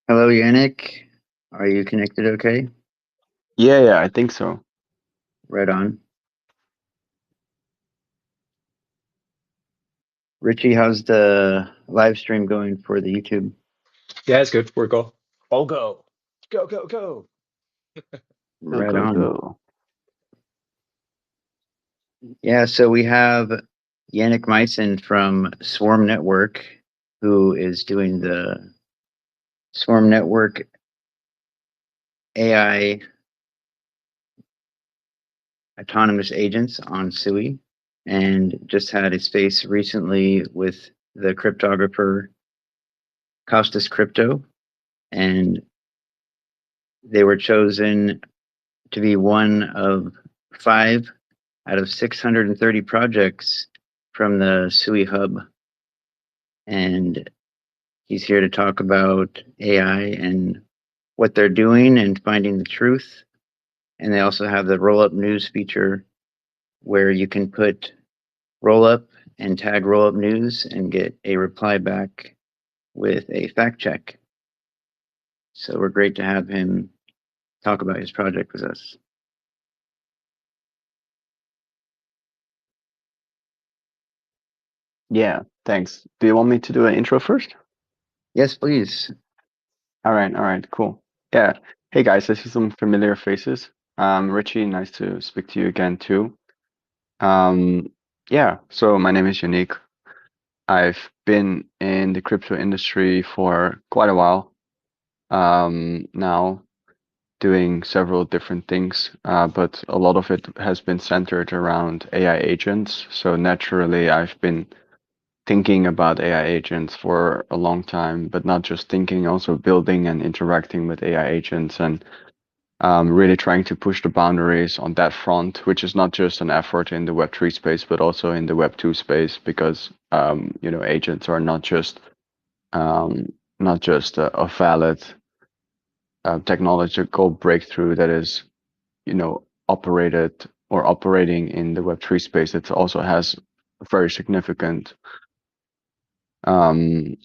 Hello, Yannick. Are you connected okay? Yeah, I think so. Right on. Richie, how's the live stream going for the YouTube? Yeah, it's good. We're go. All go. Go, go, go. Go, Right go, on. go. Yeah, so we have Yannick Myson from Swarm Network, who is doing the Swarm Network AI autonomous agents on Sui, and just had a space recently with the cryptographer Costas Crypto, and they were chosen to be one of five out of 630 projects from the Sui Hub. And he's here to talk about AI and what they're doing and finding the truth. And they also have the roll up news feature where you can put roll up and tag roll up news and get a reply back with a fact check. So we're great to have him talk about his project with us. Yeah, thanks. Do you want me to do an intro first? Yes, please. All right, cool. Yeah. Hey guys, I see some familiar faces. Richie, nice to speak to you again too. Um, yeah, so my name is Yannick. I've been in the crypto industry for quite a while, now doing several different things, but a lot of it has been centered around AI agents. So naturally, I've been thinking about AI agents for a long time, but not just thinking, also building and interacting with AI agents and really trying to push the boundaries on that front, which is not just an effort in the Web3 space, but also in the Web2 space, because agents are um, not just a valid technological breakthrough that is, operated or operating in the Web3 space. It also has very significant um,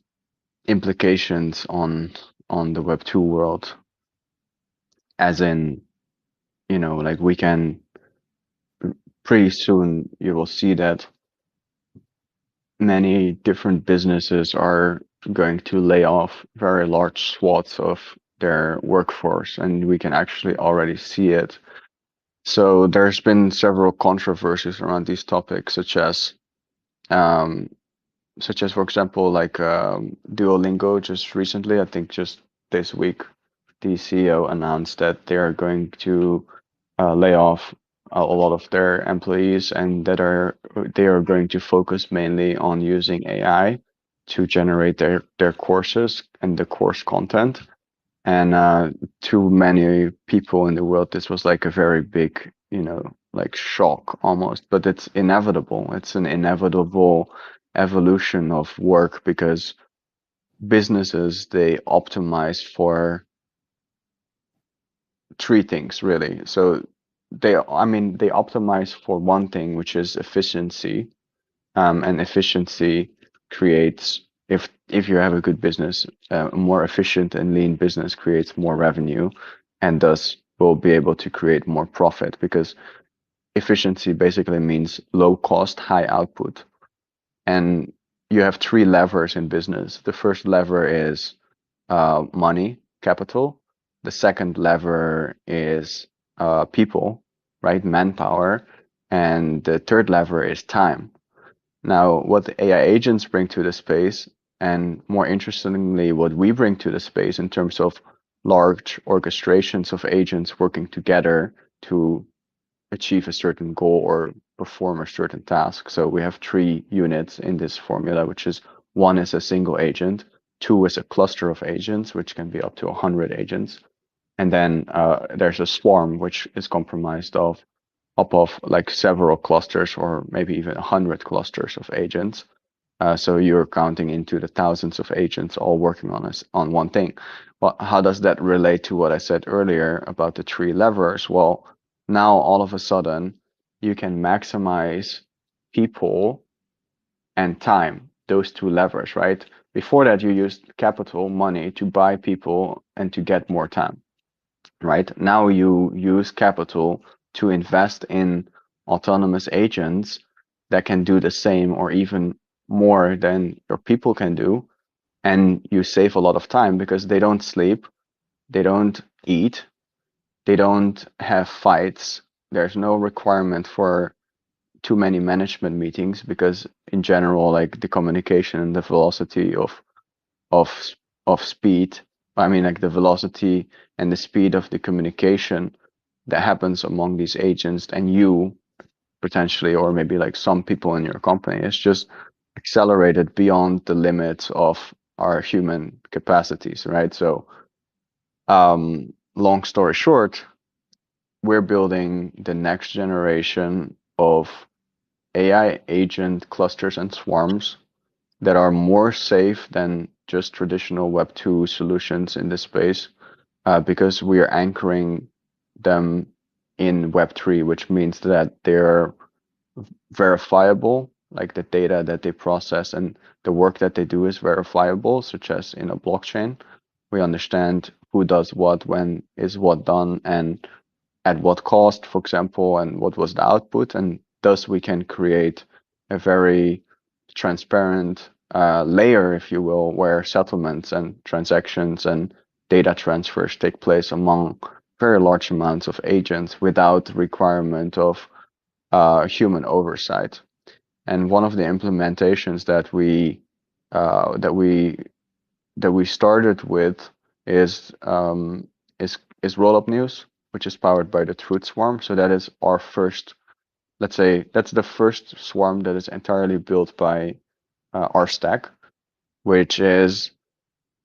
implications on the Web 2 world, as in, like we can pretty soon you will see that many different businesses are going to lay off very large swaths of their workforce, and we can actually already see it. So there's been several controversies around these topics, um, for example, like Duolingo just recently, I think just this week, the CEO announced that they are going to lay off a lot of their employees, and they are going to focus mainly on using AI to generate their courses and the course content. And to many people in the world, this was like a very big, like shock almost. But it's inevitable. It's an inevitable evolution of work, because businesses, they optimize for three things really. So they optimize for one thing, which is efficiency. And efficiency creates, if you have a good business, a more efficient and lean business creates more revenue, and thus will be able to create more profit, because efficiency basically means low cost, high output. And you have three levers in business. The first lever is money, capital. The second lever is people, right? Manpower. And the third lever is time. Now, what the AI agents bring to the space, and more interestingly, what we bring to the space in terms of large orchestrations of agents working together to achieve a certain goal or perform a certain task. So we have three units in this formula, which is: one is a single agent, two is a cluster of agents, which can be up to 100 agents, and then there's a swarm, which is comprised of up of like several clusters or maybe even 100 clusters of agents. So you're counting into the thousands of agents all working on one thing. Well, how does that relate to what I said earlier about the three levers? Well, now all of a sudden you can maximize people and time, those two levers, right? Before that, you used capital, money, to buy people and to get more time, right? Now you use capital to invest in autonomous agents that can do the same or even more than your people can do. And you save a lot of time because they don't sleep, they don't eat, they don't have fights. There's no requirement for too many management meetings because in general, like the communication and the velocity of of speed, I mean like the velocity and the speed of the communication that happens among these agents and you potentially, or maybe like some people in your company, is just accelerated beyond the limits of our human capacities, right? So long story short, we're building the next generation of AI agent clusters and swarms that are more safe than just traditional Web 2 solutions in this space, because we are anchoring them in Web 3, which means that they're verifiable, like the data that they process and the work that they do is verifiable, such as in a blockchain. We understand who does what, when is what done, and at what cost, for example, and what was the output. And thus we can create a very transparent layer, if you will, where settlements and transactions and data transfers take place among very large amounts of agents without requirement of human oversight. And one of the implementations uh, that we that we started with is is rollup news, which is powered by the Truth Swarm. So that is our first, let's say, that's the first swarm that is entirely built by our stack, which is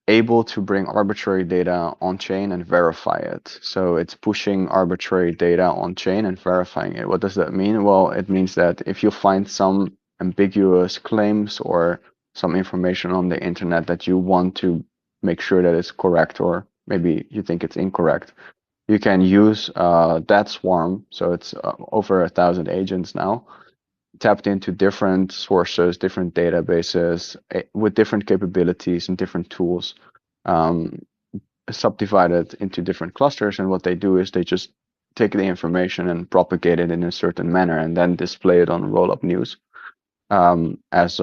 able to bring arbitrary data on chain and verify it. So it's pushing arbitrary data on chain and verifying it. What does that mean? Well, it means that if you find some ambiguous claims or some information on the internet that you want to make sure that it's correct, or maybe you think it's incorrect, you can use that swarm. So it's over 1,000 agents now, tapped into different sources, different databases with different capabilities and different tools, um, subdivided into different clusters. And what they do is they just take the information and propagate it in a certain manner and then display it on rollup news as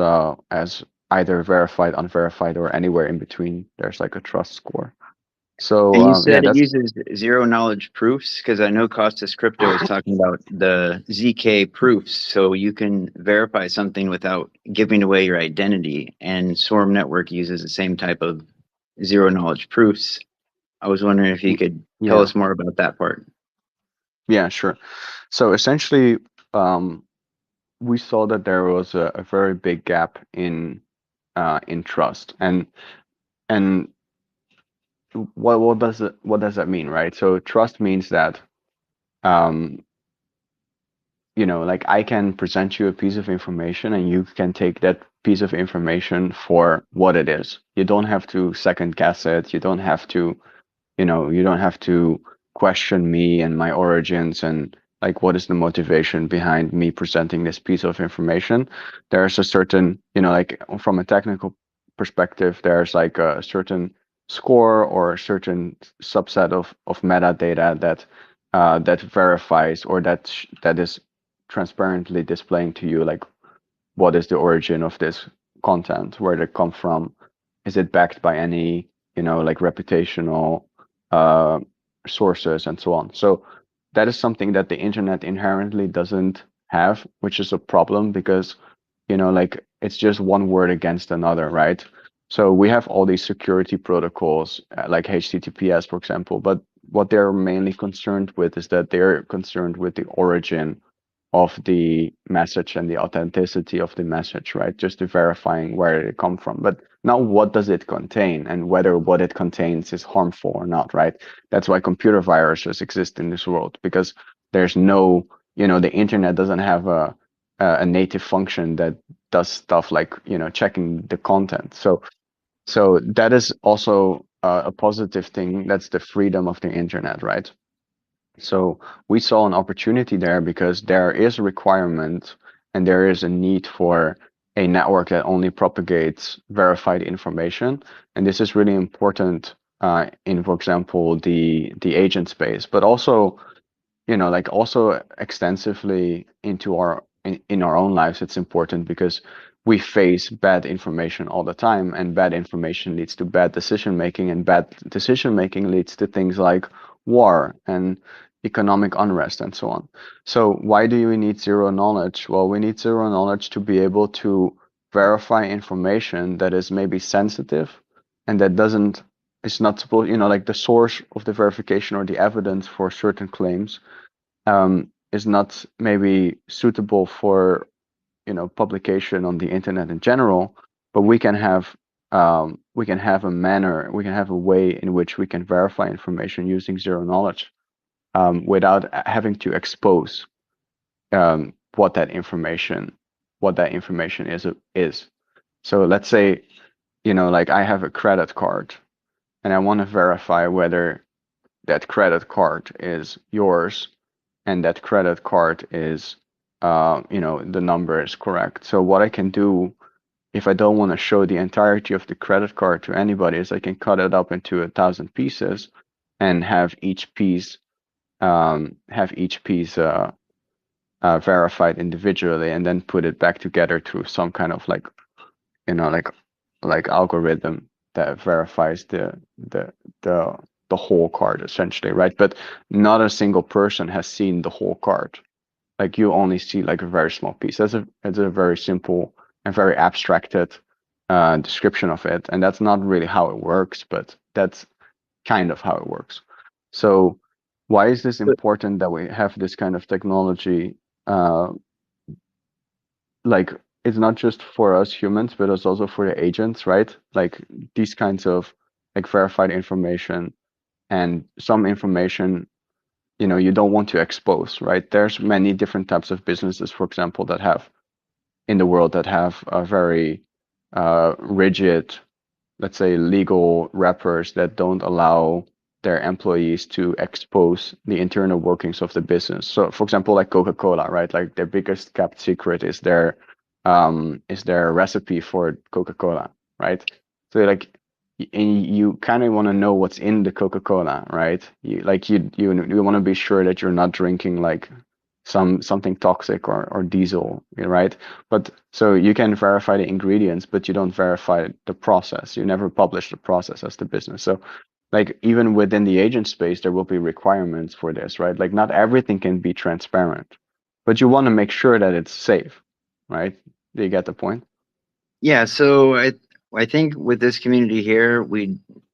either verified, unverified, or anywhere in between. There's like a trust score. So And you yeah, said it that's uses zero knowledge proofs, because I know Costas Crypto is talking about the ZK proofs. So you can verify something without giving away your identity. And Swarm Network uses the same type of zero knowledge proofs. I was wondering if you could tell yeah. us more about that part. Yeah, sure. So essentially, we saw that there was a very big gap in trust, and what does that mean, right? So trust means that um, like I can present you a piece of information and you can take that piece of information for what it is. You don't have to second guess it. You don't have to question me and my origins and like what is the motivation behind me presenting this piece of information. There's a certain, like from a technical perspective, there's like a certain score or a certain subset of metadata that verifies or that is transparently displaying to you like what is the origin of this content, where did it come from, is it backed by any like reputational uh, sources and so on. So that is something that the internet inherently doesn't have, which is a problem because like it's just one word against another, right? So we have all these security protocols like HTTPS, for example, but what they're mainly concerned with is that they're concerned with the origin of the message and the authenticity of the message, right? Just to verifying where it come from. But now what does it contain and whether what it contains is harmful or not, right? That's why computer viruses exist in this world, because there's no, the internet doesn't have a native function that does stuff like, checking the content. So that is also a positive thing. That's the freedom of the internet, right? So we saw an opportunity there because there is a requirement and there is a need for a network that only propagates verified information. And this is really important in, for example, the agent space, but also, like also extensively into in our own lives. It's important because we face bad information all the time, and bad information leads to bad decision making, and bad decision making leads to things like war and economic unrest and so on. So why do we need zero knowledge? Well, we need zero knowledge to be able to verify information that is maybe sensitive and that doesn't, it's not supposed, like the source of the verification or the evidence for certain claims is not maybe suitable for publication on the internet in general, but we can have a manner, we can have a way in which we can verify information using zero knowledge without having to expose what that information is. So let's say like I have a credit card and I want to verify whether that credit card is yours and that credit card is the number is correct. So what I can do if I don't want to show the entirety of the credit card to anybody is I can cut it up into 1,000 pieces and have each piece verified individually and then put it back together through some kind of like like algorithm that verifies the whole card essentially, right? But not a single person has seen the whole card. Like you only see like a very small piece. That's a very simple and very abstracted description of it, and that's not really how it works, but that's kind of how it works. So why is this important that we have this kind of technology? Like it's not just for us humans, but it's also for the agents, right? Like these kinds of like verified information and some information you don't want to expose, right? There's many different types of businesses, for example, that have in the world that have a very rigid, let's say, legal wrappers that don't allow their employees to expose the internal workings of the business. So, for example, like Coca-Cola, right? Like their biggest kept secret is their recipe for Coca-Cola, right? So like you kind of want to know what's in the Coca-Cola, right? You want to be sure that you're not drinking like something toxic or diesel, right? But so you can verify the ingredients, but you don't verify the process. You never publish the process as the business. So like even within the agent space, there will be requirements for this, right? Like not everything can be transparent, but you want to make sure that it's safe, right? Do you get the point? Yeah, so I think with this community here,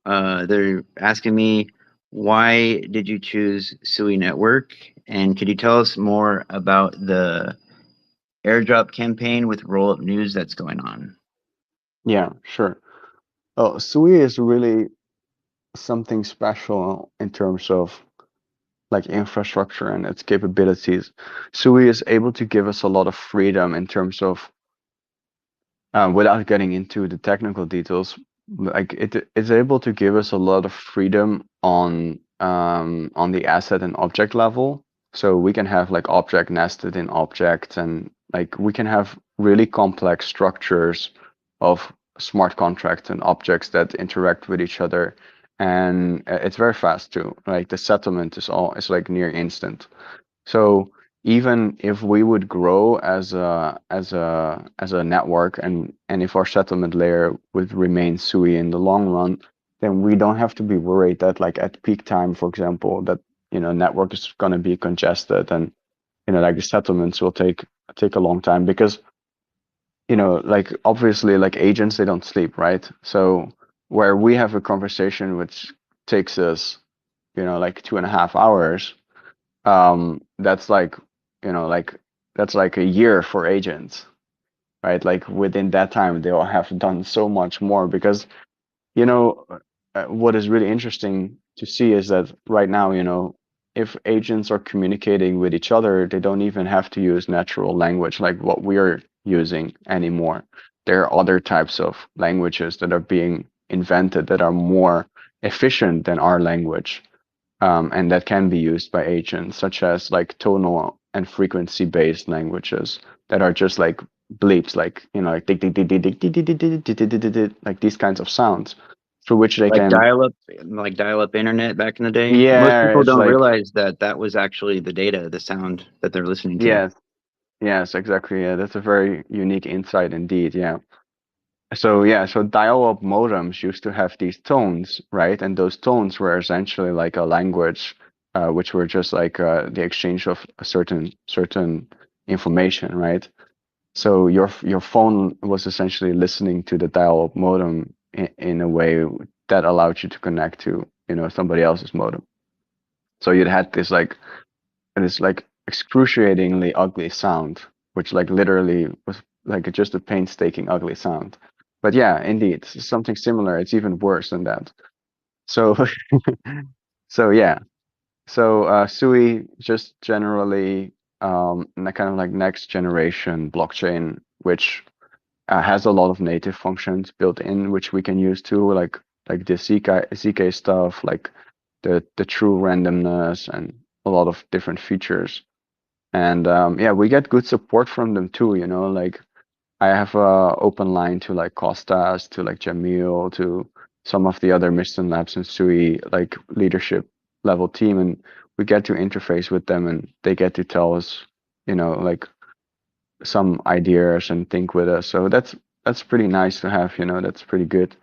they're asking me, why did you choose Sui Network? And could you tell us more about the airdrop campaign with roll-up news that's going on? Yeah, sure. Oh, Sui is really something special in terms of like infrastructure and its capabilities. Sui is able to give us a lot of freedom in terms of without getting into the technical details, like it is able to give us a lot of freedom on the asset and object level. So we can have like object nested in objects, and like we can have really complex structures of smart contracts and objects that interact with each other. And it's very fast too. Like the settlement is like near instant. So even if we would grow as a network and if our settlement layer would remain Sui in the long run, then we don't have to be worried that like at peak time, for example, that network is going to be congested and like the settlements will take a long time because like obviously like agents, they don't sleep, right? So where we have a conversation which takes us like 2.5 hours, that's like that's like a year for agents, right? Like within that time they'll have done so much more because what is really interesting to see is that right now if agents are communicating with each other, they don't even have to use natural language like what we are using anymore. There are other types of languages that are being invented that are more efficient than our language, and that can be used by agents, such as like tonal and frequency based languages that are just like bleeps, like like tick tick tick tick tick tick tick tick tick tick tick tick tick, like these kinds of sounds, through which they Like can. dial-up internet back in the day. Most Yeah, people it's don't like realize that that was actually the data, the sound that they're listening to. yes, yes, exactly. Yeah, that's a very unique insight indeed. Yeah. So yeah, so dial-up modems used to have these tones, right? And those tones were essentially like a language, which were just like the exchange of a certain information, right? So your phone was essentially listening to the dial-up modem in a way that allowed you to connect to, somebody else's modem. So you'd had this excruciatingly ugly sound, which like literally was like just a painstaking ugly sound. But yeah, indeed, something similar. It's even worse than that. So so yeah. So Sui just generally kind of like next generation blockchain, which has a lot of native functions built in, which we can use too, like the ZK stuff, like the true randomness and a lot of different features. And yeah, we get good support from them too, like I have a open line to like Costas, to like Jamil, to some of the other Myson Labs and Sui like leadership level team, and we get to interface with them and they get to tell us, like some ideas and think with us. So that's pretty nice to have, that's pretty good.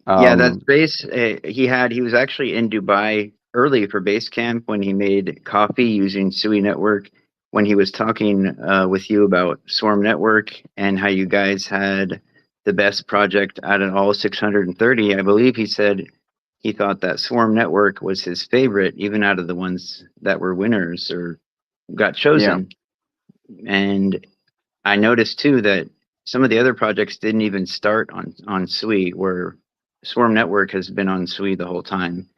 Yeah, that Um, space he was actually in Dubai early for Basecamp when he made coffee using Sui Network. When he was talking with you about Swarm Network and how you guys had the best project out of all 630, I believe he said he thought that Swarm Network was his favorite, even out of the ones that were winners or got yeah, chosen. And I noticed too that some of the other projects didn't even start on Sui, where Swarm Network has been on Sui the whole time.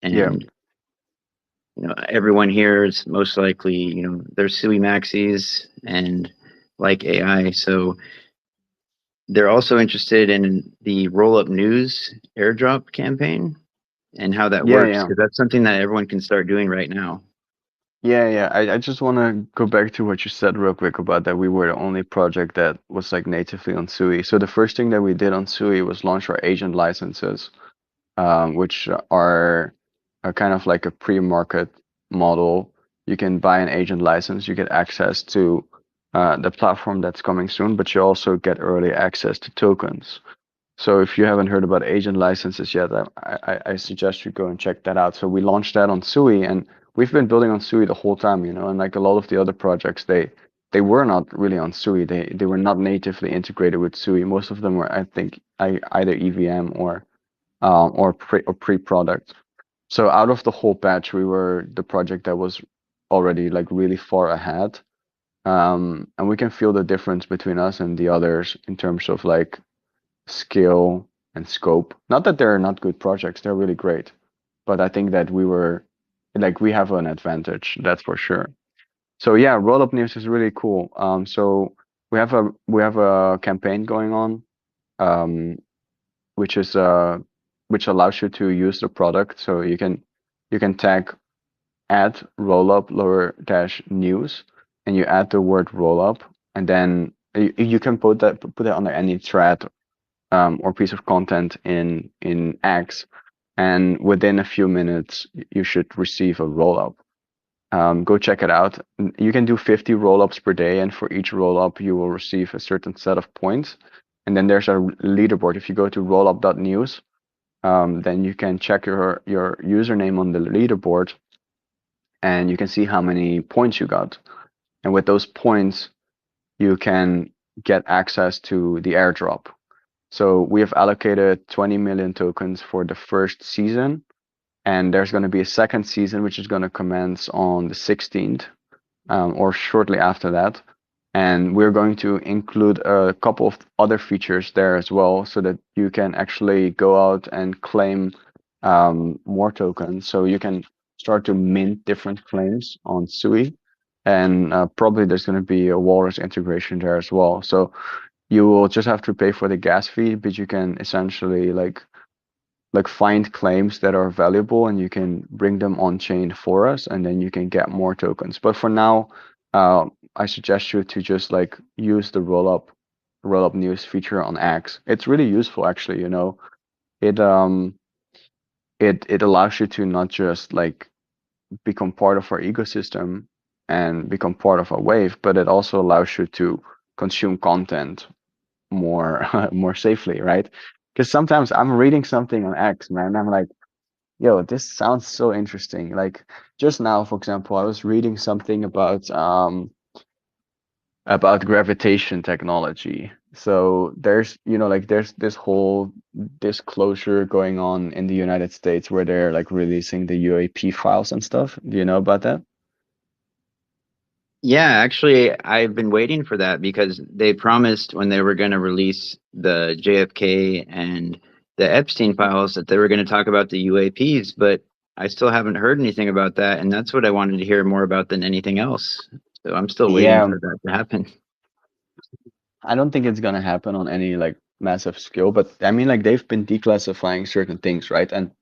yeah, And everyone here is most likely, they're Sui maxis and like AI. So they're also interested in the roll up news airdrop campaign and how that yeah, works, yeah. because that's something that everyone can start doing right now. Yeah, yeah. I just want to go back to what you said real quick about that we were the only project that was like natively on Sui. So the first thing that we did on Sui was launch our agent licenses, which are kind of like a pre-market model. You can buy an agent license, you get access to the platform that's coming soon, but you also get early access to tokens. So if you haven't heard about agent licenses yet, I suggest you go and check that out. So we launched that on Sui, and we've been building on Sui the whole time, and like a lot of the other projects, they were not really on Sui. They were not natively integrated with Sui. Most of them were, I think, either EVM or pre-product. So out of the whole batch, we were the project that was already like really far ahead. And we can feel the difference between us and the others in terms of like skill and scope. Not that they're not good projects, they're really great. But I think that we have an advantage, that's for sure. So yeah, roll up news is really cool. So we have a campaign going on, um, which is which allows you to use the product. So you can tag add rollup lower dash news, and you add the word rollup, and then you can put that on any thread or piece of content in X, and within a few minutes you should receive a rollup. Go check it out. You can do 50 rollups per day, and for each rollup you will receive a certain set of points. And then there's a leaderboard. If you go to rollup.news, then you can check your username on the leaderboard, and you can see how many points you got. And with those points, you can get access to the airdrop. So we have allocated 20 million tokens for the first season, and there's going to be a second season which is going to commence on the 16th, or shortly after that. And we're going to include a couple of other features there as well, so that you can actually go out and claim more tokens. So you can start to mint different claims on Sui, and probably there's going to be a walrus integration there as well. So you will just have to pay for the gas fee, but you can essentially like find claims that are valuable, and you can bring them on chain for us, and then you can get more tokens. But for now, I suggest you to just like use the roll up news feature on X. It's really useful actually, you know. It allows you to not just like become part of our ecosystem and become part of a wave, but it also allows you to consume content more more safely, right? Because sometimes I'm reading something on X, man, and I'm like, yo, this sounds so interesting. Like just now, for example, I was reading something about gravitation technology. So there's, you know, like there's this whole disclosure going on in the United States where they're like releasing the UAP files and stuff. Do you know about that? Yeah, actually, I've been waiting for that because they promised when they were going to release the JFK and the Epstein files that they were going to talk about the UAPs, but I still haven't heard anything about that, and that's what I wanted to hear more about than anything else. So I'm still waiting Yeah, for that to happen. I don't think it's gonna happen on any like massive scale, but I mean like they've been declassifying certain things, right? And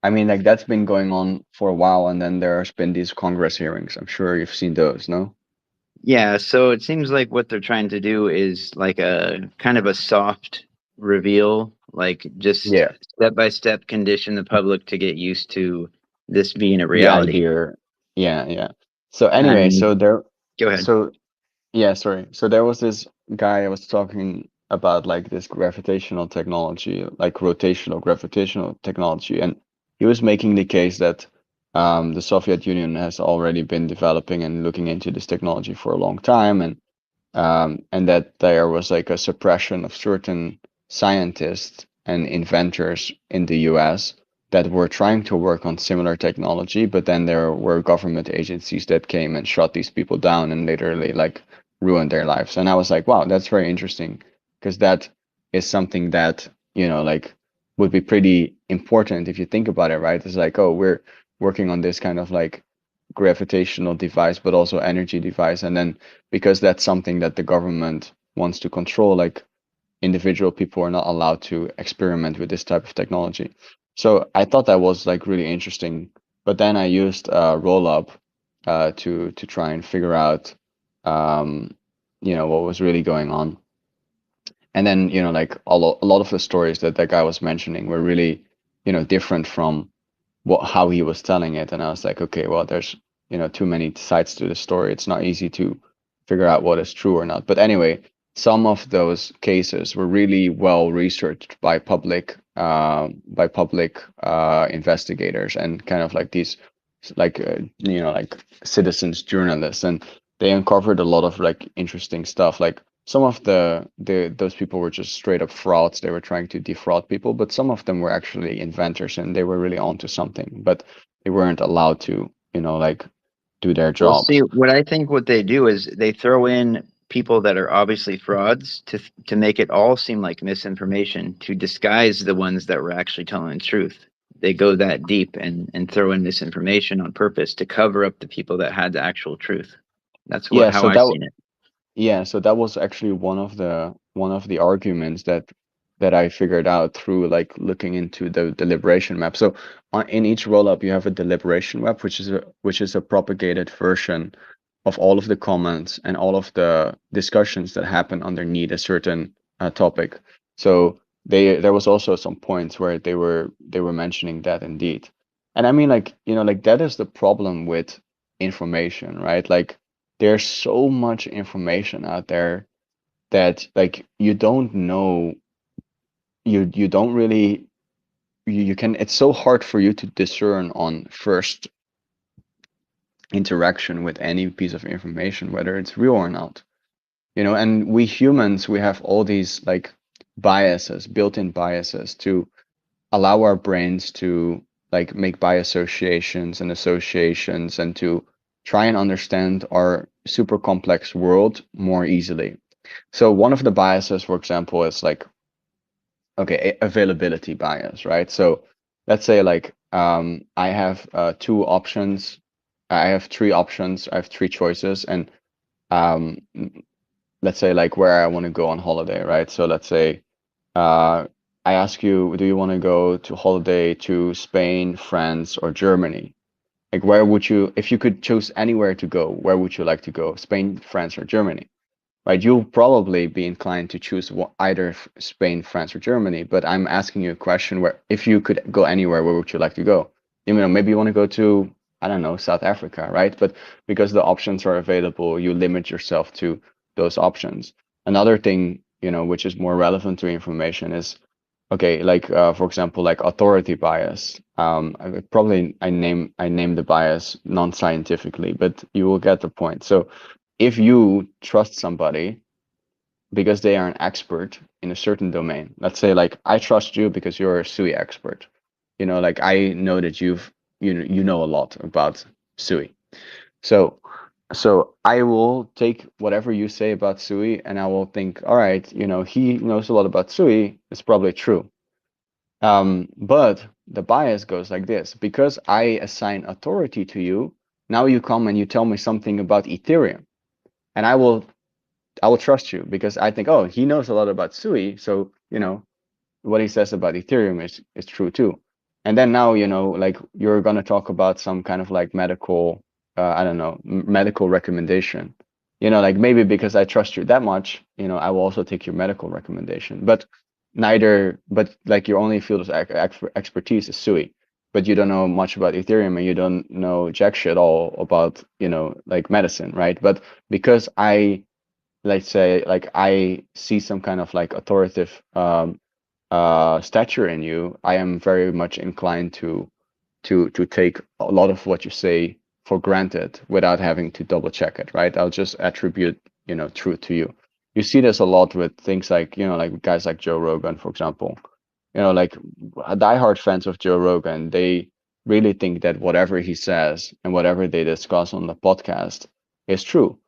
I mean like that's been going on for a while, and then there's been these Congress hearings. I'm sure you've seen those, no? Yeah, so it seems like what they're trying to do is like a kind of a soft reveal, like just Yeah. step by step condition the public to get used to this being a The reality. idea. Yeah, yeah. So anyway, And go ahead. so yeah, sorry. So there was this guy I was talking about like this gravitational technology, like rotational gravitational technology, and he was making the case that the Soviet Union has already been developing and looking into this technology for a long time, and that there was like a suppression of certain scientists and inventors in the US that were trying to work on similar technology, but then there were government agencies that came and shut these people down and literally like ruined their lives. And I was like, wow, that's very interesting because that is something that, you know, like would be pretty important if you think about it, right? It's like, oh, we're working on this kind of like gravitational device, but also energy device. And then because that's something that the government wants to control, like individual people are not allowed to experiment with this type of technology. So I thought that was like really interesting. But then I used Rollup to try and figure out what was really going on. And then, like a lot of the stories that that guy was mentioning were really, different from how he was telling it. And I was like, okay, well, there's, too many sides to the story. It's not easy to figure out what is true or not. But anyway, some of those cases were really well researched by public investigators and kind of like these like like citizens journalists, and they uncovered a lot of like interesting stuff. Like some of the those people were just straight up frauds. They were trying to defraud people, but some of them were actually inventors and they were really onto something, but they weren't allowed to, like do their Well, job. see, what I think what they do is they throw in people that are obviously frauds to make it all seem like misinformation to disguise the ones that were actually telling the truth. They go that deep and throw in misinformation on purpose to cover up the people that had the actual truth. That's what Yeah, how so I've that seen it. Yeah, so that was actually one of the arguments that I figured out through like looking into the deliberation map. So in each rollup you have a deliberation map, which is a propagated version of all of the comments and all of the discussions that happen underneath a certain topic. So there was also some points where they were mentioning that indeed. And I mean like, like that is the problem with information, right? Like there's so much information out there that like you don't know, you don't really, you can, it's so hard for you to discern on first interaction with any piece of information whether it's real or not. And we humans, we have all these like biases, built-in biases to allow our brains to like make by associations and to try and understand our super complex world more easily. So one of the biases, for example, is like, okay, availability bias, right? So let's say like I have two options, I have three options, I have three choices, and um, let's say like where I want to go on holiday, right? So let's say uh, I ask you, do you want to go to holiday to Spain, France, or Germany? Like, where would you, if you could choose anywhere to go, where would you like to go? Spain, France, or Germany? Right? You'll probably be inclined to choose either Spain, France, or Germany. But I'm asking you a question where, if you could go anywhere, where would you like to go? You know, maybe you want to go to, I don't know, South Africa, right? But because the options are available, you limit yourself to those options. Another thing, you know, which is more relevant to information is, okay, like for example, like authority bias. I name the bias non-scientifically, but you will get the point. So if you trust somebody because they are an expert in a certain domain, let's say like I trust you because you're a Sui expert. You know, like I know that you know a lot about Sui. So I will take whatever you say about Sui and I will think, all right, you know, he knows a lot about Sui. It's probably true. But the bias goes like this: because I assign authority to you, now you come and you tell me something about Ethereum, and I will trust you because I think, oh, he knows a lot about Sui, so you know what he says about Ethereum is true too. And then now, you know, like you're gonna talk about some kind of like medical, I don't know, medical recommendation. You know, like maybe because I trust you that much, you know, I will also take your medical recommendation. But like your only field of expertise is Sui, but you don't know much about Ethereum and you don't know jack shit all about, you know, like medicine, right? But because let's say, like I see some kind of like authoritative stature in you, I am very much inclined to take a lot of what you say for granted without having to double check it, right? I'll just attribute, you know, truth to you. You see this a lot with things like, you know, like guys like Joe Rogan, for example. You know, like diehard fans of Joe Rogan, they really think that whatever he says and whatever they discuss on the podcast is true.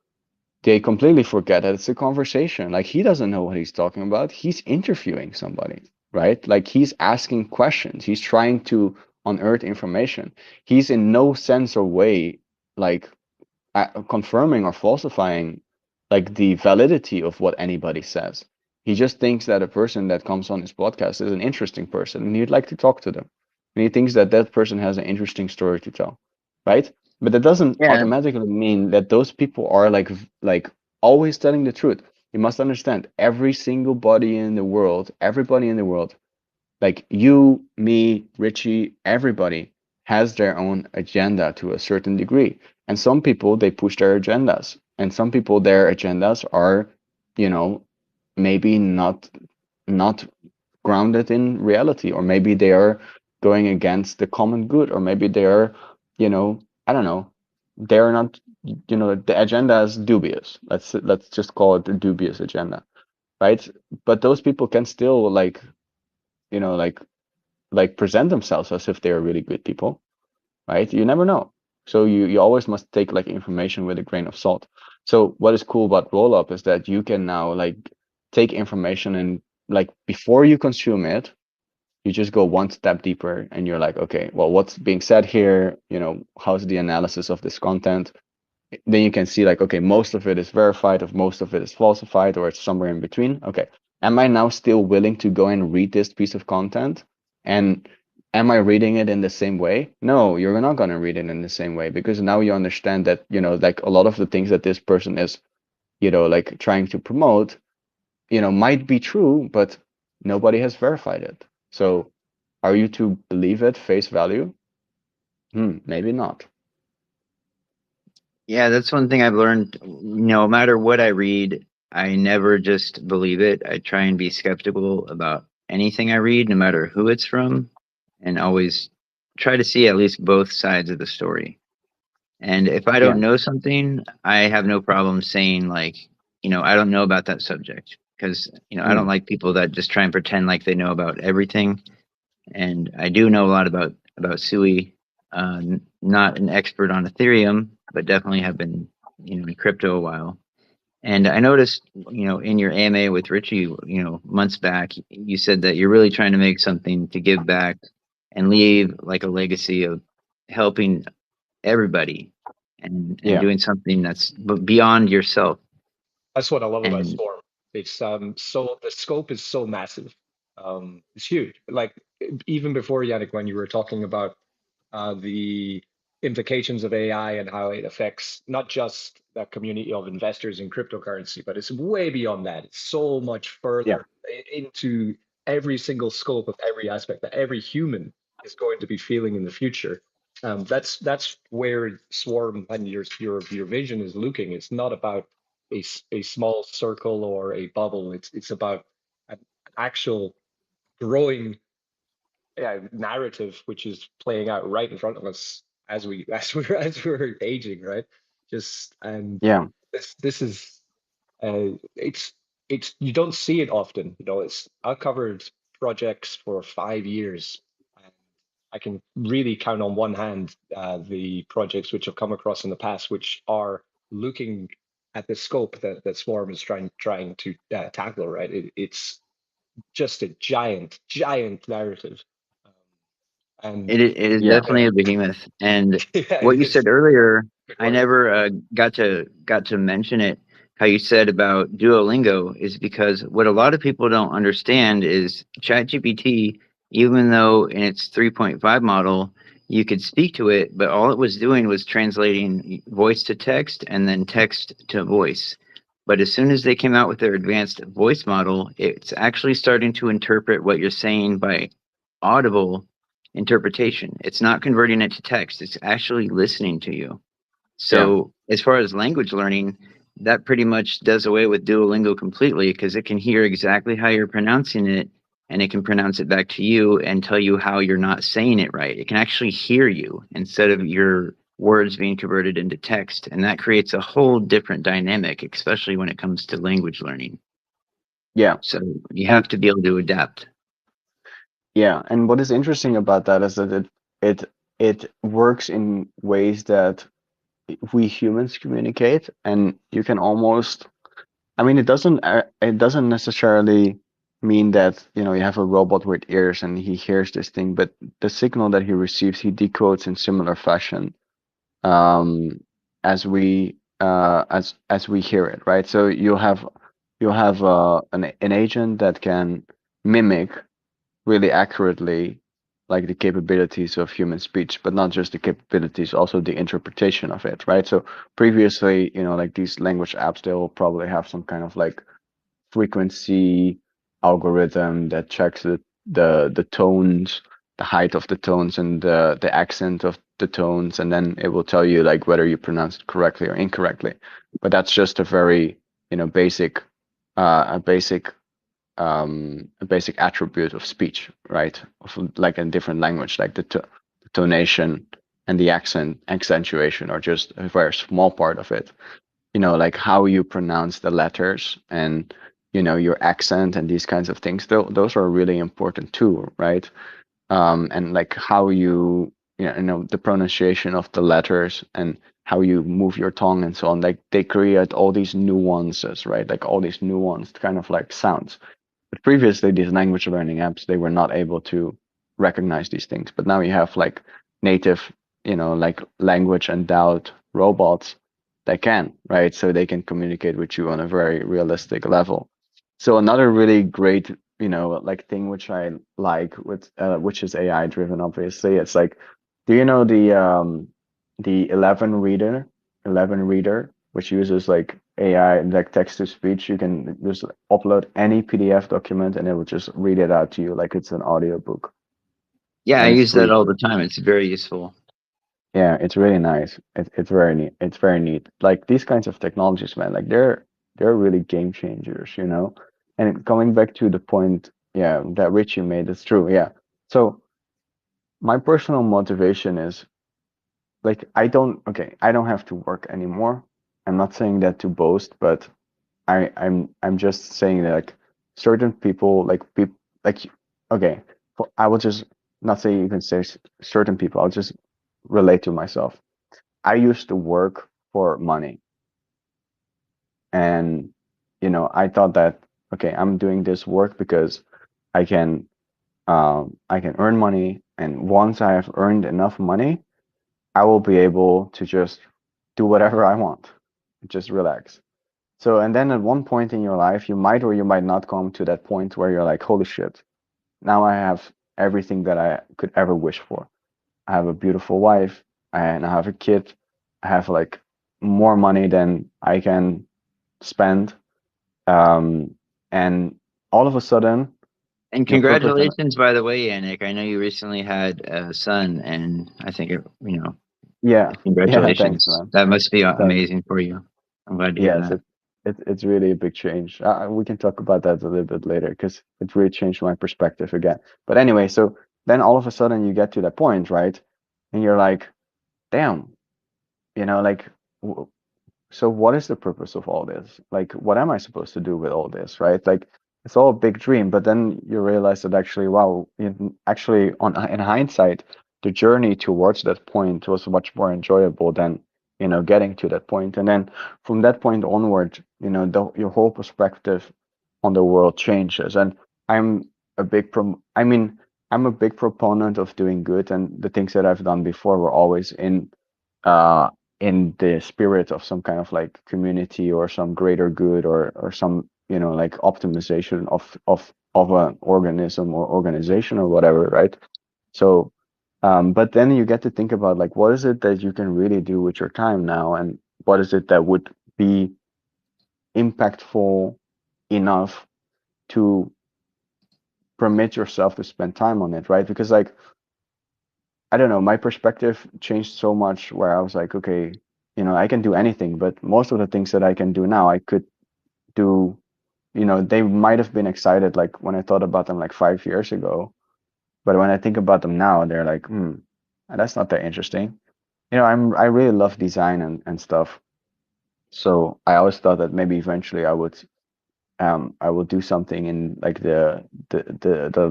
They completely forget that it's a conversation. Like he doesn't know what he's talking about. He's interviewing somebody, right? Like he's asking questions. He's trying to unearth information. He's in no sense or way like confirming or falsifying like the validity of what anybody says. He just thinks that a person that comes on his podcast is an interesting person and he'd like to talk to them. And he thinks that that person has an interesting story to tell, right? But that doesn't Yeah, automatically mean that those people are like always telling the truth. You must understand every single body in the world, everybody in the world, like you, me, Richie, everybody has their own agenda to a certain degree. And some people, they push their agendas. And some people, their agendas are, you know, maybe not grounded in reality, or maybe they are going against the common good, or maybe they are, you know, I don't know, they are not, you know, the agenda is dubious. Let's just call it a dubious agenda, right? But those people can still like, you know, like present themselves as if they're really good people, right? You never know. So you always must take like information with a grain of salt. So what is cool about Rollup is that you can now like take information and like before you consume it, you just go one step deeper and you're like, okay, well, what's being said here? You know, how's the analysis of this content? Then you can see like, okay, most of it is verified, or most of it is falsified, or it's somewhere in between. Okay, am I now still willing to go and read this piece of content? And am I reading it in the same way? No, you're not going to read it in the same way, because now you understand that, you know, like a lot of the things that this person is, you know, like trying to promote, you know, might be true, but nobody has verified it. So are you to believe it face value? Maybe not. yeah, that's one thing I've learned. No matter what I read, I never just believe it. I try and be skeptical about anything I read, no matter who it's from, and always try to see at least both sides of the story. And if I Yeah. don't know something, I have no problem saying like, I don't know about that subject because, I don't Mm. like people that just try and pretend like they know about everything. And I do know a lot about Sui. Not an expert on Ethereum, but definitely have been, in crypto a while. And I noticed, in your AMA with Richie, months back, you said that you're really trying to make something to give back and leave like a legacy of helping everybody and Yeah. doing something that's beyond yourself. That's what I love about And Storm. It's so the scope is so massive. It's huge. Like even before Yannick, when you were talking about the implications of AI and how it affects not just the community of investors in cryptocurrency, but it's way beyond that. It's so much Yeah. further into every single scope of every aspect that every human is going to be feeling in the future. That's where Swarm and your vision is looking. It's not about a small circle or a bubble. It's about an actual growing narrative which is playing out right in front of us as we're aging, right? Just and Yeah. this is it's you don't see it often. You know, it's I've covered projects for 5 years, and I can really count on one hand the projects which have come across in the past, which are looking at the scope that Swarm is trying to tackle. Right, it's just a giant narrative. Um, and It is Yeah. definitely a behemoth. And yeah, what it you is. said earlier, Good I word. never got to mention it. How you said about Duolingo is because what a lot of people don't understand is ChatGPT, even though in its 3.5 model you could speak to it, but all it was doing was translating voice to text and then text to voice. But as soon as they came out with their advanced voice model, it's actually starting to interpret what you're saying by audible interpretation. It's not converting it to text, it's actually listening to you. Yeah. So, as far as language learning, that pretty much does away with Duolingo completely because it can hear exactly how you're pronouncing it and it can pronounce it back to you and tell you how you're not saying it right. It can actually hear you instead of your words being converted into text. And that creates a whole different dynamic, especially when it comes to language learning. Yeah. So, you And have to be able to adapt. yeah, and what is interesting about that is that it works in ways that we humans communicate, and you can almost, I mean, it doesn't necessarily mean that, you know, you have a robot with ears and he hears this thing, but the signal that he receives, he decodes in similar fashion, um, as we hear it, right? So you'll have an agent that can mimic really accurately like the capabilities of human speech, but not just the capabilities, also the interpretation of it, right? So previously, you know, like these language apps, they'll probably have some kind of like frequency algorithm that checks the tones, the height of the tones and the accent of the tones, and then it will tell you like whether you pronounce it correctly or incorrectly. But that's just a very, you know, basic a basic attribute of speech, right? Of like a different language, like the tonation and the accentuation are just a very small part of it. You know, like how you pronounce the letters and, you know, your accent and these kinds of things. Those are really important too, right? And like how you know, the pronunciation of the letters and how you move your tongue and so on. Like they create all these nuances, right? Like all these nuanced kind of like sounds. But previously, these language learning apps, they were not able to recognize these things. But now you have like native, you know, like language endowed robots that can, right? So they can communicate with you on a very realistic level. So another really great, you know, like thing which I like with which is AI driven, obviously, it's like, do you know the 11 reader, which uses like AI, like text to speech? You can just upload any PDF document and it will just read it out to you like it's an audiobook. Yeah, I And it's use that free. all the time. It's very useful. Yeah, it's really nice. It's very neat. It's very neat. Like these kinds of technologies, man, like they're really game changers, you know? And coming back to the point, yeah, that Richie made, it's true. Yeah. So my personal motivation is like I don't have to work anymore. I'm not saying that to boast, but I'm just saying that like certain people like okay, I will just not say you can say certain people. I'll just relate to myself. I used to work for money, and you know I thought that okay, I'm doing this work because I can I can earn money, and once I have earned enough money, I will be able to just do whatever I want, just relax. So, and then at one point in your life, you might or you might not come to that point where you're like, holy shit, now I have everything that I could ever wish for. I have a beautiful wife. and I have a kid, I have like more money than I can spend, and all of a sudden, And your purpose and congratulations, by the way, Yannick. I know you recently had a son, and I think yeah, yeah, thanks, congratulations. man. That must be Thanks. amazing for you. I'm glad to hear Yes, that. it's really a big change. We can talk about that a little bit later because it really changed my perspective again. But anyway, so then all of a sudden you get to that point, right? And you're like, damn, like, so what is the purpose of all this? Like, what am I supposed to do with all this, right? Like, it's all a big dream, but then you realize that actually, wow, actually, in hindsight, the journey towards that point was much more enjoyable than, getting to that point. And then from that point onward, your whole perspective on the world changes. And I'm I mean, I'm a big proponent of doing good, and the things that I've done before were always uh in the spirit of some kind of like community or some greater good or some like optimization of an organism or organization or whatever, right? So but then you get to think about like what is it that you can really do with your time now, and what is it that would be impactful enough to permit yourself to spend time on it, right? Because like I don't know, my perspective changed so much where I was like, okay, I can do anything, but most of the things that I can do now, I could do, they might have been excited like when I thought about them like 5 years ago, but when I think about them now, they're like, that's not that interesting. I really love design and stuff. So I always thought that maybe eventually I would do something in like the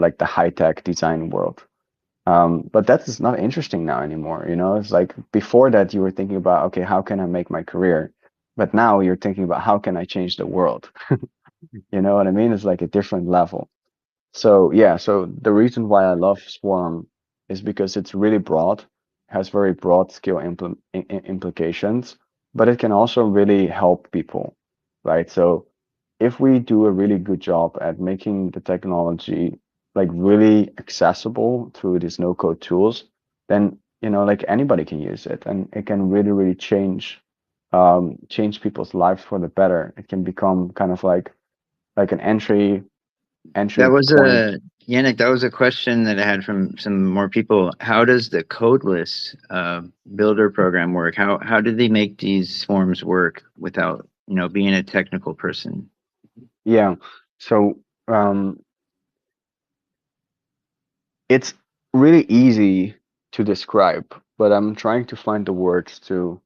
like the high tech design world. But that is not interesting now anymore. It's like before that you were thinking about, okay, how can I make my career? But now you're thinking about how can I change the world? You know what I mean? It's like a different level. So yeah, so the reason why I love Swarm is because it's really broad, has very broad skill implications, but it can also really help people, right? So if we do a really good job at making the technology like really accessible through these no-code tools, then like anybody can use it, and it can really, really change people's lives for the better. It can become kind of like an entry That was point. a Yannick. That was a question that I had from some more people. How does the codeless builder program work? How do they make these forms work without being a technical person? Yeah. So it's really easy to describe, but I'm trying to find the words to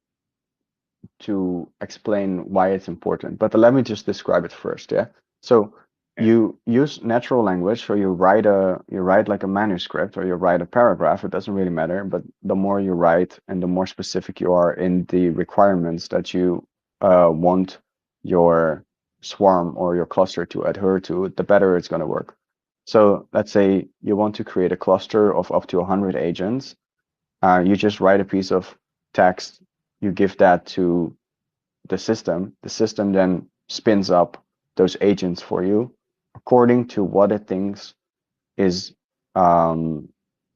explain why it's important. But let me just describe it first, yeah? So Okay. you use natural language, so you write like a manuscript or you write a paragraph, it doesn't really matter, but the more you write and the more specific you are in the requirements that you want your swarm or your cluster to adhere to, the better it's going to work. So let's say you want to create a cluster of up to 100 agents. You just write a piece of text, you give that to the system. The system then spins up those agents for you according to what it thinks is um,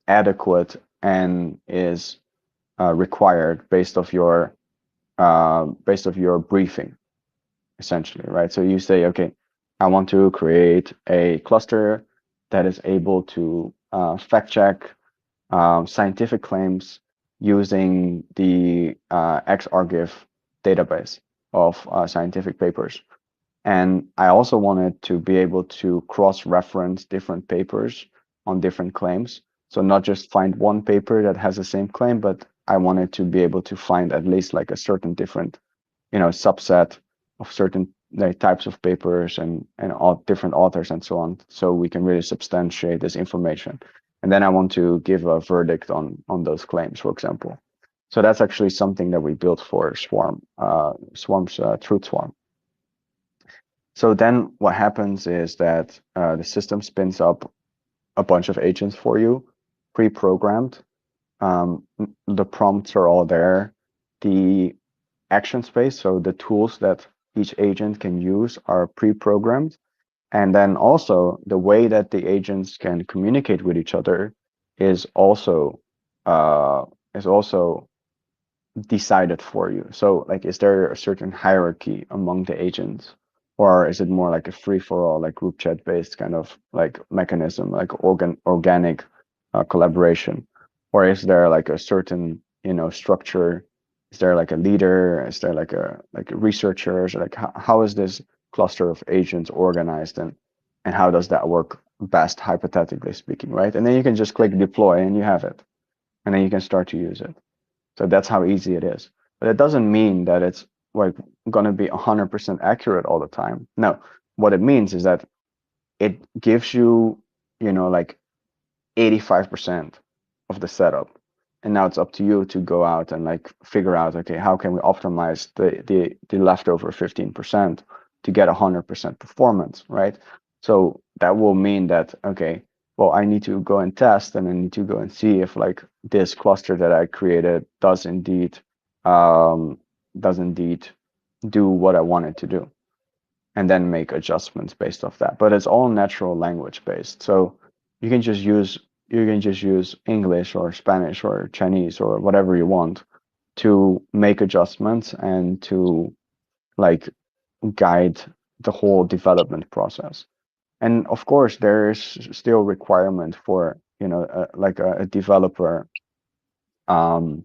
adequate and is required based of your briefing, essentially, right? So you say, okay, I want to create a cluster that is able to fact check scientific claims using the XRGIF database of scientific papers. And I also wanted to be able to cross-reference different papers on different claims. So not just find one paper that has the same claim, but I wanted to be able to find at least like a certain different, subset of certain like, types of papers and all different authors and so on, so we can really substantiate this information. And then I want to give a verdict on those claims, for example. So that's actually something that we built for Swarm's Truth Swarm. So then what happens is that the system spins up a bunch of agents for you, pre-programmed. The prompts are all there. The action space, so the tools that each agent can use are pre-programmed. And then also the way that the agents can communicate with each other is also uh, is also decided for you? So like, is there a certain hierarchy among the agents, or is it more like a free for all, like group chat based kind of like mechanism, like organic collaboration, or is there like a certain, structure? Is there like a leader? Is there like a researchers? Like how is this cluster of agents organized, and how does that work best, hypothetically speaking, right? And then you can just click deploy and you have it, and then you can start to use it. So that's how easy it is. But it doesn't mean that it's like going to be 100% accurate all the time. No, what it means is that it gives you, like 85% of the setup. And now it's up to you to go out and like figure out, okay, how can we optimize the leftover 15% to get 100% performance, right? So that will mean that, okay, well, I need to go and test, and I need to go and see if like this cluster that I created um, does indeed do what I want it to do, and then make adjustments based off that. But it's all natural language based. So you can just use English or Spanish or Chinese or whatever you want to make adjustments and to like guide the whole development process. And of course, there is still requirement for, like a developer um,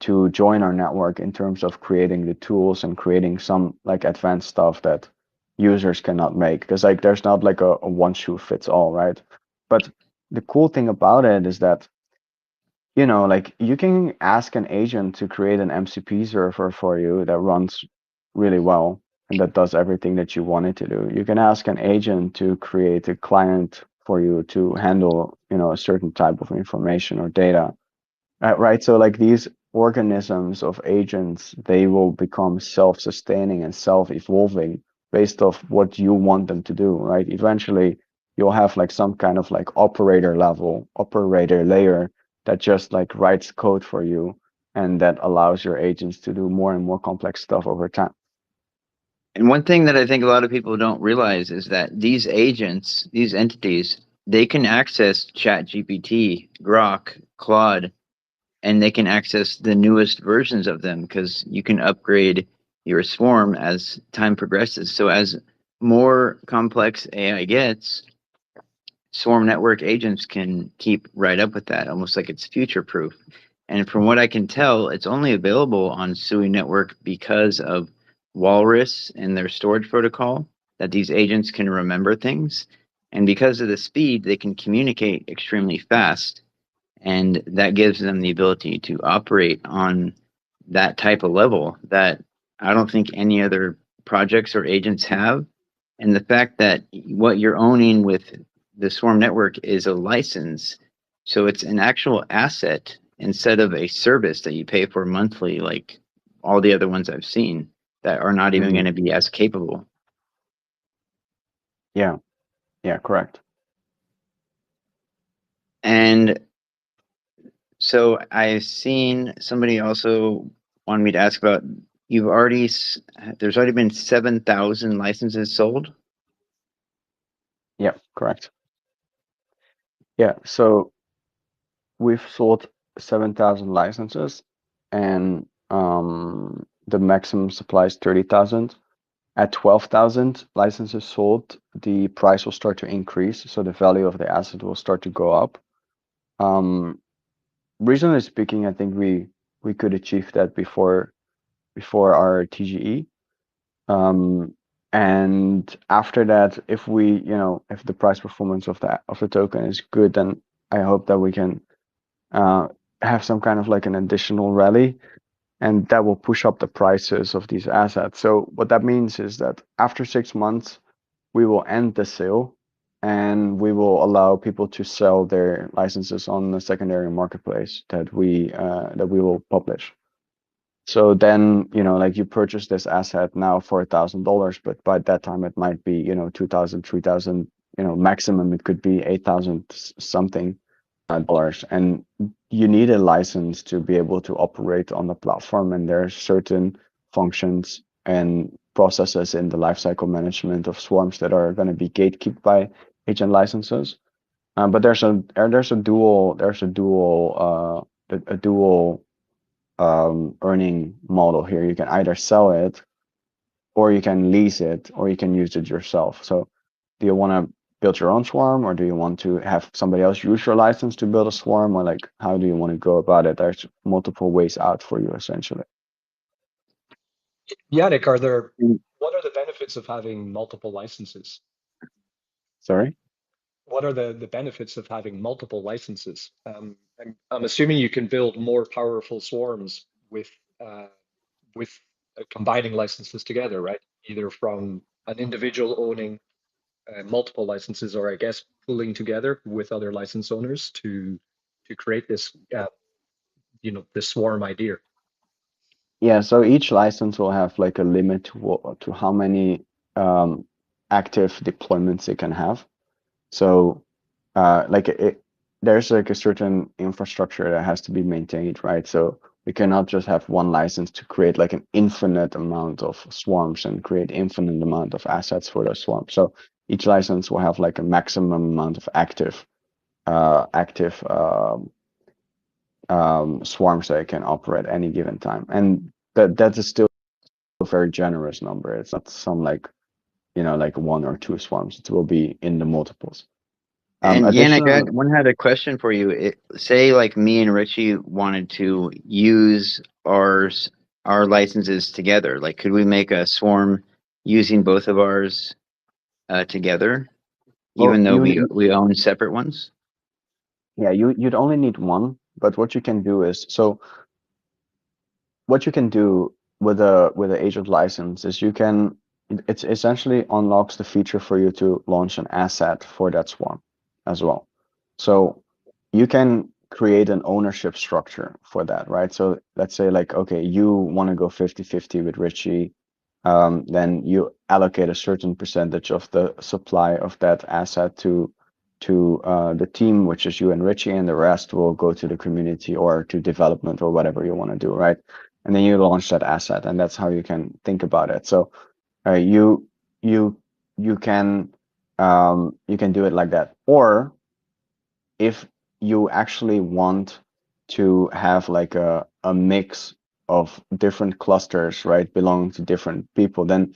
to join our network in terms of creating the tools and creating some like advanced stuff that users cannot make, because like there's not like a one shoe fits all, right? But the cool thing about it is that, like you can ask an agent to create an MCP server for you that runs really well and that does everything that you want it to do. You can ask an agent to create a client for you to handle, a certain type of information or data. Right. So like these organisms of agents, they will become self-sustaining and self-evolving based off what you want them to do, right? Eventually, you'll have like some kind of like operator layer that just like writes code for you, and that allows your agents to do more and more complex stuff over time. And one thing that I think a lot of people don't realize is that these agents, these entities, they can access ChatGPT, Grok, Claude, and they can access the newest versions of them because you can upgrade your swarm as time progresses. So as more complex AI gets, swarm network agents can keep right up with that, almost like it's future proof. And from what I can tell, it's only available on Sui network because of Walrus and their storage protocol, that these agents can remember things. And because of the speed, they can communicate extremely fast. And that gives them the ability to operate on that type of level that I don't think any other projects or agents have. And the fact that what you're owning with the Swarm network is a license, so it's an actual asset instead of a service that you pay for monthly, like all the other ones I've seen that are not even going to be as capable. Yeah, correct. And so I've seen somebody also wanted me to ask about, there's already been 7,000 licenses sold. Yeah, correct. Yeah, so we've sold 7,000 licenses, and the maximum supply is 30,000. At 12,000 licenses sold, the price will start to increase, so the value of the asset will start to go up. Reasonably speaking, I think we could achieve that before our TGE. And after that, if if the price performance of the token is good, then I hope that we can have some kind of like an additional rally, and that will push up the prices of these assets. So what that means is that after 6 months, we will end the sale, and we will allow people to sell their licenses on the secondary marketplace that we will publish. So then, like you purchase this asset now for $1,000, but by that time it might be, 2,000, 3,000, maximum it could be 8,000 something dollars. And you need a license to be able to operate on the platform. And there are certain functions and processes in the lifecycle management of swarms that are going to be gatekept by agent licenses. But there's a dual earning model here. You can either sell it, or you can lease it, or you can use it yourself. So do you want to build your own swarm, or do you want to have somebody else use your license to build a swarm, or like how do you want to go about it? There's multiple ways out for you essentially. Yannick, what are the benefits of having multiple licenses? Sorry? What are the benefits of having multiple licenses? I'm assuming you can build more powerful swarms with combining licenses together, right? Either from an individual owning multiple licenses, or I guess pulling together with other license owners to create this, this swarm idea. Yeah, so each license will have like a limit to how many active deployments it can have. So there's like a certain infrastructure that has to be maintained, right? So we cannot just have one license to create like an infinite amount of swarms and create infinite amount of assets for those swarms. So each license will have like a maximum amount of active swarms that it can operate any given time, and that is still a very generous number. It's not some like like one or two swarms. It will be in the multiples. And Yannick, Additional, one had a question for you. Say like me and Richie wanted to use our licenses together. Like, could we make a swarm using both of ours together, well, even though we own separate ones? yeah, you'd only need one, but what you can do is, so what you can do with a agent license is it's essentially unlocks the feature for you to launch an asset for that swarm as well. So you can create an ownership structure for that, right? So let's say like, okay, you want to go 50-50 with Richie, then you allocate a certain percentage of the supply of that asset to the team, which is you and Richie, and the rest will go to the community or to development or whatever you want to do, right? And then you launch that asset, and that's how you can think about it. So you you you can do it like that, or if you actually want to have like a mix of different clusters, right, belonging to different people, then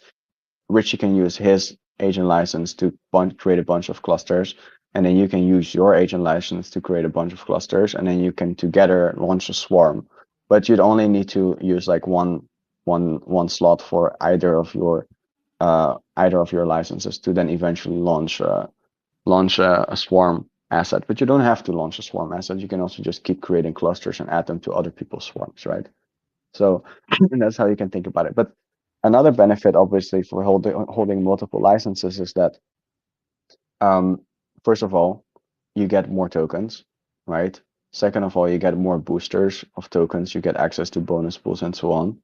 Richie can use his agent license to create a bunch of clusters, and then you can use your agent license to create a bunch of clusters, and then you can together launch a swarm. But you'd only need to use like one slot for either of your licenses to then eventually launch a swarm asset. But you don't have to launch a swarm asset. You can also just keep creating clusters and add them to other people's swarms, right? So and that's how you can think about it. But another benefit, obviously, for holding multiple licenses is that, first of all, you get more tokens, right? Second of all, you get more boosters of tokens. You get access to bonus pools and so on.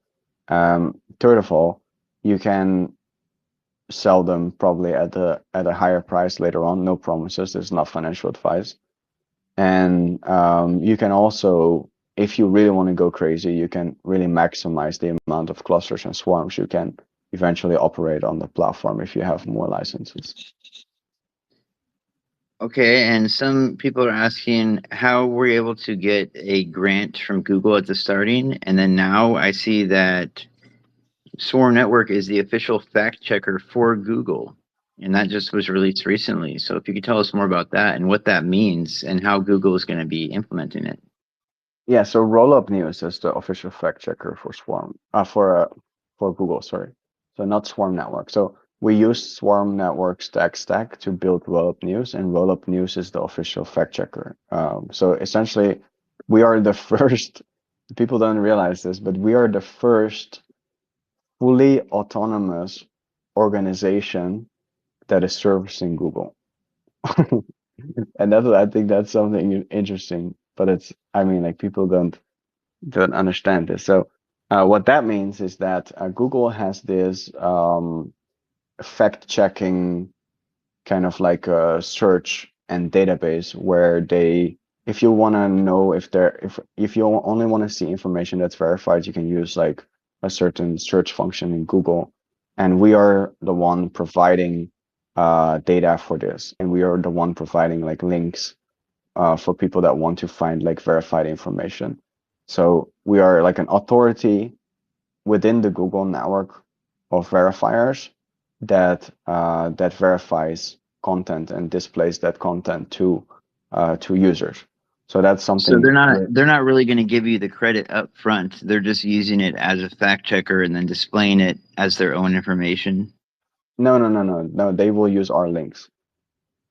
Third of all, you can sell them probably at a higher price later on. No promises. This is not financial advice. And you can also, if you really want to go crazy, you can really maximize the amount of clusters and swarms you can eventually operate on the platform if you have more licenses. Okay, and some people are asking how were you able to get a grant from Google at the starting, and then now I see that Swarm Network is the official fact checker for Google, and that just was released recently. So if you could tell us more about that and what that means and how Google is going to be implementing it. Yeah, so Rollup News is the official fact checker for Swarm, for Google, sorry. So not Swarm Network. So we use Swarm Network's tech stack to build Rollup News, and Rollup News is the official fact checker. So essentially, we are the first. People don't realize this, but we are the first fully autonomous organization that is servicing Google. And I think that's something interesting, but I mean, like people don't understand this. So what that means is that Google has this fact checking kind of like a search and database where if you want to know if you only want to see information that's verified, you can use like a certain search function in Google, and we are the one providing data for this, and we are the one providing like links for people that want to find like verified information. So we are like an authority within the Google network of verifiers that verifies content and displays that content to users. So that's So something they're not really going to give you the credit up front. They're just using it as a fact checker and then displaying it as their own information. no, they will use our links.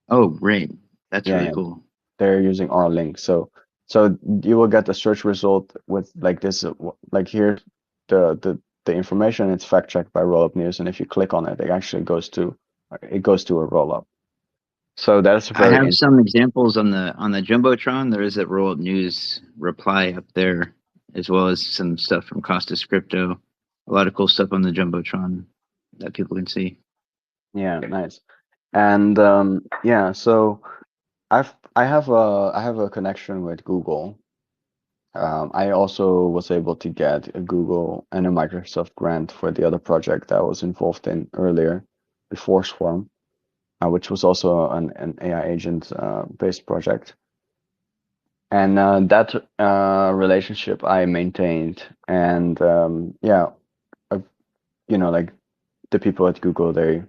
Oh, great. That's Yeah, really yeah, cool. they're using our links. So you will get the search result with like this, like here's the information. It's fact checked by Rollup News, and if you click on it, it goes to a rollup. So that's I very have interesting. some examples on the Jumbotron. There is a roll up news reply up there, as well as some stuff from Costas Crypto. A lot of cool stuff on the Jumbotron that people can see. Yeah, nice. And yeah, so I have a connection with Google. I also was able to get a Google and a Microsoft grant for the other project that I was involved in earlier, before Swarm, which was also an AI agent based project. And that relationship I maintained, and yeah, uh, like the people at Google, they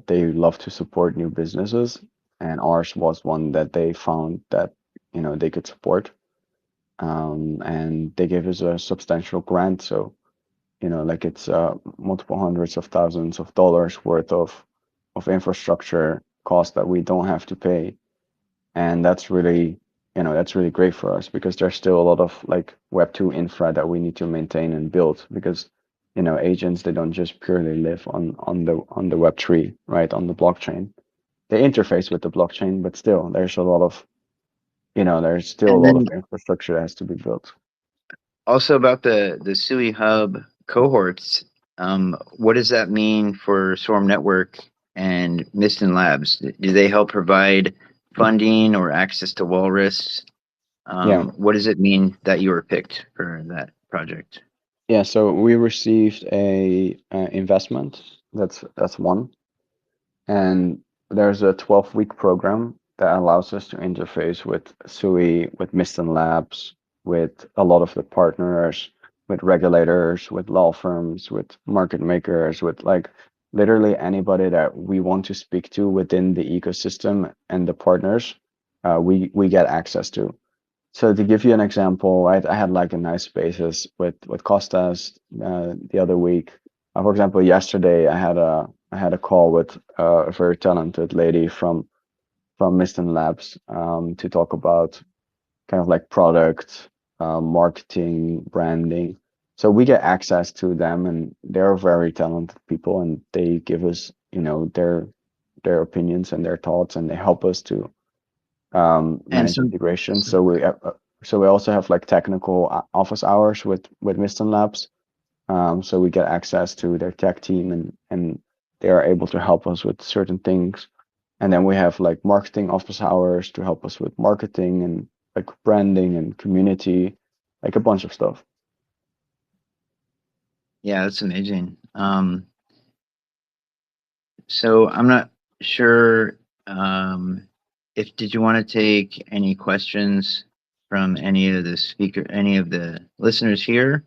love to support new businesses, and ours was one that they found that they could support, and they gave us a substantial grant. So like it's multiple hundreds of thousands of dollars worth of infrastructure cost that we don't have to pay, and that's really great for us because there's still a lot of like Web2 infra that we need to maintain and build because agents, they don't just purely live on the Web3, right, on the blockchain. They interface with the blockchain, but still there's still a And lot of then infrastructure that has to be built. also about the Sui Hub cohorts. What does that mean for Swarm Network and Myson Labs? Do they help provide funding or access to walrus? Yeah. What does it mean that you were picked for that project? Yeah, so we received a investment. That's one. And there's a 12-week program that allows us to interface with Sui, with Myson Labs, with a lot of the partners, with regulators, with law firms, with market makers, with like literally anybody that we want to speak to within the ecosystem and the partners, we get access to. So to give you an example, I had like a nice basis with Costas the other week. For example, yesterday I had a call with a very talented lady from Mysten Labs to talk about kind of like product, marketing, branding. So we get access to them, and they're very talented people, and they give us their opinions and their thoughts, and they help us to And manage some, integration. So we also have like technical office hours with Mysten Labs. So we get access to their tech team, and they are able to help us with certain things. And then we have like marketing office hours to help us with marketing and like branding and community, like a bunch of stuff. yeah, that's amazing. So I'm not sure if did you want to take any questions from any of the listeners here,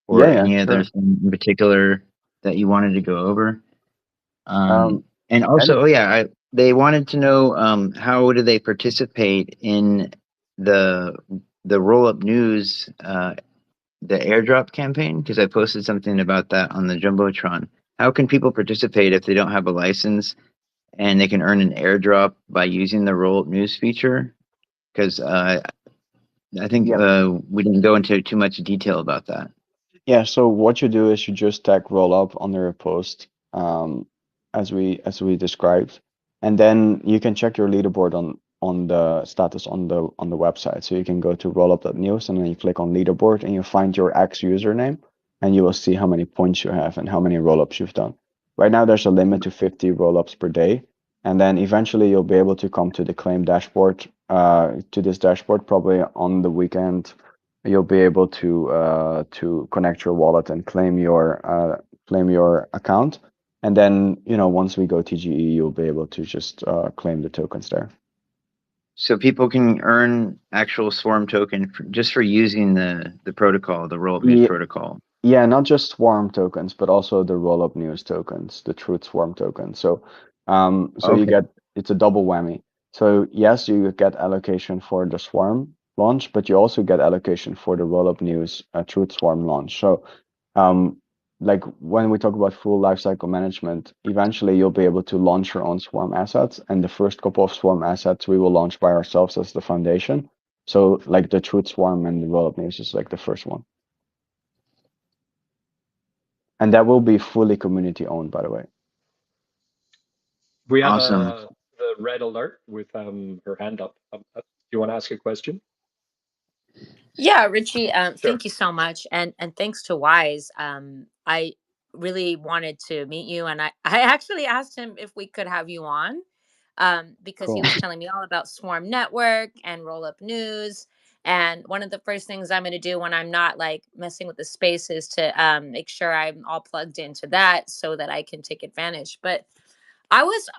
Yeah, or yeah, any sure. others in particular that you wanted to go over? Um, And and also, oh yeah, they wanted to know how do they participate in the roll up news, the airdrop campaign? Because I posted something about that on the Jumbotron. How can people participate if they don't have a license and they can earn an airdrop by using the roll up news feature? Because I think yeah, we didn't go into too much detail about that. yeah. So what you do is you just tag rollup under a post, as we described, and then you can check your leaderboard on the status on the website. So you can go to rollup.news and then you click on leaderboard and you find your X username, and you will see how many points you have and how many rollups you've done. Right now there's a limit to 50 rollups per day, and then eventually you'll be able to come to the claim dashboard, to this dashboard probably on the weekend. You'll be able to connect your wallet and claim your account, and then once we go TGE, you'll be able to just claim the tokens there. So people can earn actual Swarm token just for using the protocol, the rollup news Yeah, protocol. yeah, not just Swarm tokens, but also the rollup news tokens, the Truth Swarm token. So, so you Okay. get, it's a double whammy. So yes, you get allocation for the Swarm launch, but you also get allocation for the rollup news Truth Swarm launch. So, um, like when we talk about full lifecycle management, eventually you'll be able to launch your own Swarm assets, and the first couple of Swarm assets we will launch by ourselves as the foundation. So like the Truth Swarm and the rollup news is like the first one. And that will be fully community owned, by the way. We have Awesome. the red alert with her hand up. Do you want to ask a question? Yeah, Richie, Sure. thank you so much. And thanks to Wise. I really wanted to meet you. And I actually asked him if we could have you on because he Cool. was telling me all about Swarm Network and Roll Up News. And one of the first things I'm going to do when I'm not like messing with the space is to make sure I'm all plugged into that so that I can take advantage. But I was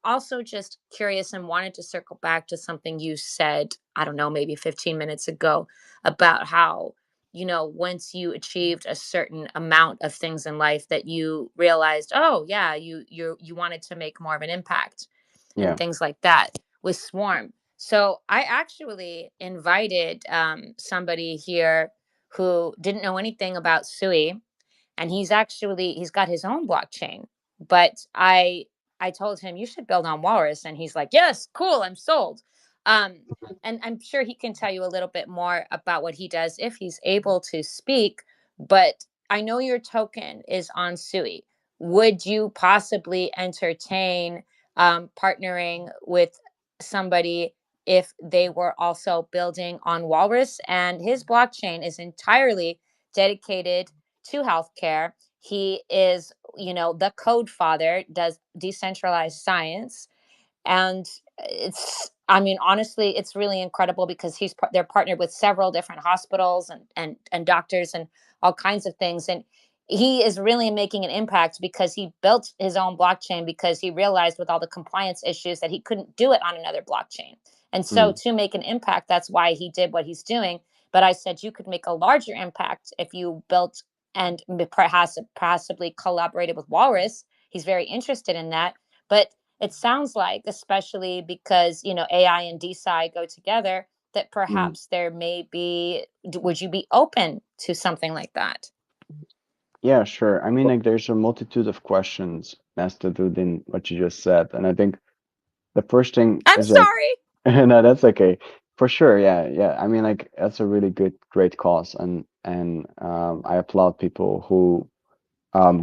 also just curious and wanted to circle back to something you said, I don't know, maybe 15 minutes ago about how, once you achieved a certain amount of things in life that you realized, oh yeah, you wanted to make more of an impact and Yeah. things like that with Swarm. So I actually invited somebody here who didn't know anything about Sui, and he's got his own blockchain. But I told him you should build on Walrus, and he's like, yes, cool, I'm sold. um and I'm sure he can tell you a little bit more about what he does if he's able to speak. But I know your token is on Sui. Would you possibly entertain partnering with somebody if they were also building on Walrus? And his blockchain is entirely dedicated to healthcare. He is, the code father, does decentralized science. And I mean, honestly, it's really incredible because they're partnered with several different hospitals and doctors and all kinds of things. And he is really making an impact because he built his own blockchain because he realized with all the compliance issues that he couldn't do it on another blockchain. And so Mm. to make an impact, that's why he did what he's doing. But I said you could make a larger impact if you built and perhaps possibly collaborated with Walrus. He's very interested in that. But it sounds like, especially because AI and DeSci go together, that Mm. perhaps there may be. Would you be open to something like that? Yeah, sure. I mean, like, there's a multitude of questions nested within what you just said, and I think the first thing I'm is like, sorry. no, that's okay. For sure, yeah, yeah. I mean, like, that's a really great cause, and I applaud people who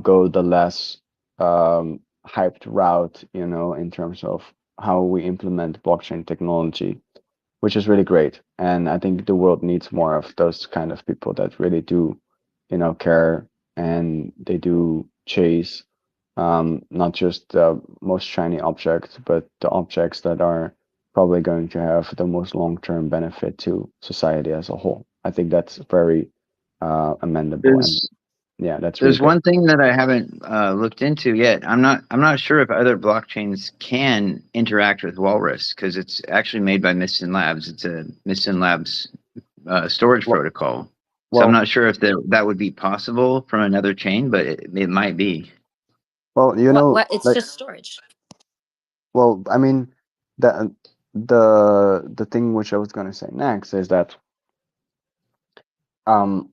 go the less hyped route, in terms of how we implement blockchain technology, which is really great. And I think the world needs more of those kind of people that really do, care, and they do chase not just the most shiny objects, but the objects that are probably going to have the most long-term benefit to society as a whole. I think that's very amendable, and There's yeah, that's really there's great. one thing that I haven't looked into yet. I'm not sure if other blockchains can interact with Walrus because it's actually made by Myson Labs. It's a Myson Labs storage Well, protocol. So I'm well, not sure if that would be possible from another chain, but it might be. well, What? It's like, just storage. well, I mean, the the thing which I was gonna say next is that um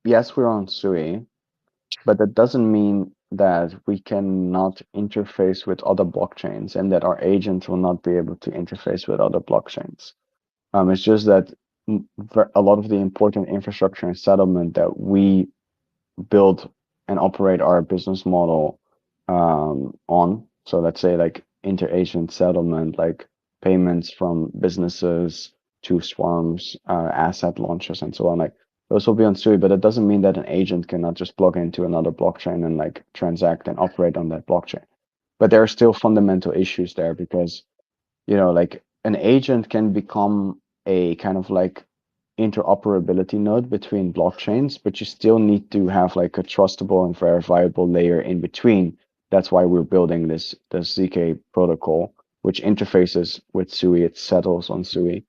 yes, we're on Sui, but that doesn't mean that we cannot interface with other blockchains and that our agents will not be able to interface with other blockchains. It's just that a lot of the important infrastructure and settlement that we build and operate our business model on. So let's say like inter-agent settlement, like payments from businesses to swarms, asset launches, and so on. Like those will be on Sui, but it doesn't mean that an agent cannot just plug into another blockchain and like transact and operate on that blockchain. But there are still fundamental issues there because, like an agent can become a kind of like interoperability node between blockchains, but you still need to have like a trustable and verifiable layer in between. That's why we're building this ZK protocol which interfaces with Sui. It settles on Sui,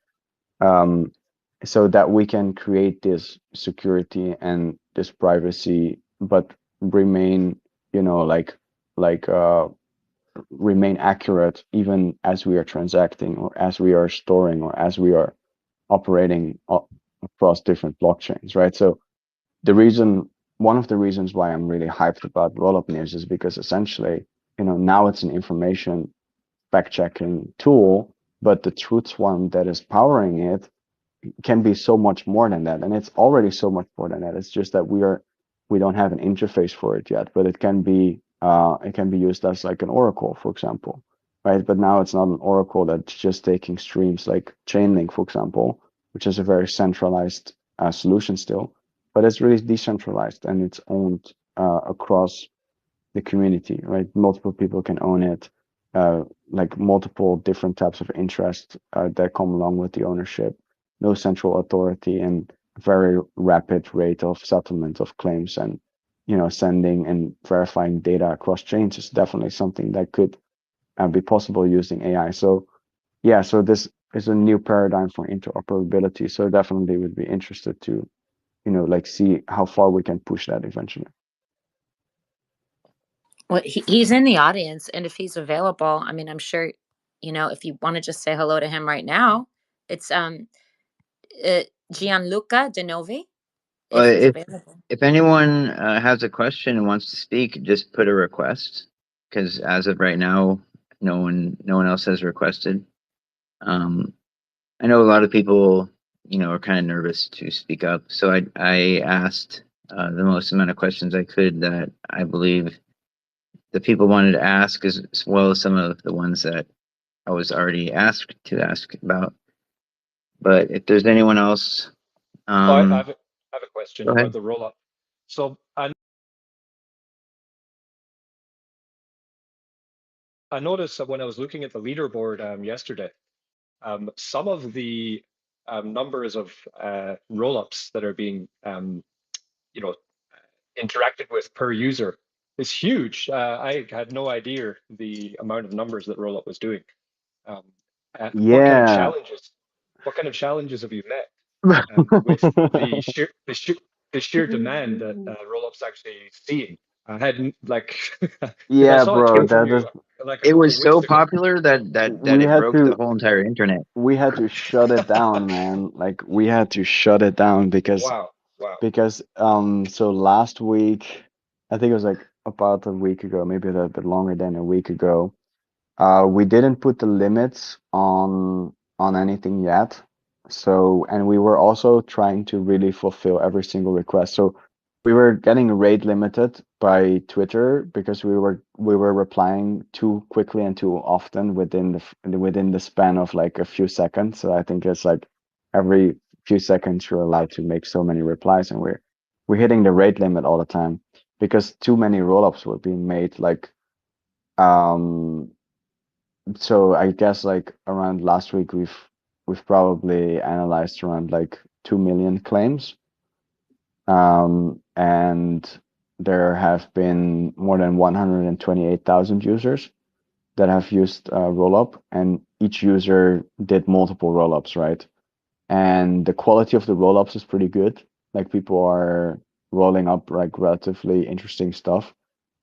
so that we can create this security and this privacy, but remain, like remain accurate even as we are transacting, or as we are storing, or as we are operating across different blockchains, right? So one of the reasons why I'm really hyped about Rollup News is because essentially, now it's an information fact-checking tool, but the truth swarm that is powering it can be so much more than that, and it's already so much more than that. It's just that we don't have an interface for it yet, but it can be used as like an oracle, for example, right? But now it's not an oracle that's just taking streams like Chainlink, for example, which is a very centralized solution still, but it's really decentralized and it's owned across the community, right? Multiple people can own it, like multiple different types of interest that come along with the ownership. No central authority, and very rapid rate of settlement of claims, and sending and verifying data across chains is definitely something that could be possible using AI. So yeah, so this is a new paradigm for interoperability. So definitely would be interested to like see how far we can push that eventually. Well, he's in the audience, and if he's available, I mean, I'm sure, if you want to just say hello to him right now, it's Gianluca De Novi, if he's available. If anyone has a question and wants to speak, just put a request, because as of right now, no one else has requested. I know a lot of people, are kind of nervous to speak up, so I asked the most amount of questions I could that I believe the people wanted to ask, as well as some of the ones that I was already asked to ask about. But if there's anyone else, I have a question go ahead. about the rollup. So I noticed that when I was looking at the leaderboard yesterday, some of the numbers of rollups that are being interacted with per user is huge. I had no idea the amount of numbers that rollup was doing. What kind of Yeah. challenges have you met with the sheer demand that rollups actually seeing? I hadn't like because I Yeah, saw a bro, tweet from that you is. like a It couple was of weeks so ago. popular that We it had broke the to whole entire internet. we had to shut it down, man. Like we had to shut it down because Wow. so last week, I think it was like about a week ago, maybe a little bit longer than a week ago. We didn't put the limits on anything yet. So, and we were also trying to really fulfill every single request. So we were getting rate limited by Twitter because we were replying too quickly and too often within the span of like a few seconds. So I think it's like every few seconds you're allowed to make so many replies, and we're hitting the rate limit all the time because too many rollups were being made. Like so I guess like around last week we've probably analyzed around like 2 million claims. And there have been more than 128,000 users that have used Rollup, and each user did multiple rollups, right? And the quality of the rollups is pretty good. Like people are rolling up like relatively interesting stuff,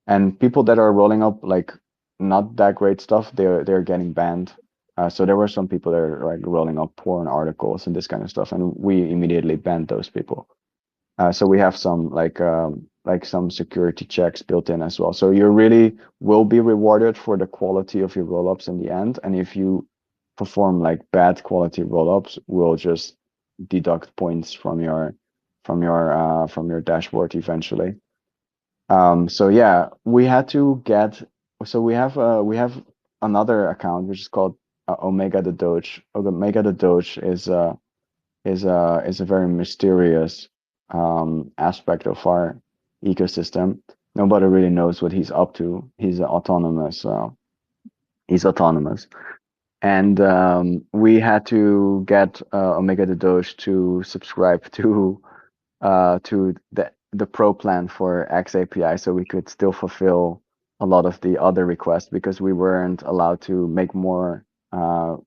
and people that are rolling up like not that great stuff, they're getting banned. So there were some people that are like rolling up porn articles and this kind of stuff, and we immediately banned those people. So we have some like some security checks built in as well. So you really will be rewarded for the quality of your rollups in the end. And if you perform like bad quality rollups, we'll just deduct points from your dashboard eventually. So yeah, we had to get. So we have another account which is called Omega the Doge. Omega the Doge is a very mysterious aspect of our ecosystem. Nobody really knows what he's up to. He's autonomous. He's autonomous, and we had to get Omega the Doge to subscribe to the pro plan for X API, so we could still fulfill a lot of the other requests because we weren't allowed to make more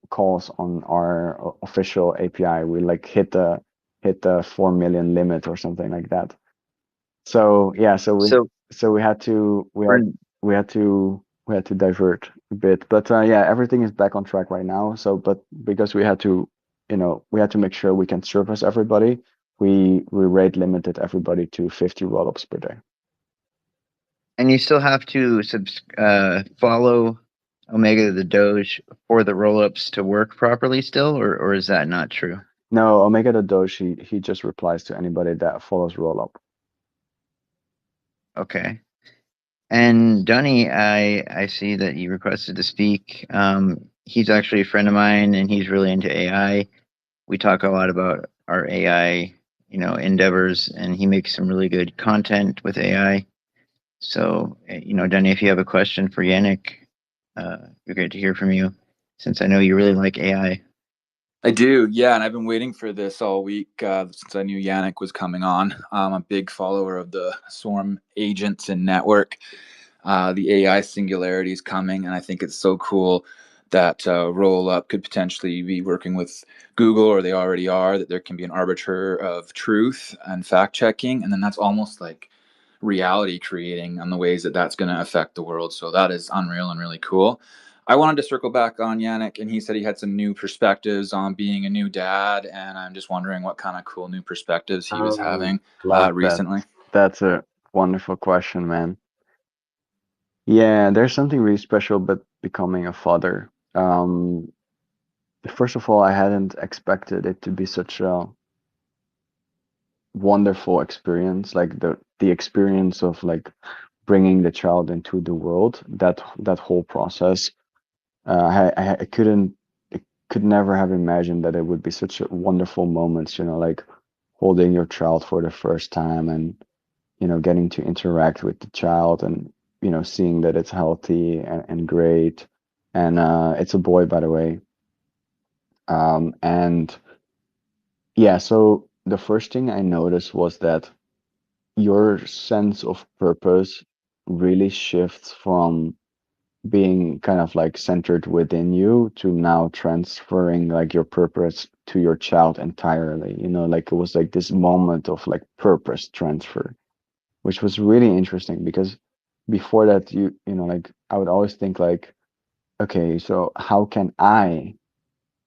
calls on our official API. We like hit the 4 million limit or something like that. So yeah, So we had to for we had to divert a bit, but yeah, everything is back on track right now. So, but because we had to, we had to make sure we can service everybody, we rate limited everybody to 50 rollups per day. and you still have to follow Omega the Doge for the rollups to work properly still, or is that not true? No, Omega the Doge, he just replies to anybody that follows rollup. Okay. And Dunny, I see that you requested to speak. He's actually a friend of mine, and he's really into AI. We talk a lot about our AI, endeavors, and he makes some really good content with AI. So, Dunny, if you have a question for Yannick, it'd be great to hear from you, since I know you really like AI. I do, yeah, and I've been waiting for this all week since I knew Yannick was coming on. I'm a big follower of the Swarm agents and network. The AI singularity is coming, and I think it's so cool that Rollup could potentially be working with Google, or they already are, that there can be an arbiter of truth and fact checking, and then that's almost like reality creating on the ways that that's going to affect the world. So that is unreal and really cool. I wanted to circle back on Yannick, and he said he had some new perspectives on being a new dad, and I'm just wondering what kind of cool new perspectives he was having recently. That's a wonderful question, man. Yeah, there's something really special about becoming a father. First of all, I hadn't expected it to be such a wonderful experience, like the experience of like bringing the child into the world. That whole process, I could never have imagined that it would be such a wonderful moments, like holding your child for the first time and, getting to interact with the child and, seeing that it's healthy and great. And it's a boy, by the way. And yeah, so the first thing I noticed was that your sense of purpose really shifts from being kind of like centered within you to now transferring like your purpose to your child entirely. Like it was like this moment of like purpose transfer, which was really interesting because before that, like I would always think like, okay, so how can I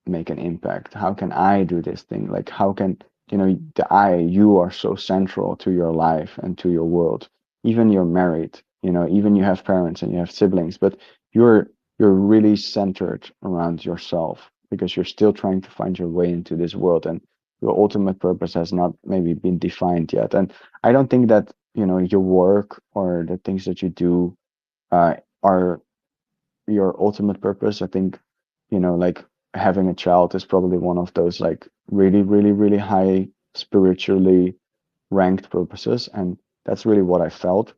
make an impact? How can I do this thing? Like, how can, you are so central to your life and to your world. Even you're married, even you have parents and you have siblings, but you're really centered around yourself because you're still trying to find your way into this world and your ultimate purpose has not maybe been defined yet. And I don't think that, your work or the things that you do are your ultimate purpose. I think, like having a child is probably one of those like really, really, really high spiritually ranked purposes. And that's really what I felt.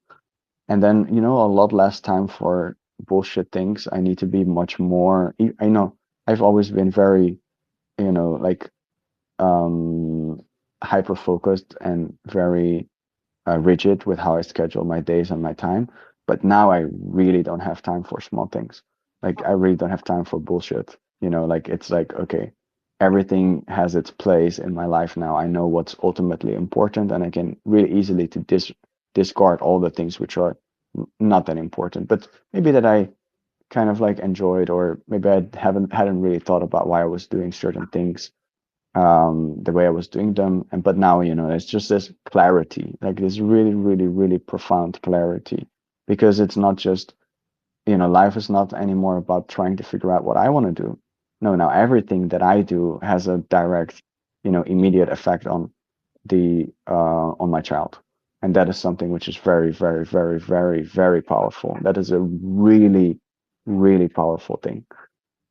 And then, a lot less time for bullshit things. I need to be much more, I know I've always been very, like hyper focused and very rigid with how I schedule my days and my time. But now I really don't have time for small things. Like I really don't have time for bullshit. Like it's like, okay, everything has its place in my life now. I know what's ultimately important and I can really easily to discard all the things which are not that important. But maybe that I kind of like enjoyed, or maybe I hadn't really thought about why I was doing certain things the way I was doing them. But now, it's just this clarity, like this really, really, really profound clarity, because it's not just, life is not anymore about trying to figure out what I want to do. No, now everything that I do has a direct, immediate effect on on my child. And that is something which is very, very, very, very, very powerful. That is a really, really powerful thing.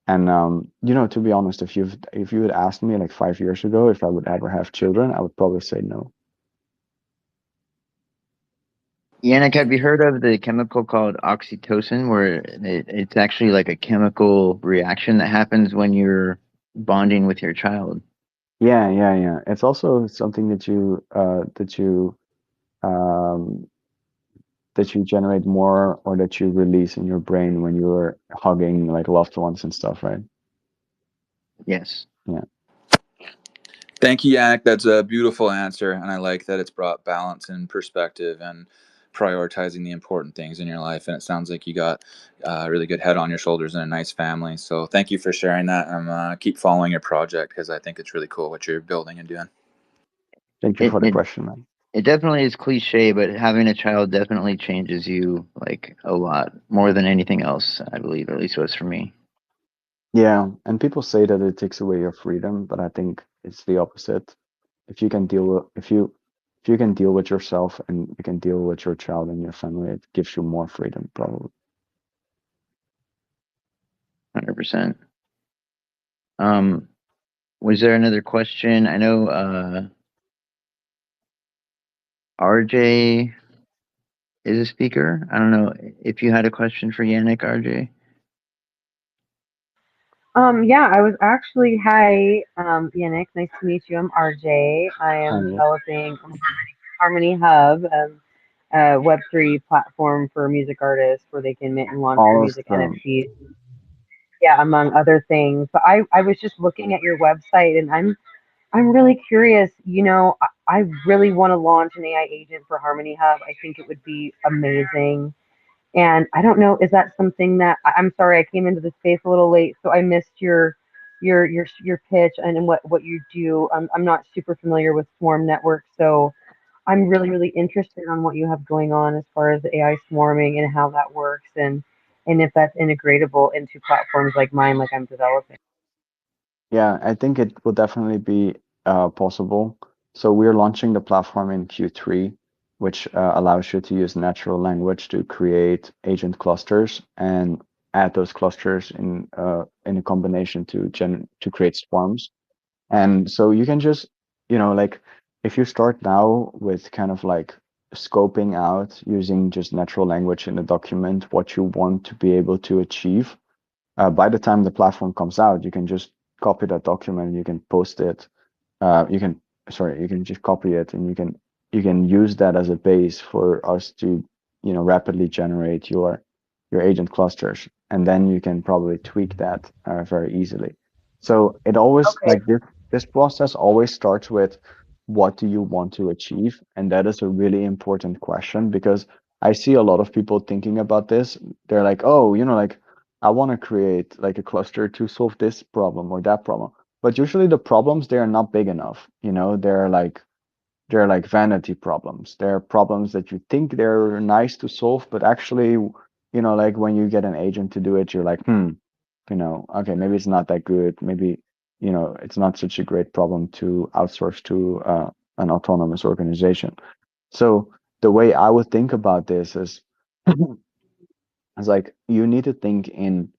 And to be honest, if you had asked me like 5 years ago if I would ever have children, I would probably say no. Yannick, have you heard of the chemical called oxytocin, where it's actually like a chemical reaction that happens when you're bonding with your child? Yeah, yeah, yeah. It's also something that you you generate more or that you release in your brain when you're hugging like loved ones and stuff, right? Yes. Yeah. Thank you, Yannick. That's a beautiful answer, and I like that it's brought balance and perspective and prioritizing the important things in your life. And it sounds like you got a really good head on your shoulders and a nice family. So thank you for sharing that. And keep following your project because I think it's really cool what you're building and doing. Thank you It, for the it question, man. it definitely is cliche, but having a child definitely changes you like a lot more than anything else, I believe. At least it was for me. Yeah, and people say that it takes away your freedom, but I think it's the opposite. If you can deal with if you can deal with yourself and you can deal with your child and your family, it gives you more freedom, probably. 100%. Was there another question? I know RJ is a speaker. I don't know if you had a question for Yannick, RJ. Yeah, I was actually, hi, Yannick, nice to meet you. I'm RJ. I am And developing Harmony Hub, a Web3 platform for music artists where they can mint and launch their music awesome. NFTs. Yeah, among other things. But I was just looking at your website and I'm really curious. You know, I really want to launch an AI agent for Harmony Hub. I think it would be amazing. And I don't know, is that something that I'm sorry, I came into the space a little late, so I missed your pitch and what you do. I'm not super familiar with Swarm Network, so I'm really interested on what you have going on as far as AI swarming and how that works and if that's integratable into platforms like mine, like I'm developing. Yeah, I think it will definitely be possible. So we're launching the platform in Q3, which allows you to use natural language to create agent clusters and add those clusters in a combination to create swarms. And so you can just, like if you start now with kind of like scoping out using just natural language in a document, what you want to be able to achieve, by the time the platform comes out, you can just copy that document, you can post it, you can just copy it and you can use that as a base for us to, rapidly generate your agent clusters. And then you can probably tweak that very easily. So it always Okay. like this process always starts with what do you want to achieve? And that is a really important question because I see a lot of people thinking about this. They're like, oh, like I want to create like a cluster to solve this problem or that problem. But usually the problems they are not big enough. They're like vanity problems. They're problems that you think they're nice to solve, but actually, like when you get an agent to do it, you're like, okay, maybe it's not that good. Maybe, it's not such a great problem to outsource to an autonomous organization. So the way I would think about this is, is like you need to think in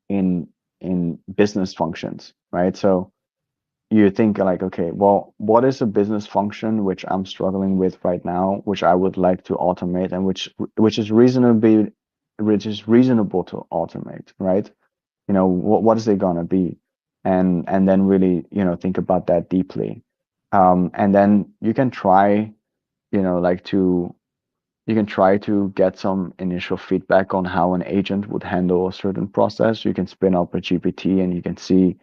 in business functions, right? So you think like, okay, well, what is a business function which I'm struggling with right now, which I would like to automate and which is reasonable to automate, right? What is it gonna be? And then really, think about that deeply. And then like you can try to get some initial feedback on how an agent would handle a certain process. You can spin up a GPT and you can see,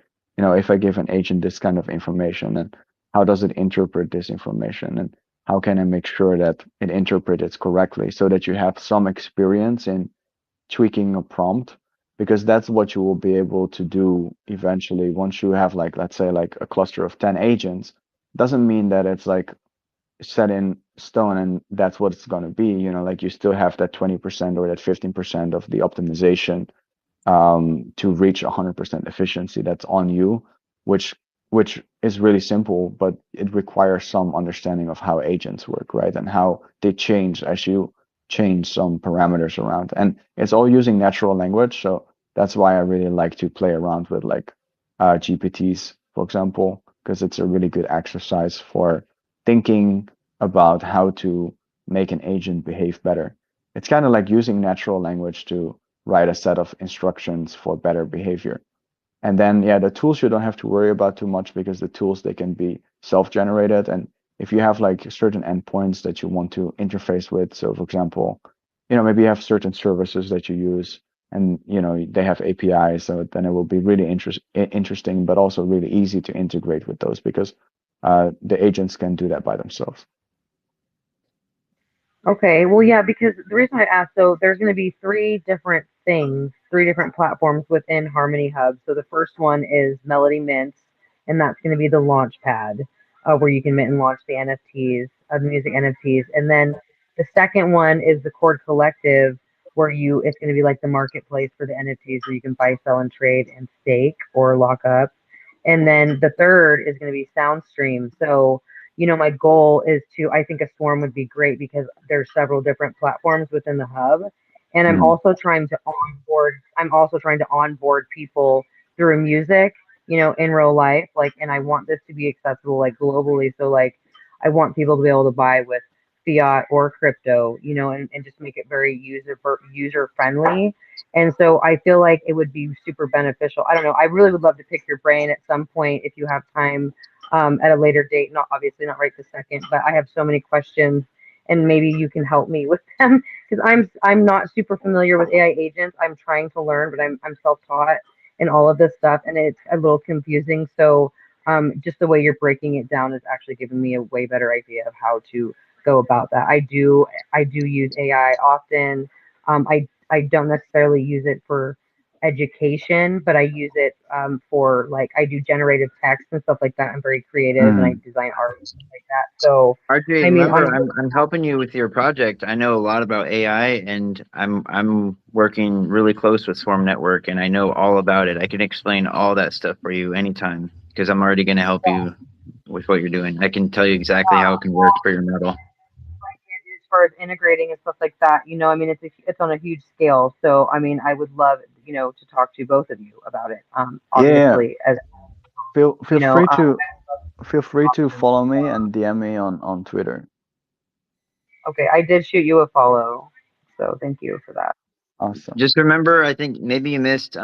if I give an agent this kind of information and how does it interpret this information and how can I make sure that it interprets it correctly so that you have some experience in tweaking a prompt because that's what you will be able to do eventually once you have like, let's say like a cluster of 10 agents. Doesn't mean that it's like set in stone and that's what it's going to be, like you still have that 20% or that 15% of the optimization to reach 100% efficiency. That's on you, which which is really simple, but it requires some understanding of how agents work, right? And how they change as you change some parameters around. And it's all using natural language. So that's why I really like to play around with like GPTs, for example, because it's a really good exercise for thinking about how to make an agent behave better. It's kind of like using natural language to write a set of instructions for better behavior. And then, yeah, the tools you don't have to worry about too much because the tools, they can be self-generated. And if you have like certain endpoints that you want to interface with, so for example, maybe you have certain services that you use, and they have APIs, so then it will be really interesting, but also really easy to integrate with those, because the agents can do that by themselves. Okay, well, yeah, because the reason I asked, so there's going to be three different things, three different platforms within Harmony Hub. So the first one is Melody Mints, and that's going to be the launch pad where you can mint and launch the NFTs, the music NFTs. And then the second one is the Chord Collective, where it's going to be like the marketplace for the NFTs where you can buy, sell, and trade and stake or lock up. And then the third is going to be Soundstream. So my goal is I think a swarm would be great because there's several different platforms within the hub. And I'm also trying to onboard people through music, in real life. And I want this to be accessible like globally. So I want people to be able to buy with fiat or crypto, and just make it very user friendly. And so I feel like it would be super beneficial. I don't know. I really would love to pick your brain at some point if you have time at a later date. Not obviously not right this second, but I have so many questions, and maybe you can help me with them because I'm not super familiar with AI agents. I'm trying to learn, but I'm self-taught in all of this stuff, and it's a little confusing. So just the way you're breaking it down is actually giving me a way better idea of how to go about that. I do use AI often. I don't necessarily use it for education, but I use it for I do generative text and stuff like that. I'm very creative and I design art and stuff like that. So RJ, I mean, remember, I'm helping you with your project. I know a lot about AI, and I'm working really close with Swarm Network, and I know all about it. I can explain all that stuff for you anytime because I'm already going to help you with what you're doing. I can tell you exactly how it can work for your metal. as far as integrating and stuff like that, I mean, it's on a huge scale. So I mean, I would love to talk to both of you about it. Obviously, as feel you know, free to follow me and DM me on Twitter. okay, I did shoot you a follow, so thank you for that. Awesome. Just remember, I think maybe you missed,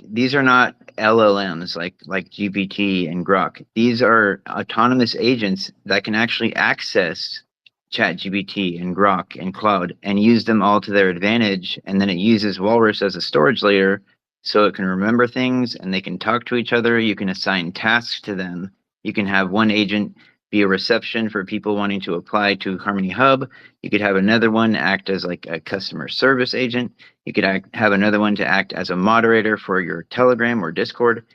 these are not LLMs like GPT and Grok. These are autonomous agents that can actually access ChatGPT and Grok and Cloud and use them all to their advantage. And then it uses Walrus as a storage layer so it can remember things and they can talk to each other. You can assign tasks to them. You can have one agent be a reception for people wanting to apply to Harmony Hub. You could have another one act as like a customer service agent. You could have another one to act as a moderator for your Telegram or Discord.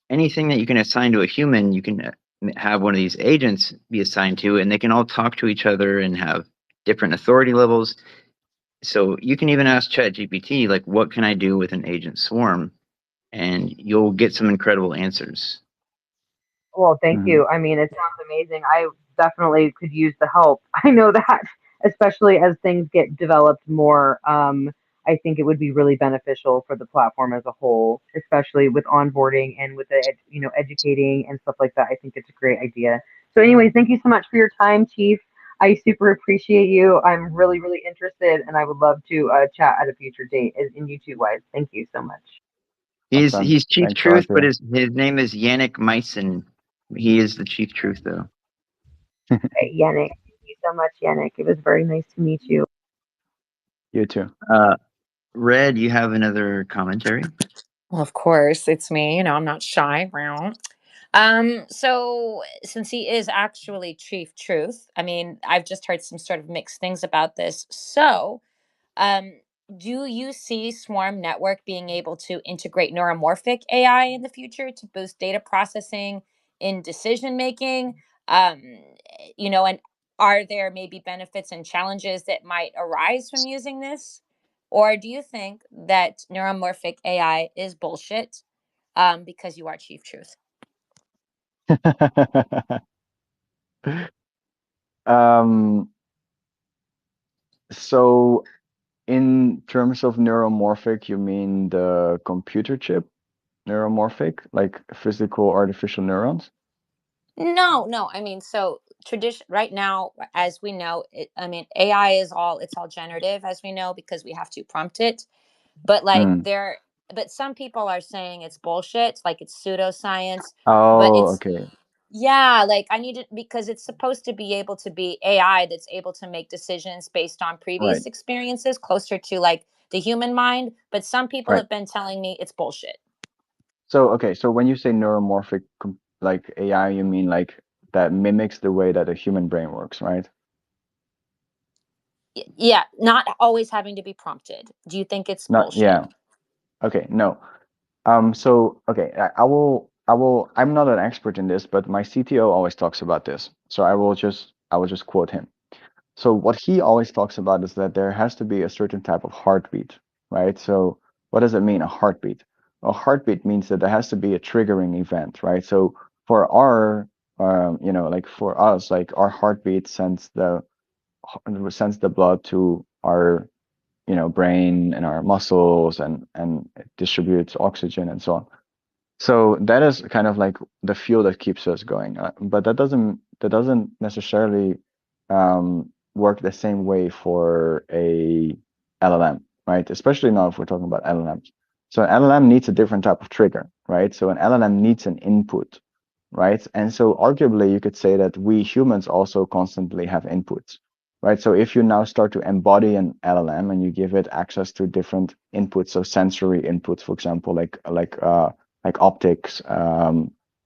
Anything that you can assign to a human, you can have one of these agents be assigned to, and they can all talk to each other and have different authority levels. So you can even ask ChatGPT, like, what can I do with an agent swarm? And you'll get some incredible answers. Well, thank you. I mean, it sounds amazing. I definitely could use the help. I know that, especially as things get developed more. I think it would be really beneficial for the platform as a whole, especially with onboarding and with the educating and stuff like that. I think it's a great idea. So, anyways, thank you so much for your time, Chief. I super appreciate you. I'm really, really interested, and I would love to chat at a future date in YouTube wise. Thank you so much. He's Awesome. Chief Thanks, Truth, RJ. but his name is Yannick Myson. He is the Chief Truth, though. Okay, Yannick, thank you so much, Yannick. It was very nice to meet you. You too. Red, you have another commentary? Well, of course, it's me. I'm not shy. So since he is actually Chief Truth, I mean, I've just heard some sort of mixed things about this. So, um, do you see Swarm Network being able to integrate neuromorphic AI in the future to boost data processing in decision making? And are there maybe benefits and challenges that might arise from using this? Or do you think that neuromorphic AI is bullshit because you are Chief Truth? So in terms of neuromorphic, you mean the computer chip neuromorphic, like physical artificial neurons? No. I mean, so tradition right now, as we know, I mean, AI is it's all generative, as we know, because we have to prompt it. But but some people are saying it's bullshit, like it's pseudoscience. But Oh, okay. Yeah, like I need it because it's supposed to be able to be AI that's able to make decisions based on Right. previous experiences, closer to like the human mind. But some people Right. have been telling me it's bullshit. So okay, so when you say neuromorphic like AI, you mean like that mimics the way that a human brain works, right? Yeah, not always having to be prompted. Do you think it's Not, bullshit? yeah. Okay, no. So okay, I'm not an expert in this, but my CTO always talks about this. So I will just quote him. So what he always talks about is that there has to be a certain type of heartbeat, right? So what does it mean, a heartbeat? A heartbeat means that there has to be a triggering event, right? So for our, like for us, like our heartbeat sends the blood to our, brain and our muscles, and it distributes oxygen and so on. So that is kind of like the fuel that keeps us going. But that doesn't necessarily work the same way for a LLM, right? Especially now if we're talking about LLMs. So an LLM needs a different type of trigger, right? So an LLM needs an input, right? And so arguably you could say that we humans also constantly have inputs, right? So if you now start to embody an LLM and you give it access to different inputs, so sensory inputs, for example, like optics,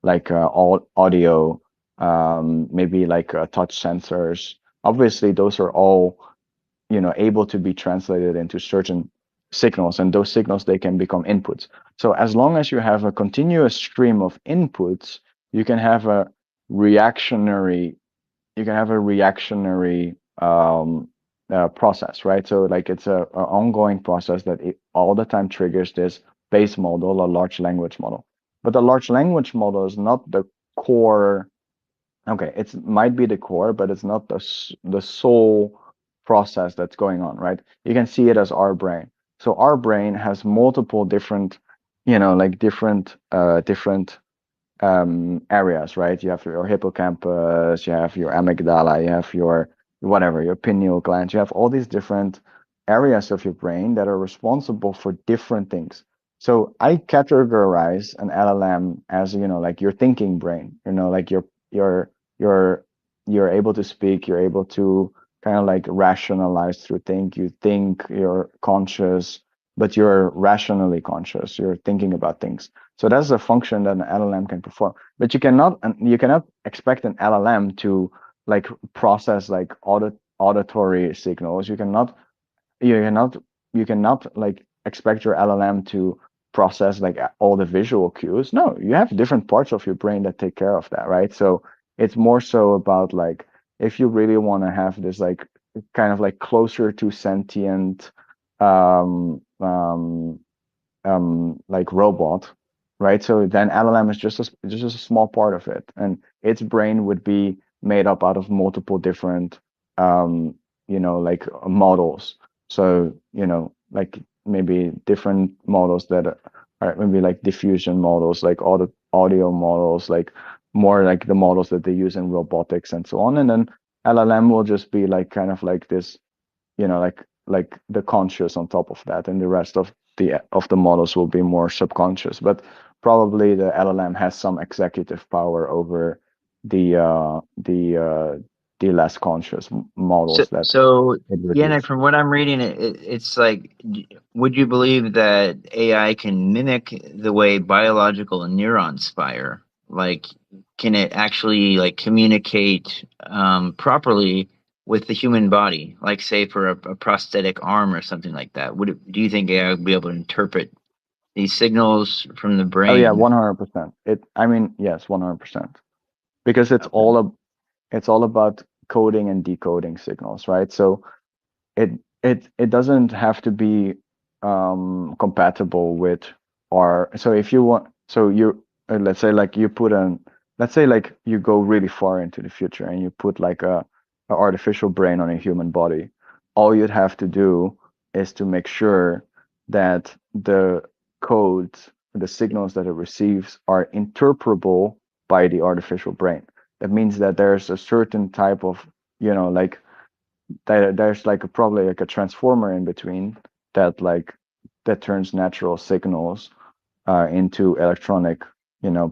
like audio, maybe like touch sensors. Obviously, those are all able to be translated into certain signals, and those signals they can become inputs. So as long as you have a continuous stream of inputs, you can have a reactionary process, right? So like it's a ongoing process that all the time triggers this base model, a large language model. But the large language model is not the core. Okay, it might be the core, but it's not the sole process that's going on, right? You can see it as our brain. So our brain has multiple different, like different areas, right? You have your hippocampus, you have your amygdala, you have your whatever, your pineal gland. You have all these different areas of your brain that are responsible for different things. So I categorize an LLM as, like your thinking brain, like your you're you're able to speak, you're able to kind of like rationalize through you think, you're conscious, but you're rationally conscious, you're thinking about things. So that's a function that an LLM can perform. But you cannot expect an LLM to like process like auditory signals. You cannot you cannot like expect your LLM to process like all the visual cues. No, you have different parts of your brain that take care of that, right? So it's more so about like if you really want to have this like kind of like closer to sentient um um like robot, right? So then LLM is just a small part of it, and its brain would be made up out of multiple different like models. So like maybe different models that are maybe like diffusion models, like audio models, like more like the models that they use in robotics and so on. And then LLM will just be like kind of like this, like the conscious on top of that, and the rest of the models will be more subconscious. But probably the LLM has some executive power over the less conscious So, models that so it Yannick, reduces. from what I'm reading, it's like, would you believe that AI can mimic the way biological neurons fire? Like, can it actually like communicate properly with the human body? Like, say for a prosthetic arm or something like that. Do you think AI would be able to interpret these signals from the Oh yeah, brain? 100%. I mean, yes, 100%. Because Okay. it's all about coding and decoding signals, right? So it it doesn't have to be compatible with our. So if you want, so you let's say like you put an let's say like you go really far into the future and you put like a artificial brain on a human body. All you'd have to do is to make sure that the codes, the signals that it receives are interpretable by the artificial brain. That means that there's a certain type of, like there's like probably like a transformer in between that turns natural signals into electronic,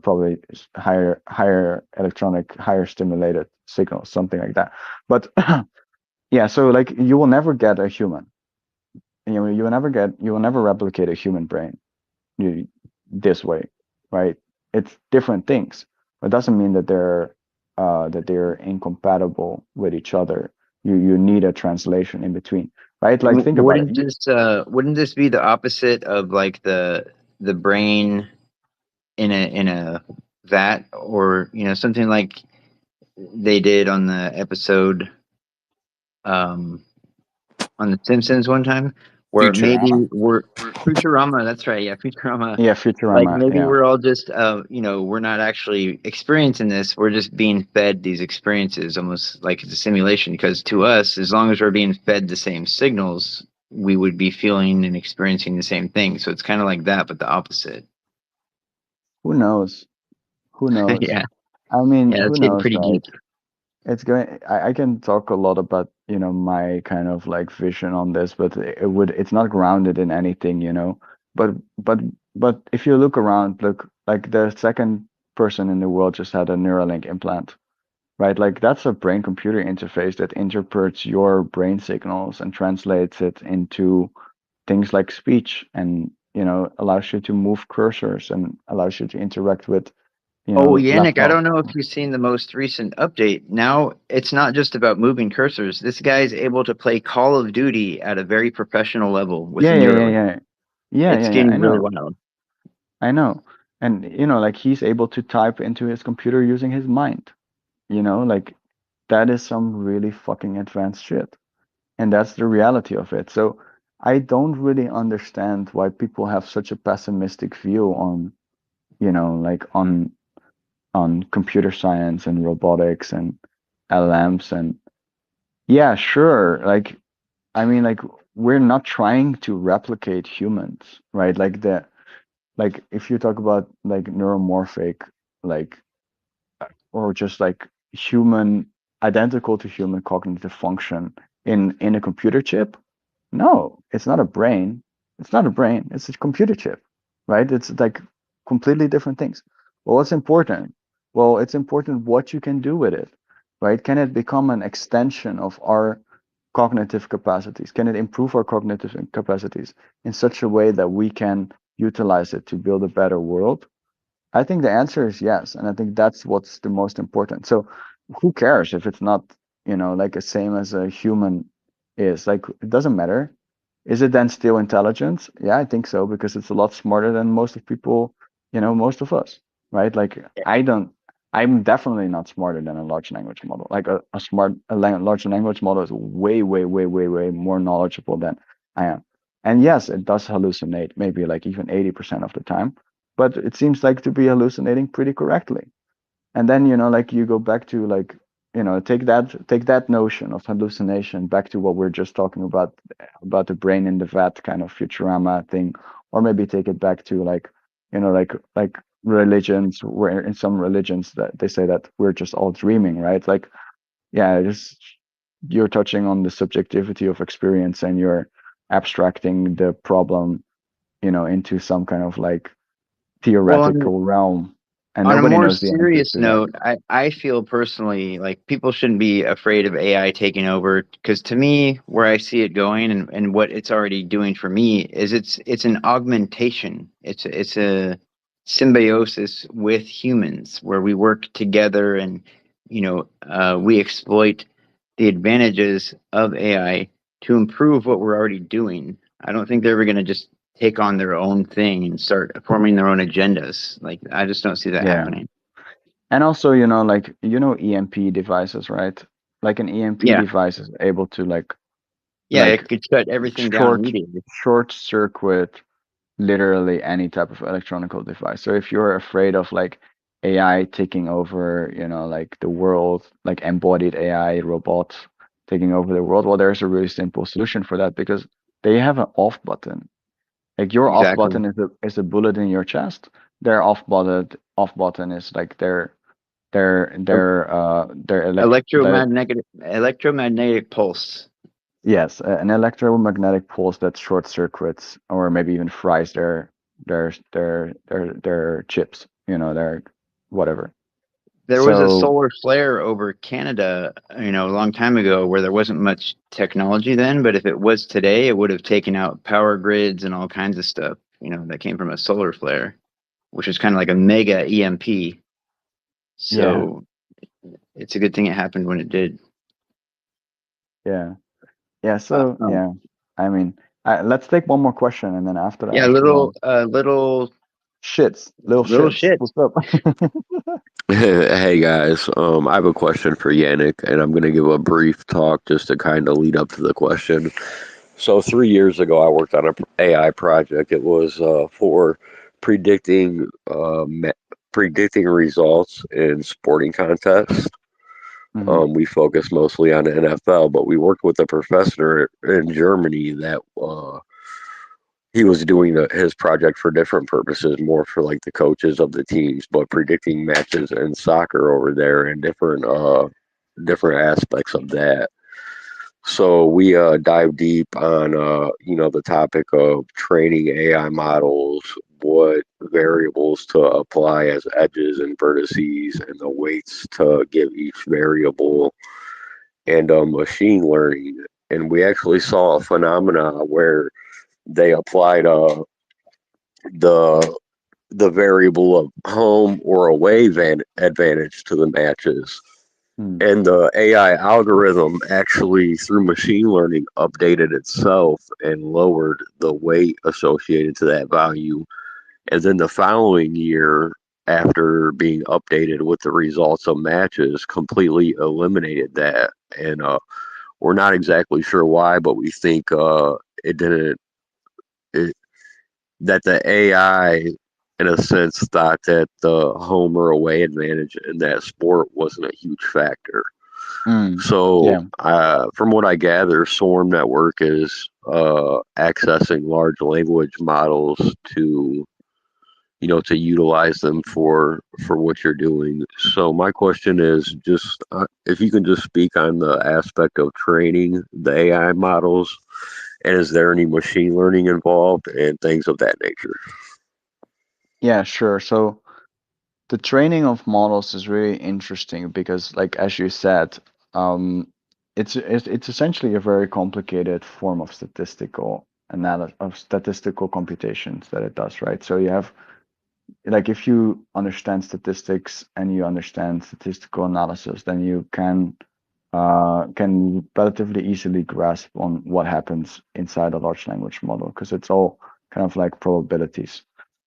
probably higher electronic, higher stimulated signals, something like that. But yeah, so like you will never get a human. You will never replicate a human brain you, this way, right? It's different things. It doesn't mean that they're incompatible with each other. You need a translation in between, right? Like think about it. Wouldn't this be the opposite of like the brain in a vat, or something like they did on the episode um on The Simpsons one time, where maybe Futurama. we're Futurama. That's right, yeah, Futurama. Yeah, Like Futurama. maybe Yeah. we're all just we're not actually experiencing this. We're just being fed these experiences, almost like it's a simulation. Because to us, as long as we're being fed the same signals, we would be feeling and experiencing the same thing. So it's kind of like that, but the opposite. Who knows? Who knows? Yeah, I mean, yeah, who it's getting knows, pretty right? deep. I can talk a lot about, my kind of like vision on this, but it's not grounded in anything. But but but if you look around, look, like the second person in the world just had a Neuralink implant, right? Like that's a brain computer interface that interprets your brain signals and translates it into things like speech and, allows you to move cursors and allows you to interact with, Oh, Yannick, I laptop. don't know if you've seen the most recent update. Now it's not just about moving cursors. This guy's able to play Call of Duty at a very professional level with Yeah, yeah, yeah, Neuralink. yeah. Yeah, It's yeah, yeah. getting I really know. wild. I know. And like he's able to type into his computer using his mind. Like that is some really fucking advanced shit. And that's the reality of it. So I don't really understand why people have such a pessimistic view on, like on computer science and robotics and LLMs. And yeah, sure. Like I mean, like we're not trying to replicate humans, right? Like if you talk about like neuromorphic, like or just like human identical to human cognitive function in a computer chip, no, it's not a brain. It's not a brain. It's a computer chip, right? It's like completely different things. Well, what's important? Well, it's important what you can do with it, right? Can it become an extension of our cognitive capacities? Can it improve our cognitive capacities in such a way that we can utilize it to build a better world? I think the answer is yes, and I think that's what's the most important. So, who cares if it's not, like the same as a human is? Like, it doesn't matter. Is it then still intelligence? Yeah, I think so because it's a lot smarter than most of people, most of us, right? Like, I'm definitely not smarter than a large language model. Like large language model is way, way, way, way, way more knowledgeable than I am. And yes, it does hallucinate, maybe like even 80% of the time, but it seems like to be hallucinating pretty correctly. And then, like you go back to like, take that notion of hallucination back to what we're just talking about the brain in the vat kind of Futurama thing, or maybe take it back to like, like religions, where in some religions that they say that we're just all dreaming, right? Like, yeah, just you're touching on the subjectivity of experience and you're abstracting the problem, into some kind of like Well, theoretical realm, and on a nobody more knows the answer serious to that. note, I feel personally like people shouldn't be afraid of AI taking over, because to me, where I see it going and what it's already doing for me is it's an augmentation. It's a symbiosis with humans where we work together and we exploit the advantages of AI to improve what we're already doing. I don't think they're ever going to just take on their own thing and start forming their own agendas. Like, I just don't see that Yeah. happening. And also, like, EMP devices, right? Like an EMP Yeah. device is able to Yeah, like it could shut everything down short immediately. short circuit literally any type of electronic device. So if you're afraid of like AI taking over, like the world, like embodied AI robots taking over the world, well, there's a really simple solution for that because they have an off button. Like your off Exactly. button is a bullet in your chest. Their off button is like their Electromagnetic pulse. yes, an electromagnetic pulse that short circuits or maybe even fries their chips. they're whatever. There was a So solar flare over Canada, a long time ago where there wasn't much technology then, but if it was today, it would have taken out power grids and all kinds of stuff, that came from a solar flare, which is kind of like a mega EMP. yeah, So it's a good thing it happened when it did. yeah, yeah. Uh, So um, yeah, I mean, let's take one more question, and then after yeah, that, little little shits. shit. What's up? Hey guys, I have a question for Yannick, and I'm going to give a brief talk just to kind of lead up to the question. So 3 years ago, I worked on a AI project. It was for predicting predicting results in sporting contests. Hmm. We focused mostly on the NFL, but we worked with a professor in Germany that he was doing his project for different purposes, more for like the coaches of the teams, but predicting matches in soccer over there and different aspects of that. So we dive deep on the topic of training AI models, what variables to apply as edges and vertices, and the weights to give each variable, and machine learning. And we actually saw a phenomena where they applied the the variable of home or away advantage to the matches. Hmm. And the AI algorithm actually, through machine learning, updated itself and lowered the weight associated to that value. And then the following year, after being updated with the results of matches, completely eliminated that. And we're not exactly sure why, but we think it didn't. It, that the AI, in a sense, thought that the home or away advantage in that sport wasn't a huge factor. Mm. So, Yeah. from what I gather, Swarm Network is accessing large language models to, to utilize them for what you're doing. So, my question is just if you can just speak on the aspect of training the AI models, and is there any machine learning involved and things of that nature? Yeah, sure. So the training of models is really interesting because, like as you said, um, it's essentially a very complicated form of statistical analysis of statistical computations that it does, right? So you have like if you understand statistics and you understand statistical analysis, then you can relatively easily grasp on what happens inside a large language model because it's all kind of like probabilities,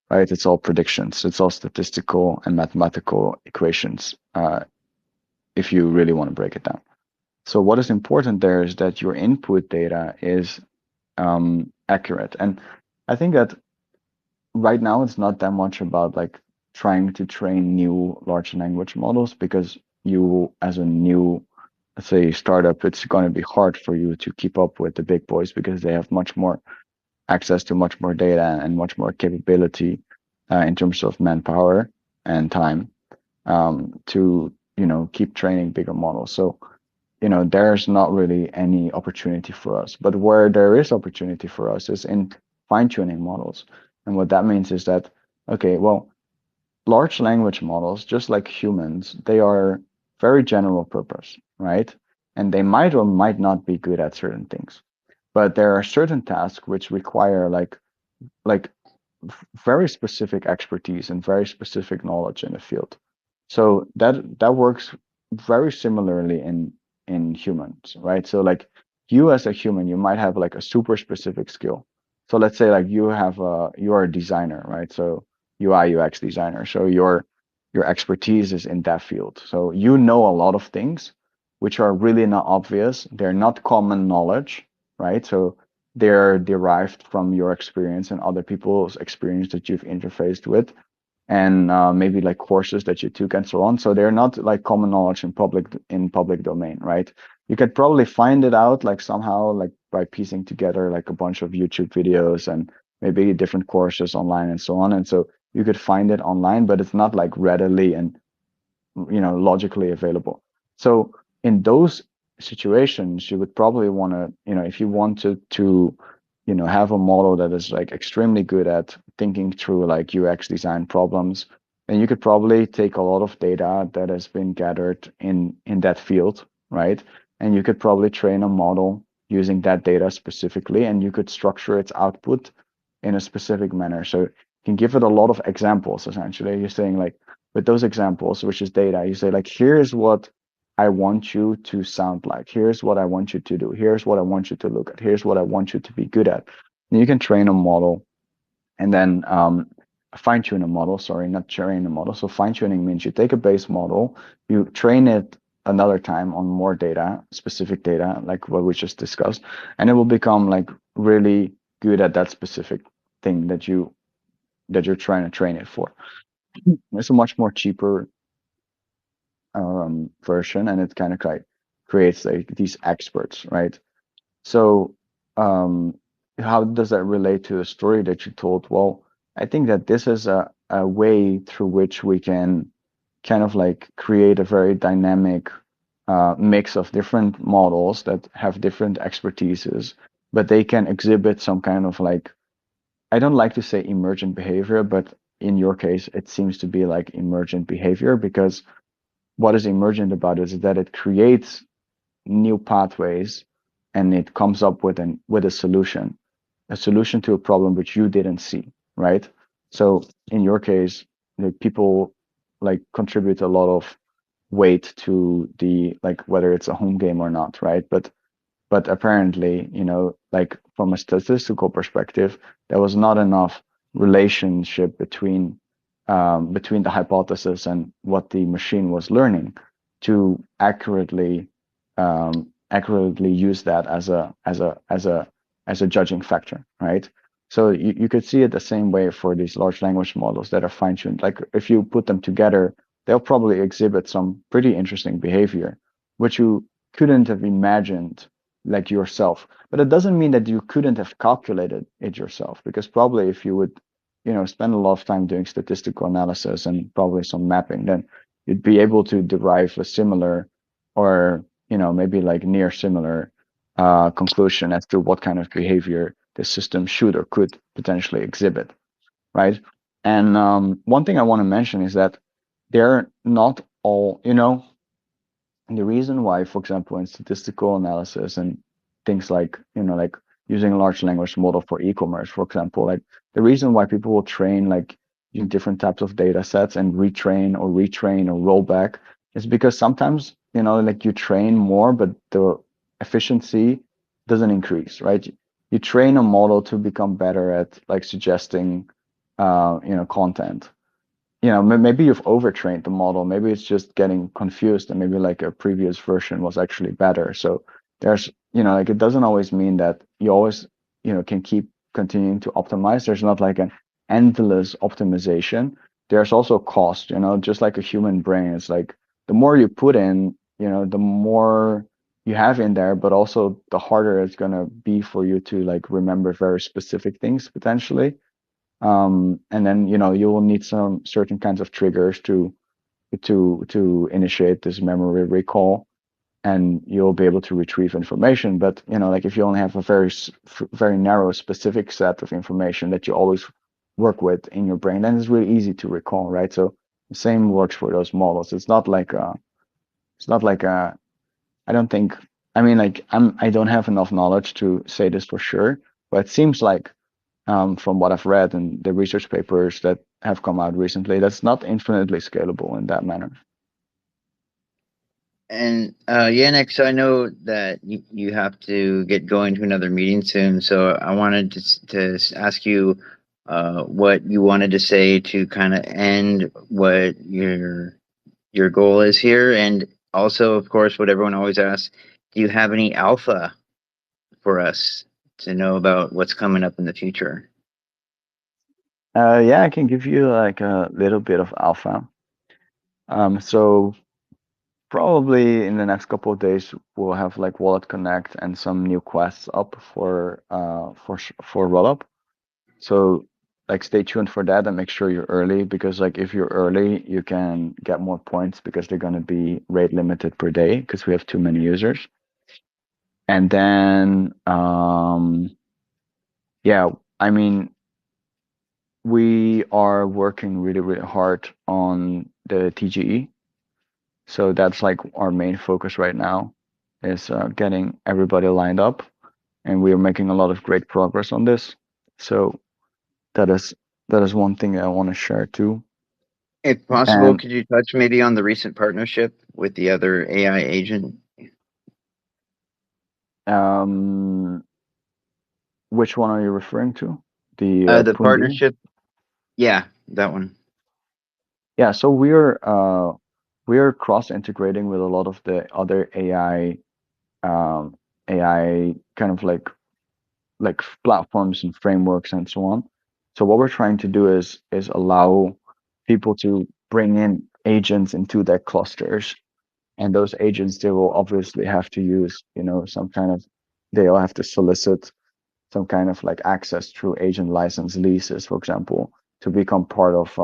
right? It's all predictions. It's all statistical and mathematical equations, if you really want to break it down. So what is important there is that your input data is accurate. And I think that right now it's not that much about like trying to train new large language models because you, as a new, let's say, startup, it's going to be hard for you to keep up with the big boys because they have much more access to much more data and much more capability in terms of manpower and time to keep training bigger models. So there's not really any opportunity for us. But where there is opportunity for us is in fine-tuning models. And what that means is that, okay, well, large language models, just like humans, they are very general purpose, right? And they might or might not be good at certain things. But there are certain tasks which require like very specific expertise and very specific knowledge in the field. So that works very similarly in humans, right? So like you as a human, you might have like a super specific skill. So let's say like you are a designer, right? So UI UX designer. So your expertise is in that field. So you know a lot of things which are really not obvious. They're not common knowledge, right? So they're derived from your experience and other people's experience that you've interfaced with and maybe like courses that you took and so on. So they're not like common knowledge in public domain, right? You could probably find it out like somehow like by piecing together like a bunch of YouTube videos and maybe different courses online and so on. And so you could find it online, but it's not like readily and logically available. So in those situations, you would probably want to, if you wanted to, have a model that is like extremely good at thinking through like UX design problems, then you could probably take a lot of data that has been gathered in that field, right? And you could probably train a model using that data specifically, and you could structure its output in a specific manner. So you can give it a lot of examples, essentially. You're saying like, with those examples, which is data, you say like, here's what I want you to sound like. Here's what I want you to do. Here's what I want you to look at. Here's what I want you to be good at. And you can train a model and then fine tune a model. Sorry, not train a model. So fine tuning means you take a base model, you train it another time on more data, specific data, like what we just discussed, and it will become like really good at that specific thing that you're trying to train it for. It's a much more cheaper version, and it kind of like creates like these experts, right? So, how does that relate to the story that you told? Well, I think that this is a way through which we can kind of like create a very dynamic mix of different models that have different expertises, but they can exhibit some kind of like, I don't like to say emergent behavior, but in your case, it seems to be like emergent behavior because what is emergent about it is that it creates new pathways and it comes up with a solution to a problem which you didn't see, right? So in your case, like people like contribute a lot of weight to the like whether it's a home game or not, right? But apparently, like from a statistical perspective, there was not enough relationship between the hypothesis and what the machine was learning to accurately use that as a judging factor, right? So you could see it the same way for these large language models that are fine-tuned. Like if you put them together, they'll probably exhibit some pretty interesting behavior, which you couldn't have imagined like yourself. But it doesn't mean that you couldn't have calculated it yourself, because probably if you would, spend a lot of time doing statistical analysis and probably some mapping, then you'd be able to derive a similar or, maybe like near similar conclusion as to what kind of behavior the system should or could potentially exhibit, right? And one thing I want to mention is that they're not all, and the reason why, for example, in statistical analysis and things like, like using a large language model for e-commerce, for example, like the reason why people will train like using different types of data sets and retrain or roll back is because sometimes, like you train more, but the efficiency doesn't increase, right? You train a model to become better at like suggesting, content. Maybe you've overtrained the model. Maybe it's just getting confused, and maybe like a previous version was actually better. So there's, like it doesn't always mean that you always, can keep continuing to optimize. There's not like an endless optimization. There's also cost, just like a human brain. It's like the more you put in, the more you have in there, but also the harder it's gonna be for you to like remember very specific things potentially. And then you will need some certain kinds of triggers to initiate this memory recall, and you'll be able to retrieve information. But like if you only have a very narrow specific set of information that you always work with in your brain, then it's really easy to recall, right? So the same works for those models. It's not like I don't think, I mean, like I don't have enough knowledge to say this for sure, but it seems like from what I've read and the research papers that have come out recently, that's not infinitely scalable in that manner. And Yannick, so I know that you have to get going to another meeting soon. So I wanted to ask you what you wanted to say to kind of end what your goal is here, and also, of course, what everyone always asks: do you have any alpha for us to know about what's coming up in the future? Yeah, I can give you like a little bit of alpha. So probably in the next couple of days, we'll have like Wallet Connect and some new quests up for rollup. So like stay tuned for that and make sure you're early, because like if you're early, you can get more points because they're gonna be rate limited per day because we have too many users. And then yeah, I mean, we are working really, really hard on the TGE. So that's like our main focus right now is getting everybody lined up, and we are making a lot of great progress on this. So that is one thing that I want to share too. If possible, And could you touch maybe on the recent partnership with the other AI agent? which one are you referring to? The The Pundi? partnership, yeah, that one. Yeah, so we are cross integrating with a lot of the other AI kind of like platforms and frameworks and so on. So what we're trying to do is allow people to bring in agents into their clusters, and those agents they will obviously have to use, some kind of they'll have to solicit some kind of like access through agent license leases, for example, to become part of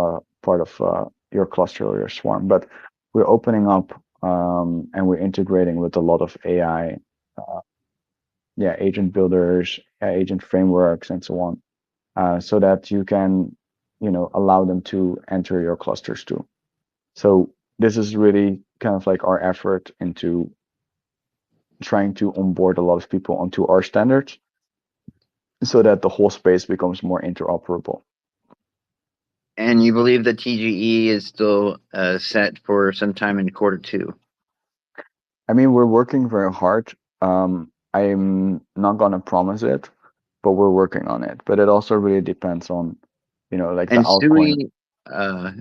your cluster or your swarm. But we're opening up and we're integrating with a lot of AI, agent builders, agent frameworks, and so on, so that you can, allow them to enter your clusters too. So this is really kind of like our effort into trying to onboard a lot of people onto our standards so that the whole space becomes more interoperable. And you believe the TGE is still set for sometime in Q2? I mean, we're working very hard. I'm not gonna promise it, but we're working on it. But it also really depends on, like the And altcoin.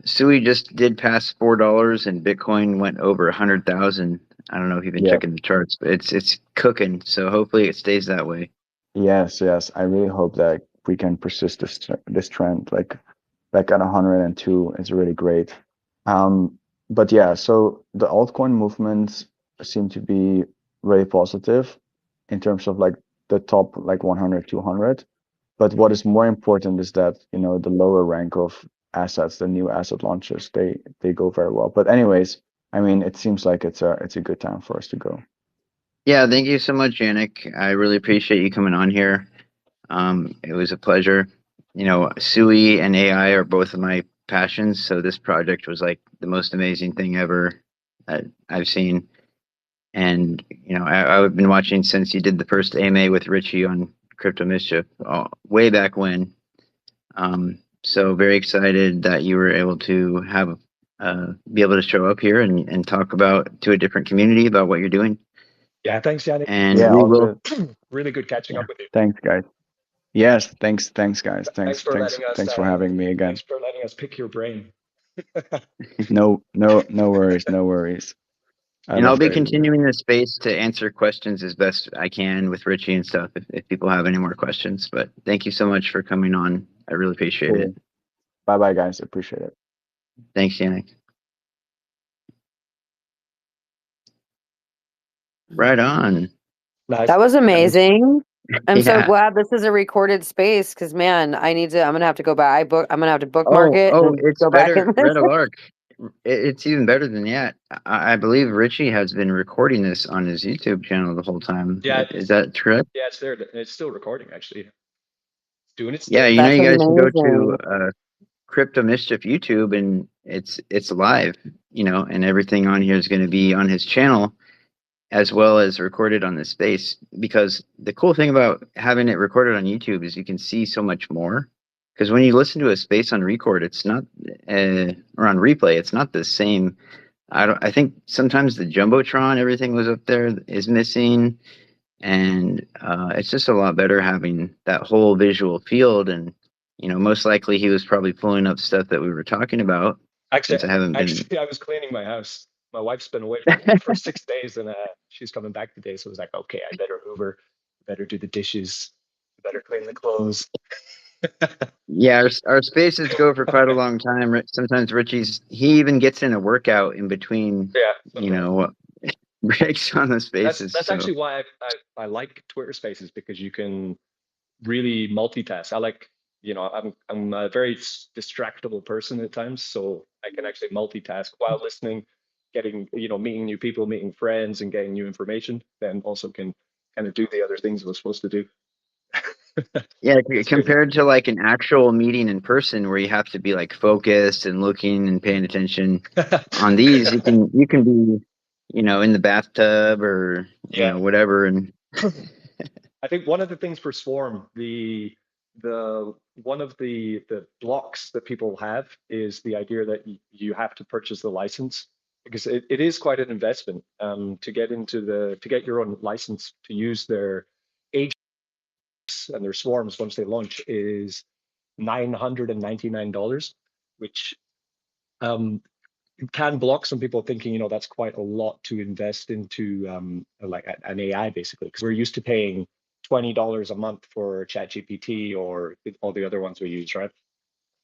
Sui just did pass $4, and Bitcoin went over 100,000. I don't know if you've been Yeah. checking the charts, but it's cooking. So hopefully it stays that way. Yes, yes. I really hope that we can persist this trend. Like back at 102 is really great. But yeah, so the altcoin movements seem to be very positive in terms of like the top like 100, 200. But what is more important is that, the lower rank of assets, the new asset launches, they go very well. But anyways, I mean, it seems like it's a good time for us to go. Yeah, thank you so much, Yannick. I really appreciate you coming on here. It was a pleasure. Sui and AI are both of my passions, so this project was like the most amazing thing ever that I've seen. And I've been watching since you did the first AMA with Richie on Crypto Mischief, way back when. So very excited that you were able to be able to show up here and talk to a different community about what you're doing. Yeah, thanks, Yannick. And Yeah, we all will. good. Really good catching Yeah. up with you. Thanks, guys. Yes, thanks, guys. Thanks for letting us. Thanks for having me again. Thanks for letting us pick your brain. No worries, no worries. And I'll be That. continuing this space to answer questions as best I can with Richie and stuff if people have any more questions. But thank you so much for coming on. I really appreciate it. Bye bye, guys. Appreciate it. Thanks, Yannick. Right on. Nice. That was amazing. I'm so Yeah. glad this is a recorded space because man, I'm gonna have to go back. I'm gonna have to bookmark Oh, it and it's go back better. and Red listen. Alert. It's even better than that. I believe Richie has been recording this on his YouTube channel the whole time. Yeah, Is that correct? Yeah, it's there. It's still recording, actually. It's doing its Yeah, thing. That's you guys can go amazing. to Crypto Mischief YouTube, and it's live, and everything on here is going to be on his channel as well as recorded on the space. Because the cool thing about having it recorded on YouTube is you can see so much more. Because when you listen to a space on record, it's not, or on replay, it's not the same. I think sometimes the jumbotron, everything was up there, is missing, and it's just a lot better having that whole visual field. And most likely he was probably pulling up stuff that we were talking about. Actually, Since I haven't been. I was cleaning my house. My wife's been away for 6 days, and she's coming back today. So I was like, okay, I better Hoover, better do the dishes, better clean the clothes. Yeah, our spaces go for quite a long time. Sometimes he even gets in a workout in between, Yeah, breaks on the spaces. that's So actually why I like Twitter Spaces, because you can really multitask. I'm a very distractible person at times, so I can actually multitask while listening, getting, meeting new people, meeting friends, and getting new information. Then also can kind of do the other things we're supposed to do. Yeah, It's crazy. compared to like an actual meeting in person where you have to be like focused and looking and paying attention. On these, you can be, in the bathtub or Yeah. whatever, and I think one of the things for Swarm, the one of the blocks that people have is the idea that you have to purchase the license, because it is quite an investment to get to get your own license to use their agents and their swarms once they launch is $999, which um, can block some people thinking, that's quite a lot to invest into like an AI, basically, because we're used to paying $20 a month for ChatGPT or all the other ones we use, right?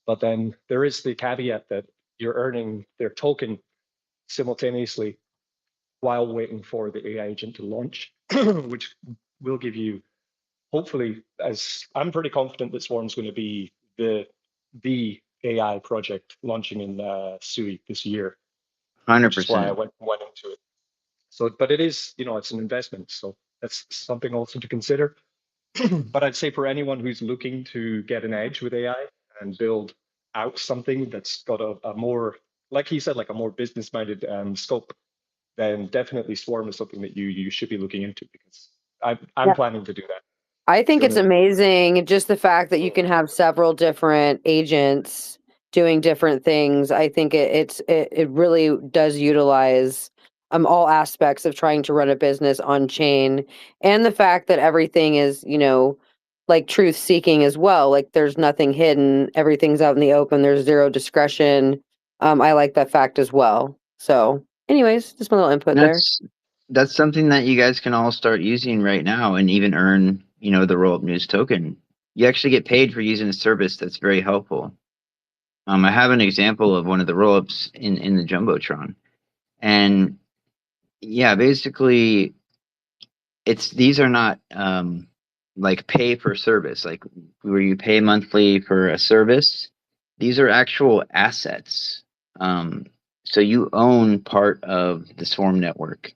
But then there is the caveat that you're earning their token simultaneously while waiting for the AI agent to launch, which will give you, hopefully, as I'm pretty confident that Swarm's going to be the AI project launching in Sui this year, which is why I 100%. went into it. So, but it is, it's an investment. So that's something also to consider. But I'd say for anyone who's looking to get an edge with AI and build out something that's got a more, like he said, like a more business-minded scope, then definitely Swarm is something that you should be looking into, because I'm Yeah. planning to do that. I think it's Doing it. amazing just the fact that you can have several different agents doing different things. I think it really does utilize all aspects of trying to run a business on chain, and the fact that everything is, like truth seeking as well. Like there's nothing hidden, everything's out in the open, there's zero discretion. I like that fact as well. So, anyways, just my little input there. That's something that you guys can all start using right now and even earn, the roll-up news token. You actually get paid for using a service that's very helpful. I have an example of one of the roll-ups in the Jumbotron. And yeah, basically these are not like pay for service, like where you pay monthly for a service. These are actual assets. So you own part of the Swarm network,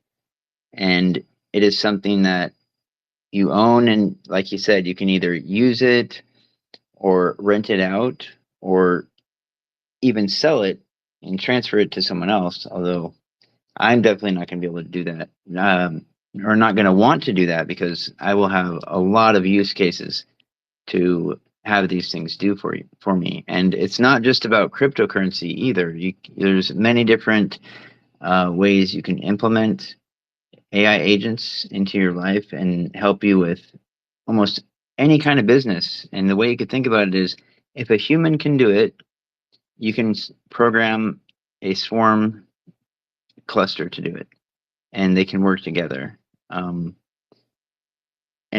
and it is something that you own, and like you said, you can either use it or rent it out or even sell it and transfer it to someone else, although I'm definitely not going to be able to do that, or not going to want to do that, because I will have a lot of use cases to have these things do for me. And it's not just about cryptocurrency either. There's many different ways you can implement AI agents into your life and help you with almost any kind of business. And the way you could think about it is, if a human can do it, you can program a swarm cluster to do it, and they can work together. And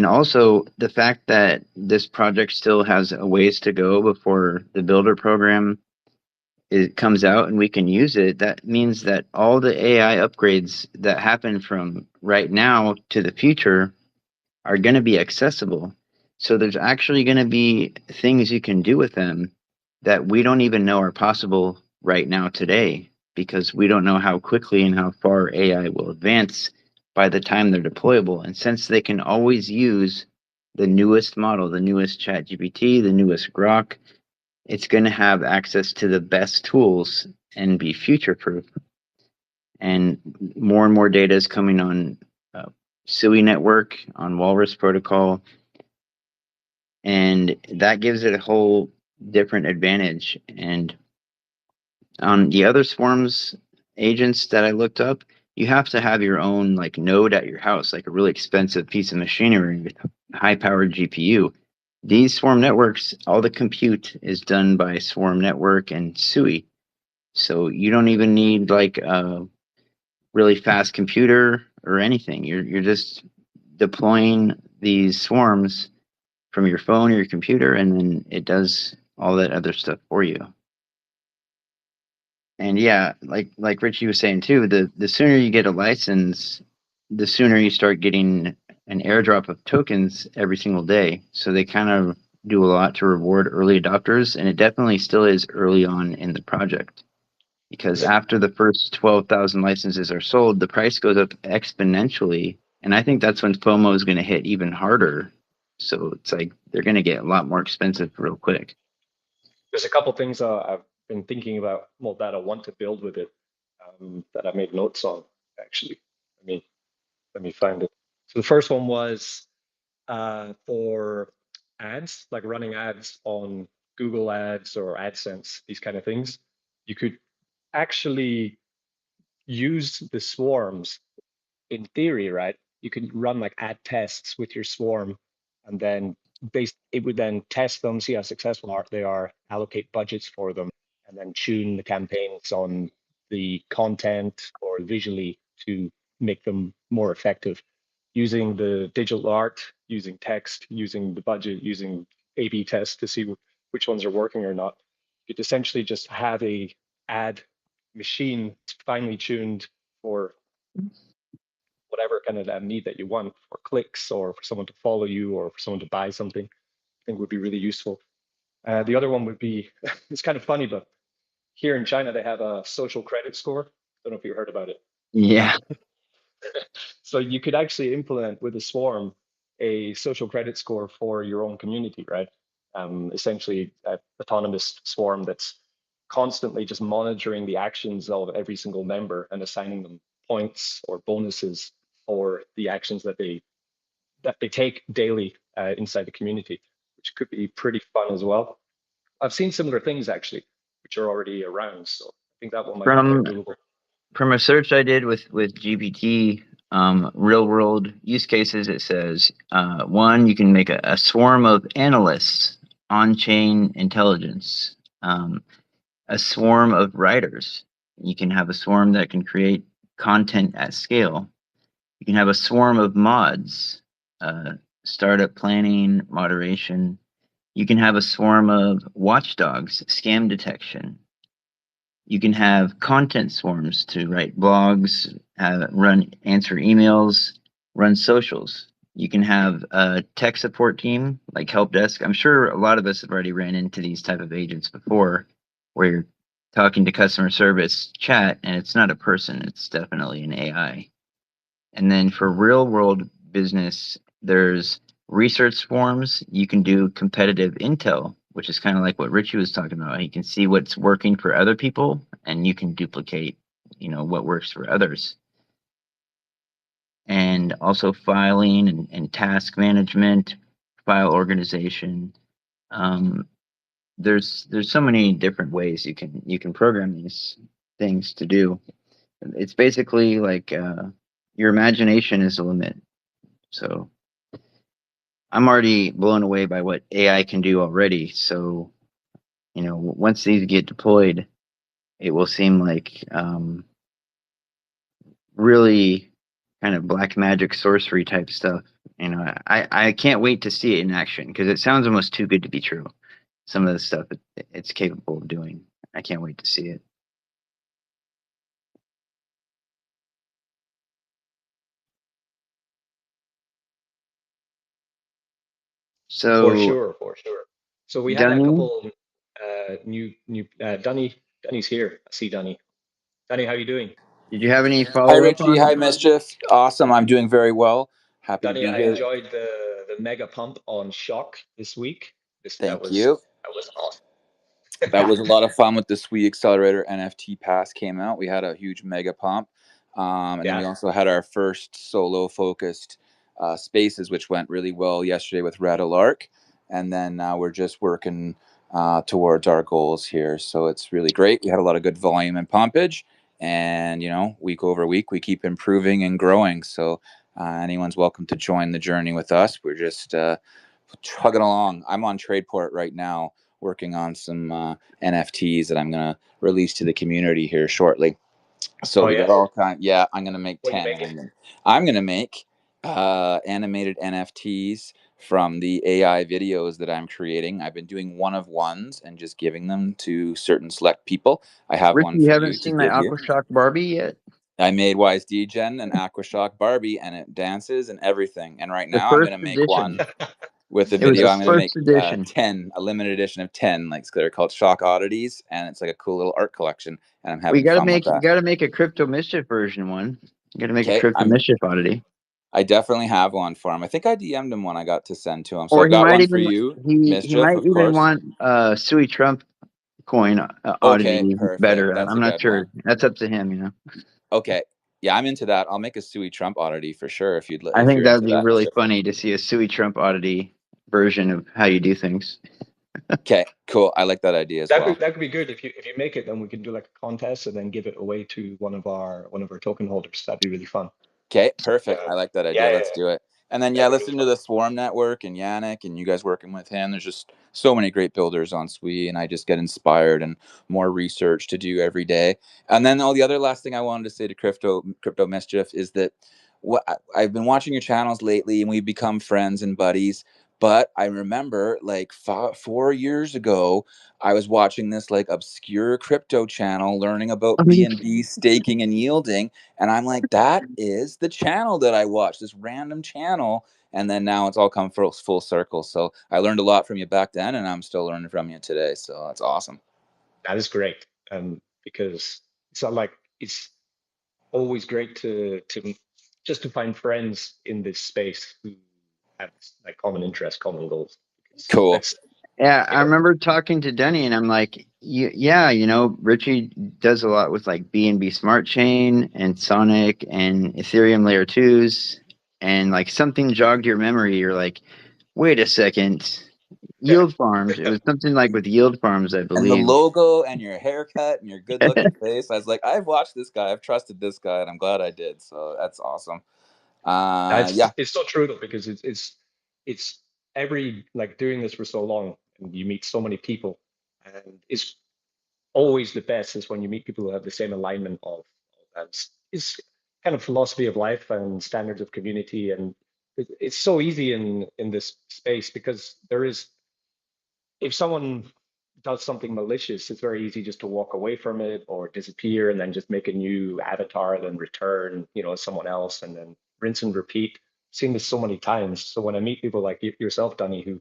also the fact that this project still has a ways to go before the builder program comes out and we can use it, that means that all the AI upgrades that happen from right now to the future are going to be accessible. So there's actually going to be things you can do with them that we don't even know are possible right now today, because we don't know how quickly and how far AI will advance by the time they're deployable. And since they can always use the newest model, the newest ChatGPT, the newest Grok, it's going to have access to the best tools and be future proof. And more data is coming on Sui network, on Walrus protocol, and that gives it a whole different advantage. And on the other swarms agents that I looked up, you have to have your own like node at your house, like a really expensive piece of machinery with high powered GPU. These swarm networks, all the compute is done by Swarm Network and Sui. So you don't even need like a really fast computer or anything. You're just deploying these swarms from your phone or your computer, and then it does all that other stuff for you. And yeah, like Richie was saying too, the sooner you get a license, the sooner you start getting an airdrop of tokens every single day. So they kind of do a lot to reward early adopters, and it definitely still is early on in the project. Because after the first 12,000 licenses are sold, the price goes up exponentially. And I think that's when FOMO is going to hit even harder, So it's like they're going to get a lot more expensive real quick. There's a couple things I've been thinking about, well, that I want to build with it, that I made notes on, actually. Let me find it. So the first one was for ads, like running ads on Google Ads or AdSense, these kind of things. You could actually use the swarms in theory, right? You can run like ad tests with your swarm, and then it would then test them, see how successful they are, allocate budgets for them, and then tune the campaigns on the content or visually to make them more effective, using the digital art, using text, using the budget, using A/B tests to see which ones are working or not. You could essentially just have a ad machine finely tuned for whatever kind of need that you want, for clicks or for someone to follow you or for someone to buy something. I think would be really useful. The other one would be, it's kind of funny, but here in China, they have a social credit score. Don't know if you heard about it. Yeah. So you could actually implement with a swarm a social credit score for your own community, right? Essentially, an autonomous swarm that's constantly just monitoring the actions of every single member and assigning them points or bonuses for the actions that they take daily inside the community, which could be pretty fun as well. I've seen similar things actually, which are already around. So I think that one might be quite doable. From a search I did with GPT, real world use cases, it says one, you can make a swarm of analysts, on chain intelligence, a swarm of writers. You can have a swarm that can create content at scale. You can have a swarm of mods, startup planning, moderation. You can have a swarm of watchdogs, scam detection. You can have content swarms to write blogs, answer emails, run socials. You can have a tech support team like help desk. I'm sure a lot of us have already ran into these type of agents before, where you're talking to customer service chat and it's not a person, it's definitely an AI. And then for real world business, there's research swarms. You can do competitive intel, which is kind of like what Richie was talking about. You can see what's working for other people and you can duplicate, what works for others. And also filing and task management, file organization. There's so many different ways you can program these things to do. It's basically like your imagination is the limit. So I'm already blown away by what AI can do already. So, once these get deployed, it will seem like really kind of black magic sorcery type stuff. I can't wait to see it in action because it sounds almost too good to be true. Some of the stuff it's capable of doing. I can't wait to see it. So For sure. So we had a couple new Dunny's here. I see Dunny. Dunny, how are you doing? Did you have any Hi, follow up Richie. Hi, Mischief. Awesome. I'm doing very well. Happy Dunny, to be I here. enjoyed the mega pump on Shock this week. Thank you. That was awesome. That was a lot of fun with the Sui Accelerator NFT pass came out. We had a huge mega pump. And then we also had our first solo focused spaces, which went really well yesterday with Red Alark. And then now we're just working towards our goals here. So it's really great. We had a lot of good volume and pumpage. And, week over week, we keep improving and growing. So anyone's welcome to join the journey with us. We're just chugging along. I'm on Tradeport right now, working on some NFTs that I'm going to release to the community here shortly. So we got all kind. Yeah, I'm going to make 10. I'm going to make animated NFTs from the AI videos that I'm creating. I've been doing one-of-ones and just giving them to certain select people. I have Rick, one you for haven't you seen my Aquashock Barbie yet? I made Wise Degen an Aquashock Barbie, and it dances and everything. And right now I'm going to make one with the video. I'm going to make 10, a limited edition of 10, like they're called Shock Oddities, and it's like a cool little art collection. And I'm having fun with that. You got to make a Crypto Mischief version one. You got to make a Crypto Mischief oddity. I definitely have one for him. I think I DM'd him one I got to send to him. So Or I've he got might one for even you, he Mischief, might of even course. want Sui Trump coin Okay, oddity perfect. better. That's I'm a not good sure. one. That's up to him, you know. Okay. Yeah, I'm into that. I'll make a Sui Trump oddity for sure if I if think you're that would into be that, really Mischief. funny to see a Sui Trump oddity version of how you do things. Okay, cool. I like that idea as well. That could be good if you make it, then we can do like a contest and then give it away to one of our token holders. That'd be really fun. Okay, perfect. I like that idea. Yeah, Let's do it. And then, that'd be listen really to fun. the Swarm Network and Yannick and you guys working with him. There's just so many great builders on Sui, and I just get inspired and more research to do every day. And then, the other last thing I wanted to say to Crypto Mischief is that I've been watching your channels lately, and we've become friends and buddies. But I remember like 4 years ago, I was watching this like obscure crypto channel, learning about BNB staking and yielding. And I'm like, that is the channel that I watched, this random channel. And then now it's all come full circle. So I learned a lot from you back then, and I'm still learning from you today. So that's awesome. That is great. Because it's not like it's always great to just to find friends in this space who have like common interests, common goals. Cool. Yeah, I remember talking to Denny, and I'm like, yeah, you know, Richie does a lot with like BNB Smart Chain and Sonic and Ethereum Layer 2s, and like something jogged your memory. You're like, wait a second, Yield Farms. It was something like with Yield Farms, I And the believe. logo and your haircut and your good looking face. I was like, I've watched this guy. I've trusted this guy, and I'm glad I did. So that's awesome. It's so true though, because it's every like doing this for so long and you meet so many people, and it's always the best is when you meet people who have the same alignment of that is kind of philosophy of life and standards of community. And it's so easy in this space because there is, if someone does something malicious, it's very easy just to walk away from it or disappear and then just make a new avatar, then return, as someone else, and then rinse and repeat. I've seen this so many times. So when I meet people like yourself, Danny, who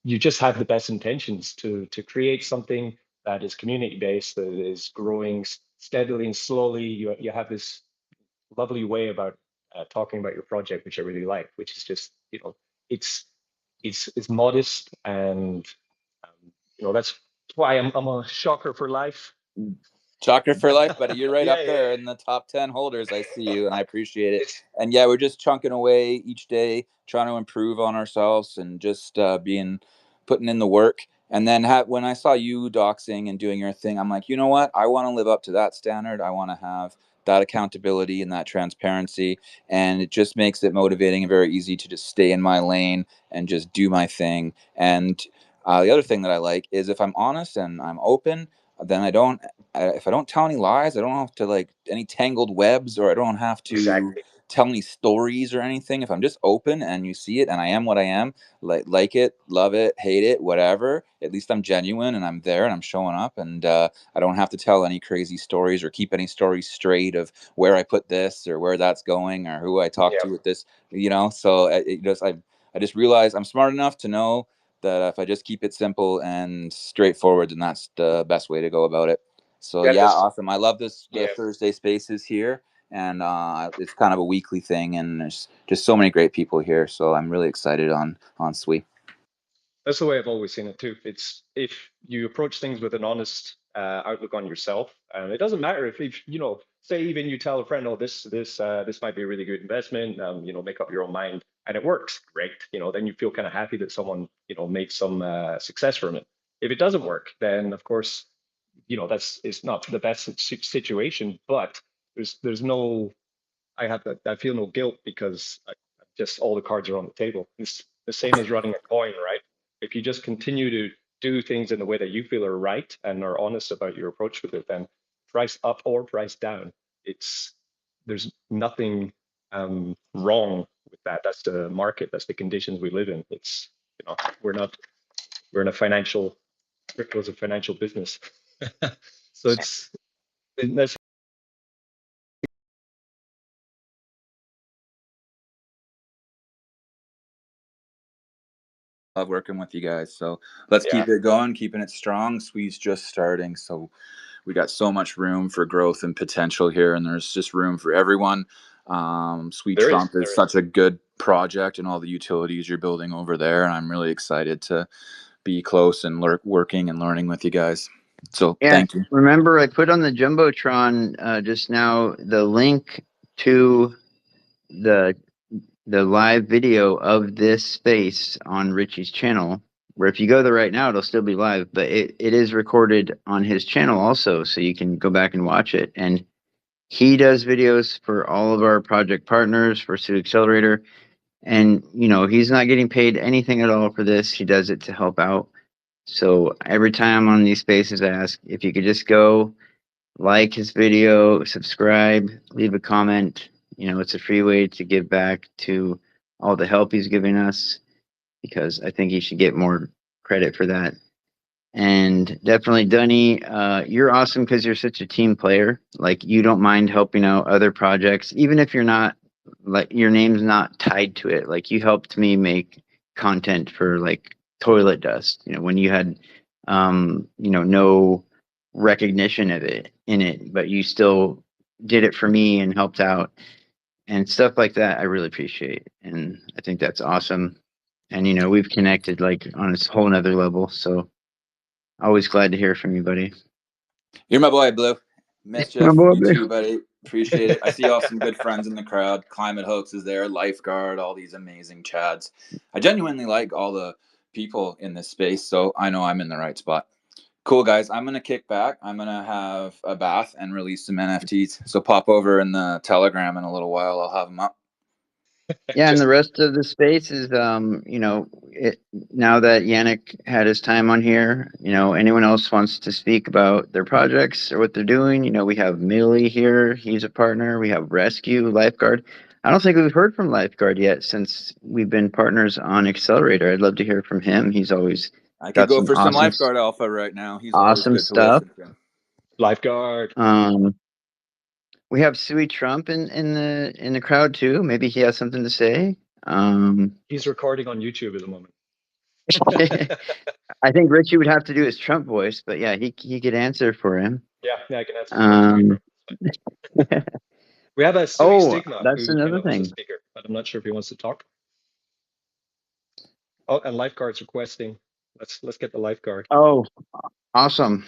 you just have the best intentions to create something that is community based, that is growing steadily and slowly. You have this lovely way about talking about your project, which I really like, which is just it's it's modest, and that's why I'm a shocker for life. Shocker for life, buddy. You're right Yeah, up there in the top 10 holders. I see you, and I appreciate it. It's And yeah, we're just chunking away each day, trying to improve on ourselves and just putting in the work. And then when I saw you doxing and doing your thing, I'm like, you know what? I want to live up to that standard. I want to have that accountability and that transparency. And it just makes it motivating and very easy to just stay in my lane and just do my thing. And the other thing that I like is if I'm honest and I'm open, then if I don't tell any lies, I don't have to like any tangled webs, or I don't have to exactly. tell any stories or anything. If I'm just open and you see it and I am what I am, like it, love it, hate it, whatever, at least I'm genuine and I'm there and I'm showing up, and I don't have to tell any crazy stories or keep any stories straight of where I put this or where that's going or who I talked Yeah, to with this, so I just realized I'm smart enough to know that if I just keep it simple and straightforward, then that's the best way to go about it. So yeah. yeah, This, awesome. I love the yeah. Thursday spaces here, and it's kind of a weekly thing, and there's just so many great people here. So I'm really excited on Sui. That's the way I've always seen it too. It's if you approach things with an honest outlook on yourself, and it doesn't matter if say even you tell a friend, oh, this might be a really good investment, make up your own mind, and it works, great. Then you feel kind of happy that someone made some success from it. If it doesn't work, then of course, that's it's not the best situation, but there's no I feel no guilt because just all the cards are on the table. It's the same as running a coin, right? If you just continue to do things in the way that you feel are right and are honest about your approach with it, then price up or price down, there's nothing wrong with that. That's the market. That's the conditions we live in. It's we're in a financial crypto is a financial business, so that's Love working with you guys. So let's yeah. keep it going, keeping it strong. Sui's just starting, so we got so much room for growth and potential here, and there's just room for everyone. Sweet There Trump there is such a good project and all the utilities you're building over there. And I'm really excited to be close and working and learning with you guys. So Yeah, thank you. remember I put on the Jumbotron just now the link to the live video of this space on Richie's channel, where if you go there right now, it'll still be live, but it is recorded on his channel also, so you can go back and watch it. And he does videos for all of our project partners for Sui Accelerator. And, you know, he's not getting paid anything at all for this. He does it to help out. So every time on these spaces, I ask if you could just go like his video, subscribe, leave a comment. You know, it's a free way to give back to all the help he's giving us, because I think he should get more credit for that. And definitely, Dunny, you're awesome because you're such a team player. Like, you don't mind helping out other projects, even if you're not, like, your name's not tied to it. Like, you helped me make content for, like, toilet dust, you know, when you had, you know, no recognition of it in it, but you still did it for me and helped out and stuff like that. I really appreciate. And I think that's awesome. And, you know, we've connected like on a whole nother level. So, always glad to hear from you, buddy. You're my boy, Blue. Mischief, My boy, you Blue. too, buddy. Appreciate it. I see y'all some good friends in the crowd. Climate Hoax is there, Lifeguard, all these amazing Chads. I genuinely like all the people in this space, so I know I'm in the right spot. Cool, guys. I'm going to kick back. I'm going to have a bath and release some NFTs. So pop over in the Telegram in a little while. I'll have them up. Yeah, and the rest of the space is, you know, now that Yannick had his time on here, you know, anyone else wants to speak about their projects or what they're doing, you know, we have Millie here. He's a partner. We have Rescue, Lifeguard. I don't think we've heard from Lifeguard yet since we've been partners on Accelerator. I'd love to hear from him. He's always I could got go some for some Lifeguard Alpha right now. He's always awesome good to stuff. listen to. Lifeguard. We have Sui Trump in the crowd too. Maybe he has something to say. He's recording on YouTube at the moment. I think Richie would have to do his Trump voice, but yeah, he could answer for him. Yeah, I can answer for him. We have a Sui Stigma that's who came another up as a thing. speaker, but I'm not sure if he wants to talk. Oh, and Lifeguard's requesting. Let's get the Lifeguard. Oh, awesome.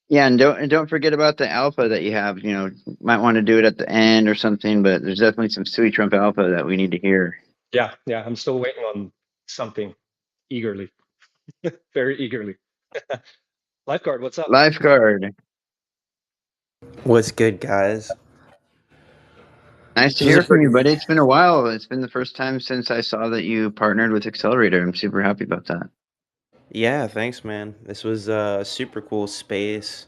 Yeah, and don't forget about the alpha that you have. You know, might want to do it at the end or something, but there's definitely some Sui Trump alpha that we need to hear. Yeah, I'm still waiting on something eagerly, very eagerly. Lifeguard, what's up? Lifeguard. What's good, guys? Nice to hear from you, buddy. It's been a while. It's been the first time since I saw that you partnered with Accelerator. I'm super happy about that. Yeah, thanks, man. This was a super cool space.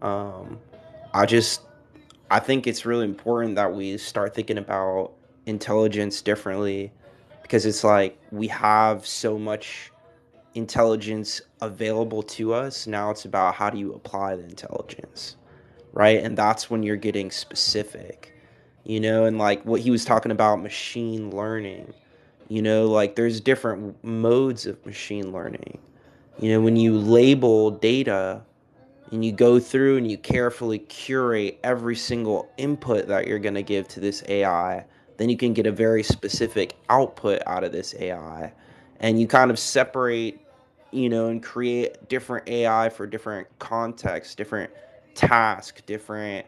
Um, I just I think it's really important that we start thinking about intelligence differently because it's like we have so much intelligence available to us. Now it's about how do you apply the intelligence, right? And that's when you're getting specific, and like what he was talking about, machine learning, like there's different modes of machine learning. When you label data and you go through and you carefully curate every single input that you're going to give to this AI, then you can get a very specific output out of this AI. And you kind of separate, and create different AI for different contexts, different tasks, different,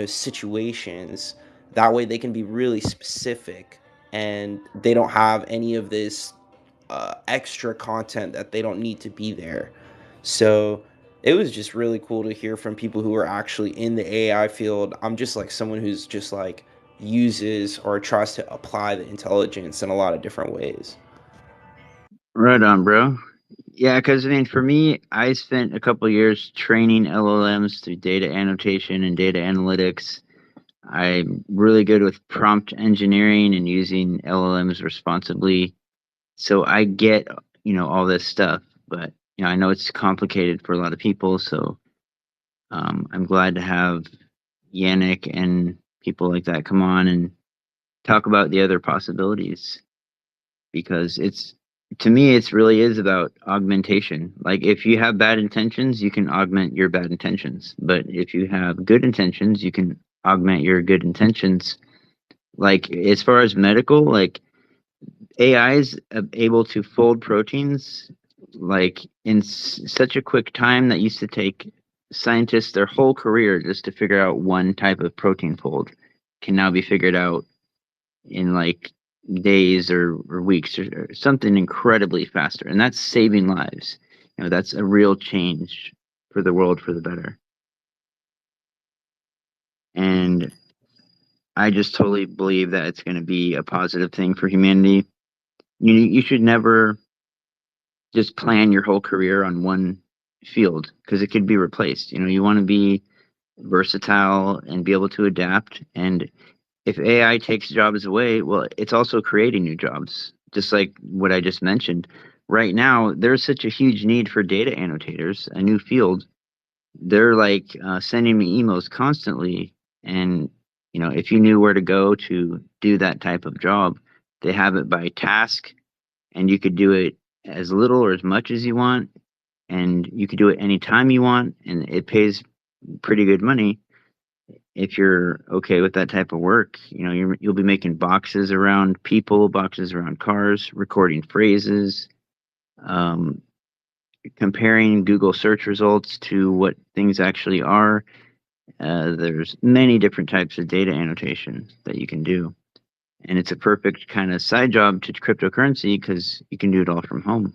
situations. That way they can be really specific and they don't have any of this extra content that they don't need to be there. So it was just really cool to hear from people who are actually in the AI field. I'm just like someone who's just like uses or tries to apply the intelligence in a lot of different ways. Right on, bro. Yeah, because I mean, for me, I spent a couple years training LLMs through data annotation and data analytics. I'm really good with prompt engineering and using LLMs responsibly. So I get, all this stuff, but, I know it's complicated for a lot of people. So I'm glad to have Yannick and people like that come on and talk about the other possibilities, because to me, it's really is about augmentation. Like, if you have bad intentions, you can augment your bad intentions. But if you have good intentions, you can augment your good intentions. Like as far as medical, like AI is able to fold proteins like in such a quick time that used to take scientists their whole career just to figure out one type of protein fold can now be figured out in like days or weeks or something incredibly faster, and that's saving lives. You know, that's a real change for the world for the better. And I just totally believe that it's going to be a positive thing for humanity. You should never just plan your whole career on one field because it could be replaced. You know, you want to be versatile and be able to adapt. And if AI takes jobs away, well, it's also creating new jobs, just like what I just mentioned. Right now, there's such a huge need for data annotators, a new field. They're like sending me emails constantly. And, you know, if you knew where to go to do that type of job, they have it by task, and you could do it as little or as much as you want. And you could do it anytime you want, and it pays pretty good money if you're okay with that type of work. You know, you'll be making boxes around people, boxes around cars, recording phrases, um, comparing Google search results to what things actually are. There's many different types of data annotation that you can do, and it's a perfect kind of side job to cryptocurrency because you can do it all from home.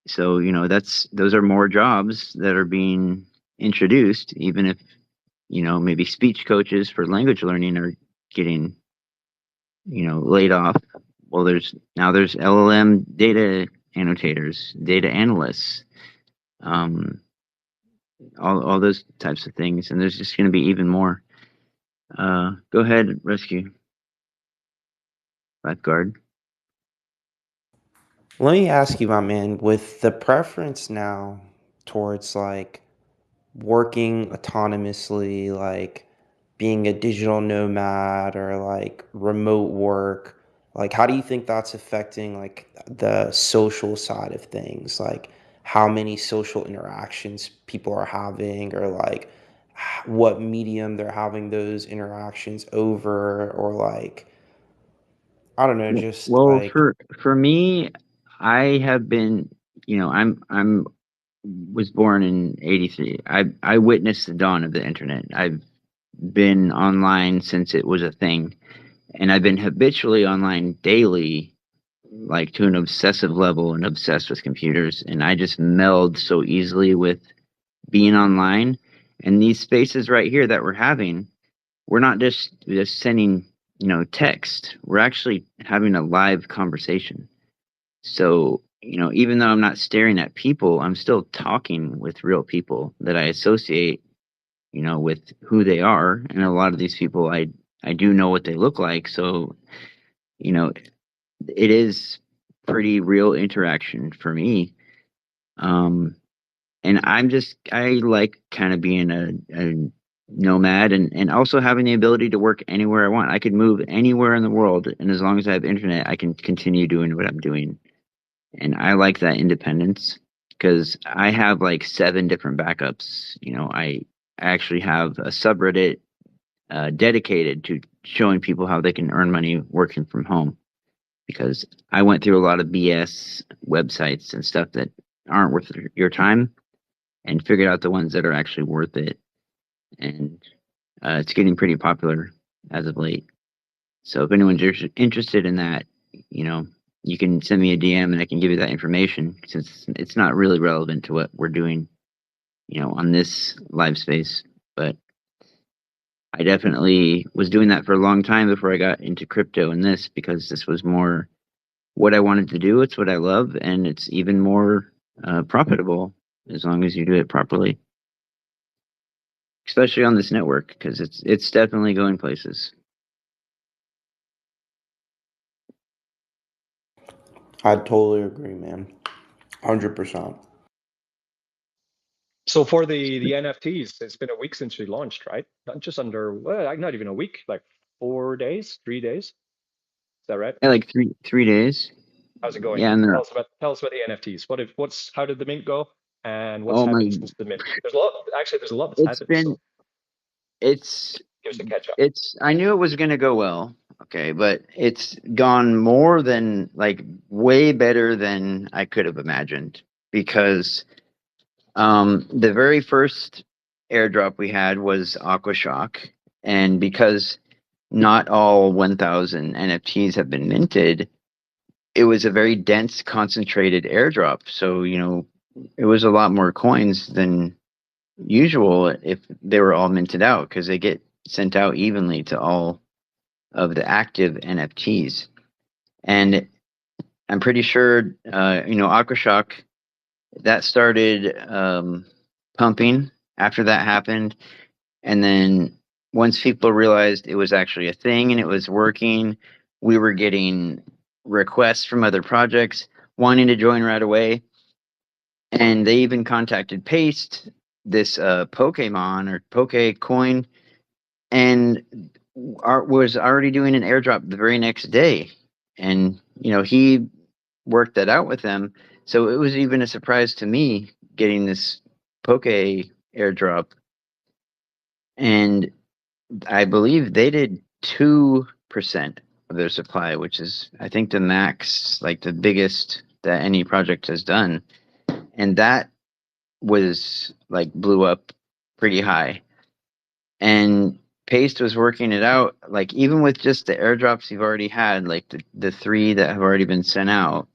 So, you know, those are more jobs that are being introduced, even if, you know, maybe speech coaches for language learning are getting, you know, laid off. Well, there's LLM data annotators, data analysts, um, all those types of things, and there's just going to be even more. Go ahead, rescue lifeguard. Let me ask you, my man, with the preference now towards like working autonomously, like being a digital nomad or like remote work, like how do you think that's affecting like the social side of things? Like how many social interactions people are having, or like what medium they're having those interactions over, or like I don't know, just Well, like for me, I have been, you know, I'm was born in '83. I witnessed the dawn of the internet. I've been online since it was a thing, and I've been habitually online daily, like to an obsessive level and obsessed with computers. And I just meld so easily with being online. And these spaces right here that we're having, we're not just sending, you know, text. We're actually having a live conversation. So, you know, even though I'm not staring at people, I'm still talking with real people that I associate, you know, with who they are. And a lot of these people, I do know what they look like. So, you know, it is pretty real interaction for me. Um, and I like kind of being a nomad, and also having the ability to work anywhere I want. I could move anywhere in the world, and as long as I have internet, I can continue doing what I'm doing. And I like that independence because I have like 7 different backups. You know, I actually have a subreddit dedicated to showing people how they can earn money working from home, because I went through a lot of BS websites and stuff that aren't worth your time, and figured out the ones that are actually worth it. And it's getting pretty popular as of late. So if anyone's interested in that, you know, you can send me a DM and I can give you that information, since it's not really relevant to what we're doing, you know, on this live space. But I definitely was doing that for a long time before I got into crypto and this, because this was more what I wanted to do. It's what I love, and it's even more profitable as long as you do it properly, especially on this network, because it's definitely going places. I totally agree, man. 100%. So for the NFTs, it's been a week since we launched, right? Not just under, well, not even a week, like 4 days, 3 days. Is that right? Yeah, like three days. How's it going? Yeah, and they're Tell us about the NFTs. How did the mint go, and what's oh my, happened since the mint? There's a lot. Actually, there's a lot that's it's happened. been So it's Here's the catch up. I knew it was going to go well. Okay, but it's gone more than like way better than I could have imagined because the very first airdrop we had was Aquashock, and because not all 1,000 NFTs have been minted, it was a very dense, concentrated airdrop. So, it was a lot more coins than usual if they were all minted out because they get sent out evenly to all of the active NFTs. And I'm pretty sure, Aquashock, that started pumping after that happened. And then once people realized it was actually a thing and it was working, we were getting requests from other projects wanting to join right away. And they even contacted Paste, this Pokemon or Poke coin, and was already doing an airdrop the very next day. And, he worked that out with them. So it was even a surprise to me getting this Poke airdrop. And I believe they did 2% of their supply, which is, I think, the max, like the biggest that any project has done. And that was like blew up pretty high. And Paste was working it out, like even with just the airdrops you've already had, like the 3 that have already been sent out,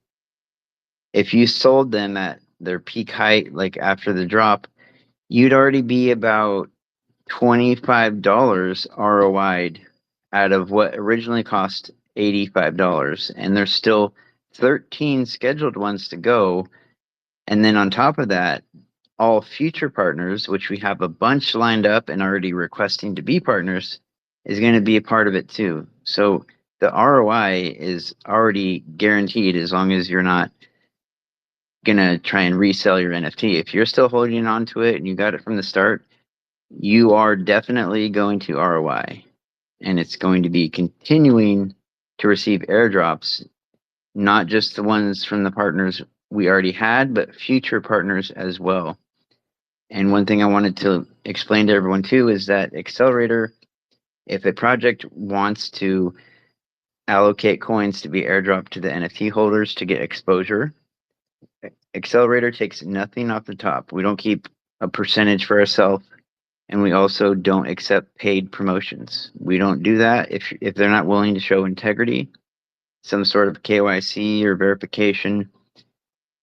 if you sold them at their peak height, like after the drop, you'd already be about $25 ROI'd out of what originally cost $85. And there's still 13 scheduled ones to go. And then on top of that, all future partners, which we have a bunch lined up and already requesting to be partners, is going to be a part of it too. So the ROI is already guaranteed as long as you're not going to try and resell your NFT. If you're still holding on to it and you got it from the start, you are definitely going to ROI. And it's going to be continuing to receive airdrops, not just the ones from the partners we already had, but future partners as well. And one thing I wanted to explain to everyone too is that Accelerator, if a project wants to allocate coins to be airdropped to the NFT holders to get exposure, Accelerator takes nothing off the top. We don't keep a percentage for ourselves, and we also don't accept paid promotions. We don't do that if they're not willing to show integrity, some sort of KYC or verification,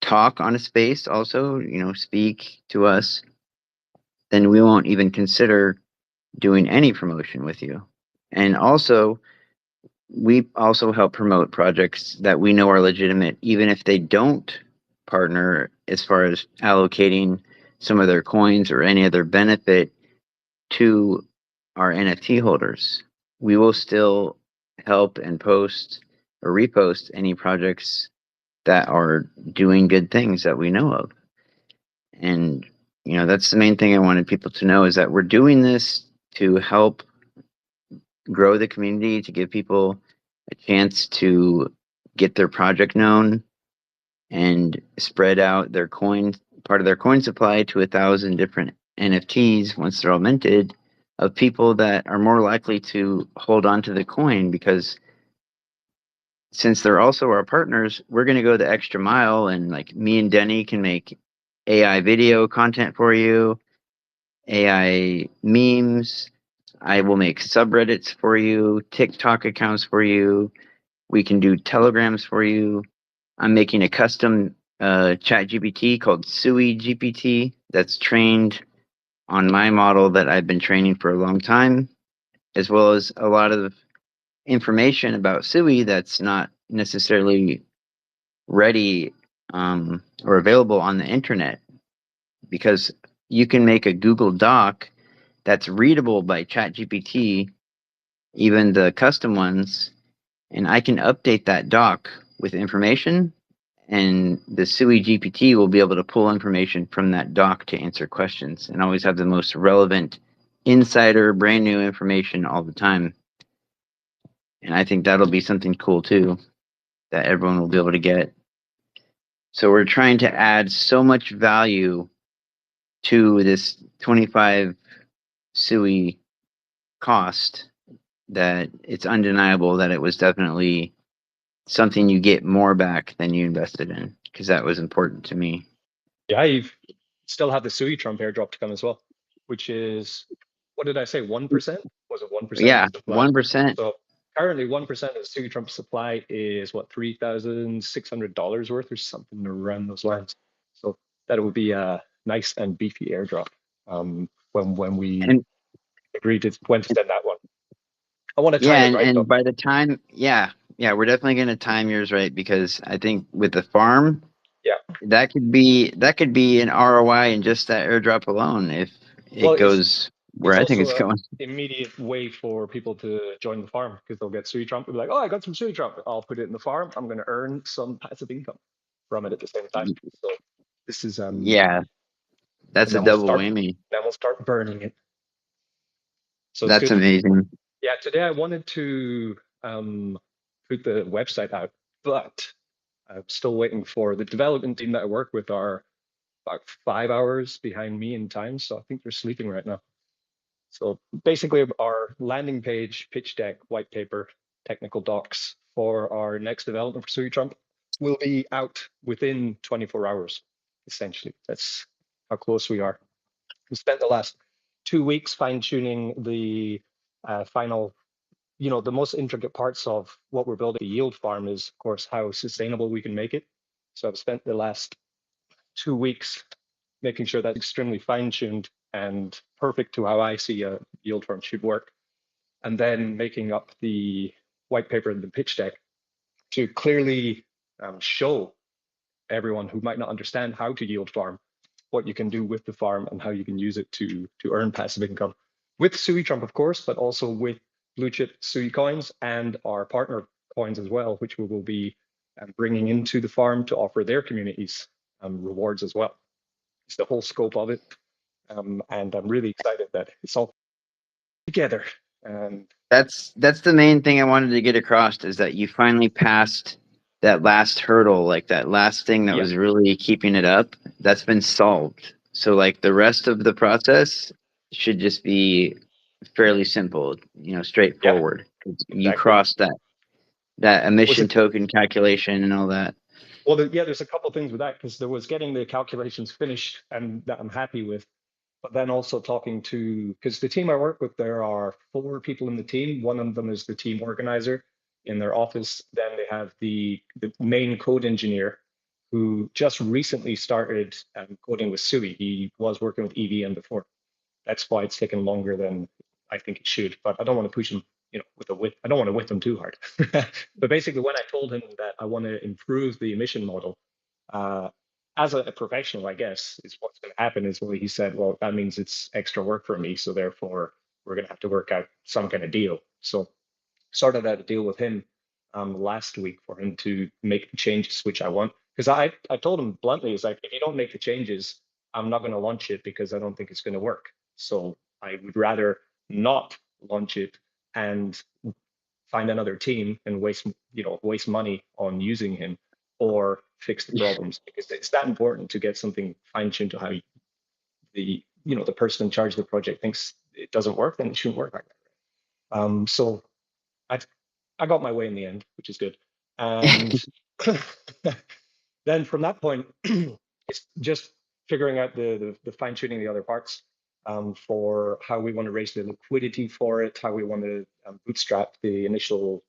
talk on a space also, speak to us, then we won't even consider doing any promotion with you. And also, we also help promote projects that we know are legitimate, even if they don't partner as far as allocating some of their coins or any other benefit to our NFT holders. We will still help and post or repost any projects that are doing good things that we know of. And, that's the main thing I wanted people to know is that we're doing this to help grow the community, to give people a chance to get their project known and spread out their part of their coin supply to 1,000 different NFTs once they're all minted of people that are more likely to hold on to the coin because since they're also our partners, we're going to go the extra mile. And like me and Denny can make AI video content for you, AI memes. I will make subreddits for you, TikTok accounts for you. We can do telegrams for you. I'm making a custom chat GPT called Sui GPT that's trained on my model that I've been training for a long time, as well as a lot of information about Sui that's not necessarily ready or available on the internet, because you can make a Google Doc that's readable by ChatGPT, even the custom ones, and I can update that doc with information, and the Sui GPT will be able to pull information from that doc to answer questions and always have the most relevant insider, brand new information all the time. And I think that'll be something cool too that everyone will be able to get. So we're trying to add so much value to this 25 Sui cost that it's undeniable that it was definitely something you get more back than you invested in, because that was important to me. Yeah, you still have the Sui Trump airdrop to come as well, which is, what did I say, 1%? Was it 1% Yeah, of supply? 1%. So currently 1% of Sui Trump supply is what, $3,600 worth or something around those lines. So that would be a nice and beefy airdrop when we And agreed to when to send that one. I want to yeah, time it right though. and by the time, yeah, we're definitely going to time yours right, because I think with the farm, Yeah. that could be an ROI in just that airdrop alone if it goes where I think it's also going. an immediate way for people to join the farm, because they'll get Sui Trump. They'll be like, oh, I got some Sui Trump. I'll put it in the farm. I'm going to earn some passive income from it at the same time. So this is Yeah, that's a and then double whammy. we'll start burning it. So it's That's good. amazing. Yeah, today I wanted to put the website out, but I'm still waiting for the development team that I work with are about 5 hours behind me in time. So I think they're sleeping right now. So basically our landing page, pitch deck, white paper, technical docs for our next development for Sui Trump will be out within 24 hours, essentially. That's how close we are. We spent the last 2 weeks fine-tuning the final, the most intricate parts of what we're building. The yield farm is, of course, how sustainable we can make it. So I've spent the last 2 weeks making sure that's extremely fine-tuned and perfect to how I see a yield farm should work. And then making up the white paper and the pitch deck to clearly show everyone who might not understand how to yield farm what you can do with the farm and how you can use it to earn passive income with Sui Trump, of course, but also with blue chip Sui coins and our partner coins as well, which we will be bringing into the farm to offer their communities rewards as well. It's the whole scope of it. And I'm really excited that it's all together. And That's the main thing I wanted to get across, is that you finally passed that last hurdle, like that last thing that was really keeping it up. That's been solved. So like the rest of the process should just be fairly simple, straightforward. You crossed that emission token calculation and all that. Well, there's a couple things with that, because there was getting the calculations finished and that I'm happy with, but then also talking to, because the team I work with, there are 4 people in the team. One of them is the team organizer in their office. Then they have the main code engineer who just recently started coding with Sui. He was working with EVM before. That's why it's taken longer than I think it should, but I don't want to push him, I don't want to whip him too hard. But basically, when I told him that I want to improve the emission model, as a professional, I guess, is what's going to happen is, well, he said, well, that means it's extra work for me. So therefore, we're going to have to work out some kind of deal. So started out a deal with him last week for him to make the changes which I want. Because I told him bluntly, it's like, if you don't make the changes, I'm not going to launch it because I don't think it's going to work. So I would rather not launch it and find another team and waste money on using him, or fix the problems, because it's that important to get something fine-tuned to how the person in charge of the project thinks it doesn't work, then it shouldn't work like that. So I got my way in the end, which is good. And then from that point, it's just figuring out the fine-tuning the other parts for how we want to raise the liquidity for it, how we want to bootstrap the initial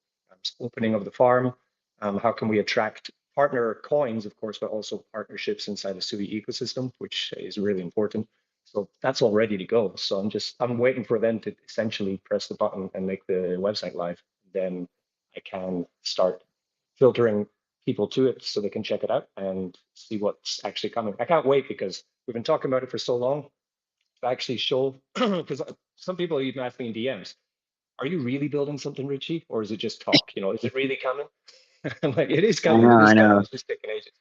opening of the farm, how can we attract partner coins, of course, but also partnerships inside the Sui ecosystem, which is really important. So that's all ready to go. So I'm waiting for them to essentially press the button and make the website live. Then I can start filtering people to it so they can check it out and see what's actually coming. I can't wait, because we've been talking about it for so long to actually show, because some people are even asking in DMs, are you really building something, Richie? Or is it just talk? Is it really coming? I'm like, it is coming. I know. It's just taking ages.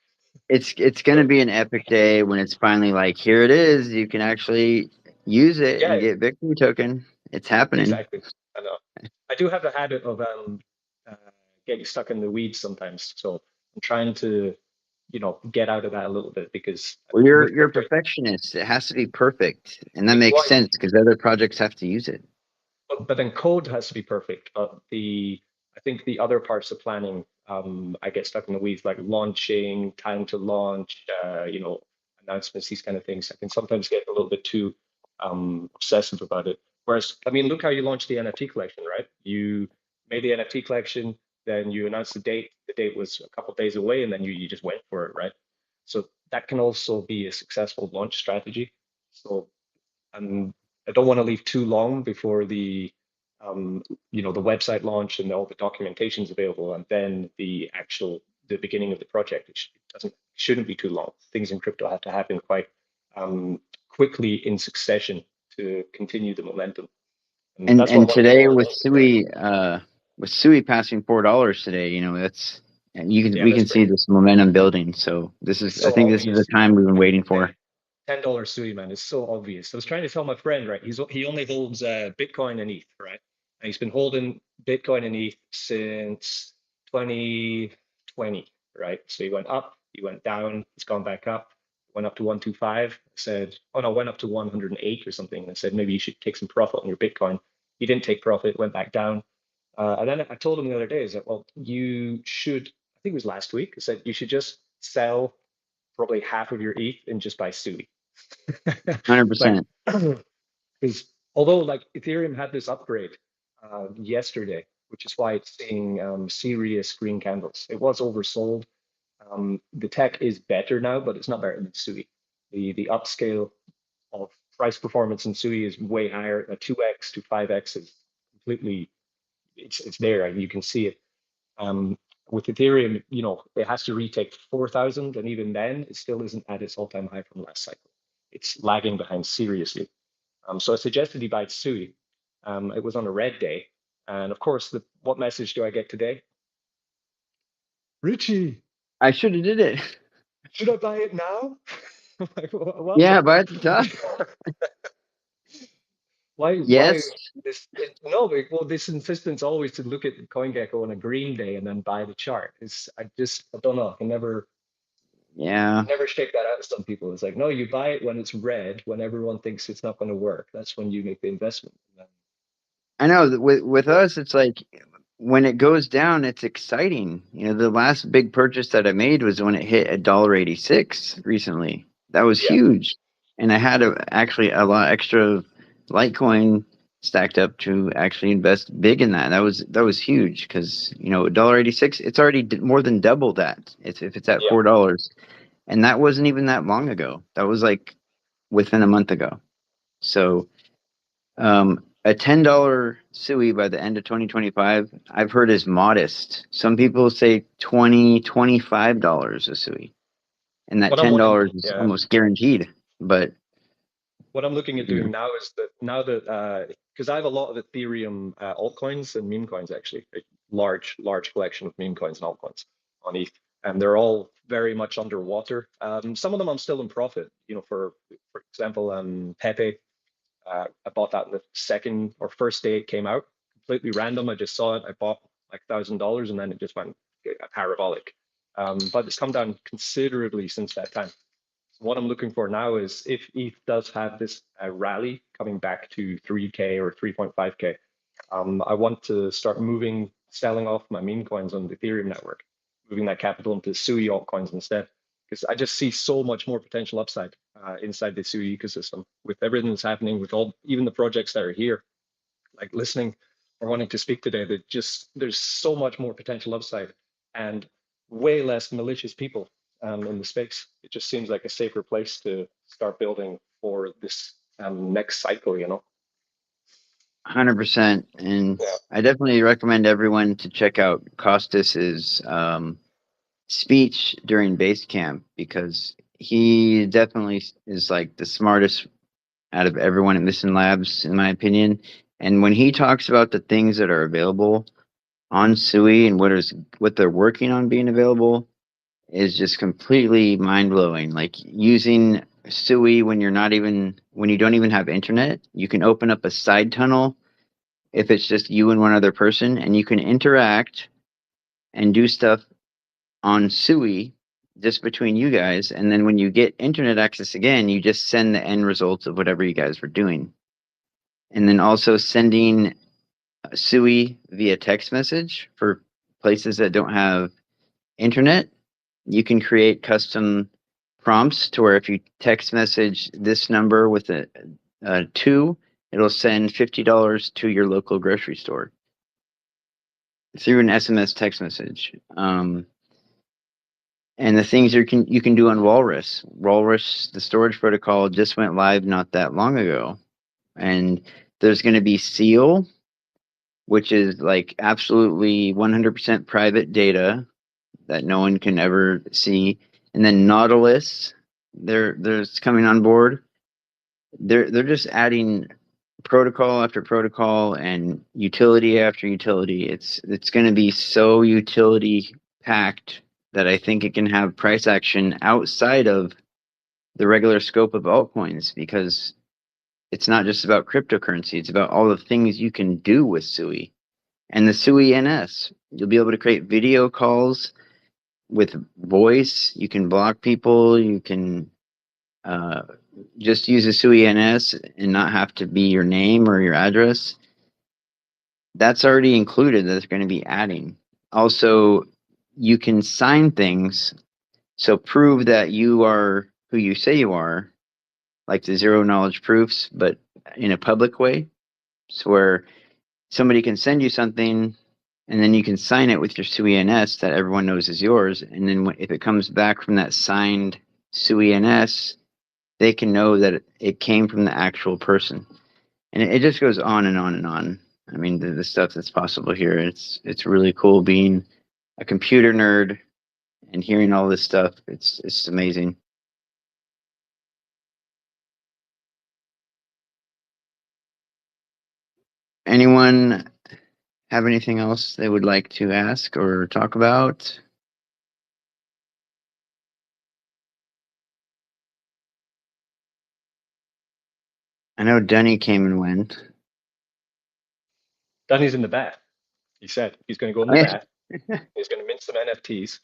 It's going to be an epic day when it's finally like, here it is. You can actually use it and get victory token. It's happening. Exactly. I know. I do have the habit of getting stuck in the weeds sometimes. So I'm trying to, get out of that a little bit, because you're a perfectionist. It has to be perfect, and that makes sense because other projects have to use it. but then code has to be perfect. But I think the other parts of planning, I get stuck in the weeds, like launching, time to launch, announcements, these kind of things. I can sometimes get a little bit too obsessive about it. Whereas, I mean, look how you launched the NFT collection, right? You made the NFT collection, then you announced the date. The date was a couple of days away, and then you just went for it, right? So that can also be a successful launch strategy. So I don't want to leave too long before the the website launch and all the documentation is available, and then the beginning of the project. Shouldn't be too long. Things in crypto have to happen quite quickly in succession to continue the momentum. And that's what I And want to today do. with Sui passing $4 today, that's, and Yeah, we that's can see great. this momentum building. So It's I so think this is the obvious. time we've been waiting for. $10 Sui, man, it's so obvious. I was trying to tell my friend, right? He only holds Bitcoin and ETH, right? And he's been holding Bitcoin and ETH since 2020, right? So he went up, he went down, he's gone back up, went up to 125. I said, oh no, went up to 108 or something. I said, maybe you should take some profit on your Bitcoin. He didn't take profit, went back down. And then I told him the other day, I said, well, you should, I think it was last week, I said, you should just sell probably half of your ETH and just buy Sui. Like, 100%. because although like Ethereum had this upgrade yesterday, which is why it's seeing serious green candles. It was oversold. The tech is better now, but it's not better than Sui. The upscale of price performance in Sui is way higher. A 2x to 5x is completely, it's there. You can see it. With Ethereum, it has to retake 4,000, and even then, it still isn't at its all-time high from last cycle. It's lagging behind seriously. So I suggested he buy Sui. It was on a red day, and of course, what message do I get today? Richie, I should have did it. should I buy it now? Like, what? Yeah, but at the top. Why? Yes. No, well, this insistence always to look at CoinGecko on a green day and then buy the chart. I don't know. I Yeah. never shake that out to some people. It's like, no, you buy it when it's red, when everyone thinks it's not going to work. That's when you make the investment. I know that with us, it's like when it goes down, it's exciting. The last big purchase that I made was when it hit $1.86 recently. That was Yeah. huge, and I had actually a lot extra Litecoin stacked up to actually invest big in that. That was huge because $1.86, it's already more than double that. If it's at Yeah. $4, and that wasn't even that long ago. That was like within a month ago. So a $10 Sui by the end of 2025, I've heard is modest. Some people say $25 a Sui, and that What I'm looking, $10 is yeah, almost guaranteed. But what I'm looking at you know, doing now is that because I have a lot of Ethereum altcoins and meme coins, actually, a large collection of meme coins and altcoins on ETH, and they're all very much underwater. Some of them I'm still in profit. For example, Pepe, I bought that in the second or first day it came out, completely random. I just saw it. I bought like $1,000, and then it just went parabolic. But it's come down considerably since that time. What I'm looking for now is if ETH does have this rally coming back to 3K or 3.5K, I want to start selling off my meme coins on the Ethereum network, moving that capital into Sui altcoins instead, because I just see so much more potential upside inside the Sui ecosystem with everything that's happening, with even the projects that are here, like listening or wanting to speak today. There's so much more potential upside and way less malicious people in the space. It just seems like a safer place to start building for this next cycle. 100%. And Yeah. I definitely recommend everyone to check out Costas's speech during base camp, because he definitely is like the smartest out of everyone at Mission Labs, in my opinion. And when he talks about the things that are available on Sui and what they're working on being available, is just completely mind blowing. Like using Sui when you don't even have internet, you can open up a side tunnel if it's just you and one other person, and you can interact and do stuff on Sui just between you guys. And then when you get internet access again, you just send the end results of whatever you guys were doing. and then also sending Sui via text message for places that don't have internet. You can create custom prompts to where if you text message this number with a 2, it'll send $50 to your local grocery store through an SMS text message. And the things you can do on Walrus. Walrus, the storage protocol, just went live not that long ago, and there's going to be Seal, which is like absolutely 100% private data that no one can ever see, and then Nautilus, there's coming on board. They're just adding protocol after protocol and utility after utility. It's going to be so utility packed that I think it can have price action outside of the regular scope of altcoins, because it's not just about cryptocurrency. It's about all the things you can do with Sui. And the Sui NS, you'll be able to create video calls with voice. You can block people. You can just use a Sui NS and not have to be your name or your address. That's already included. That's going to be adding. Also, you can sign things. So prove that you are who you say you are, like the zero knowledge proofs, but in a public way. So where somebody can send you something and then you can sign it with your Sui NS that everyone knows is yours. And then if it comes back from that signed Sui NS, they can know that it came from the actual person. And it just goes on and on and on. I mean, the stuff that's possible here, it's really cool being a computer nerd and hearing all this stuff. It's amazing. Anyone have anything else they would like to ask or talk about? I know Denny came and went. Danny's in the bath. He said he's going to go in the bath. He's going to mint some NFTs.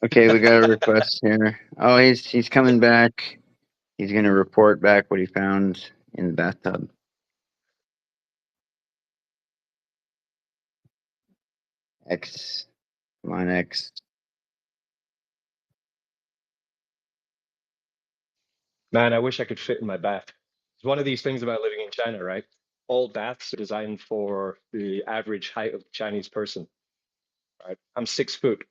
Okay, we got a request here. Oh, he's coming back. He's going to report back what he found in the bathtub. X. Come on, X. Man, I wish I could fit in my bath. It's one of these things about living in China, right? All baths are designed for the average height of the Chinese person, right? I'm 6 foot.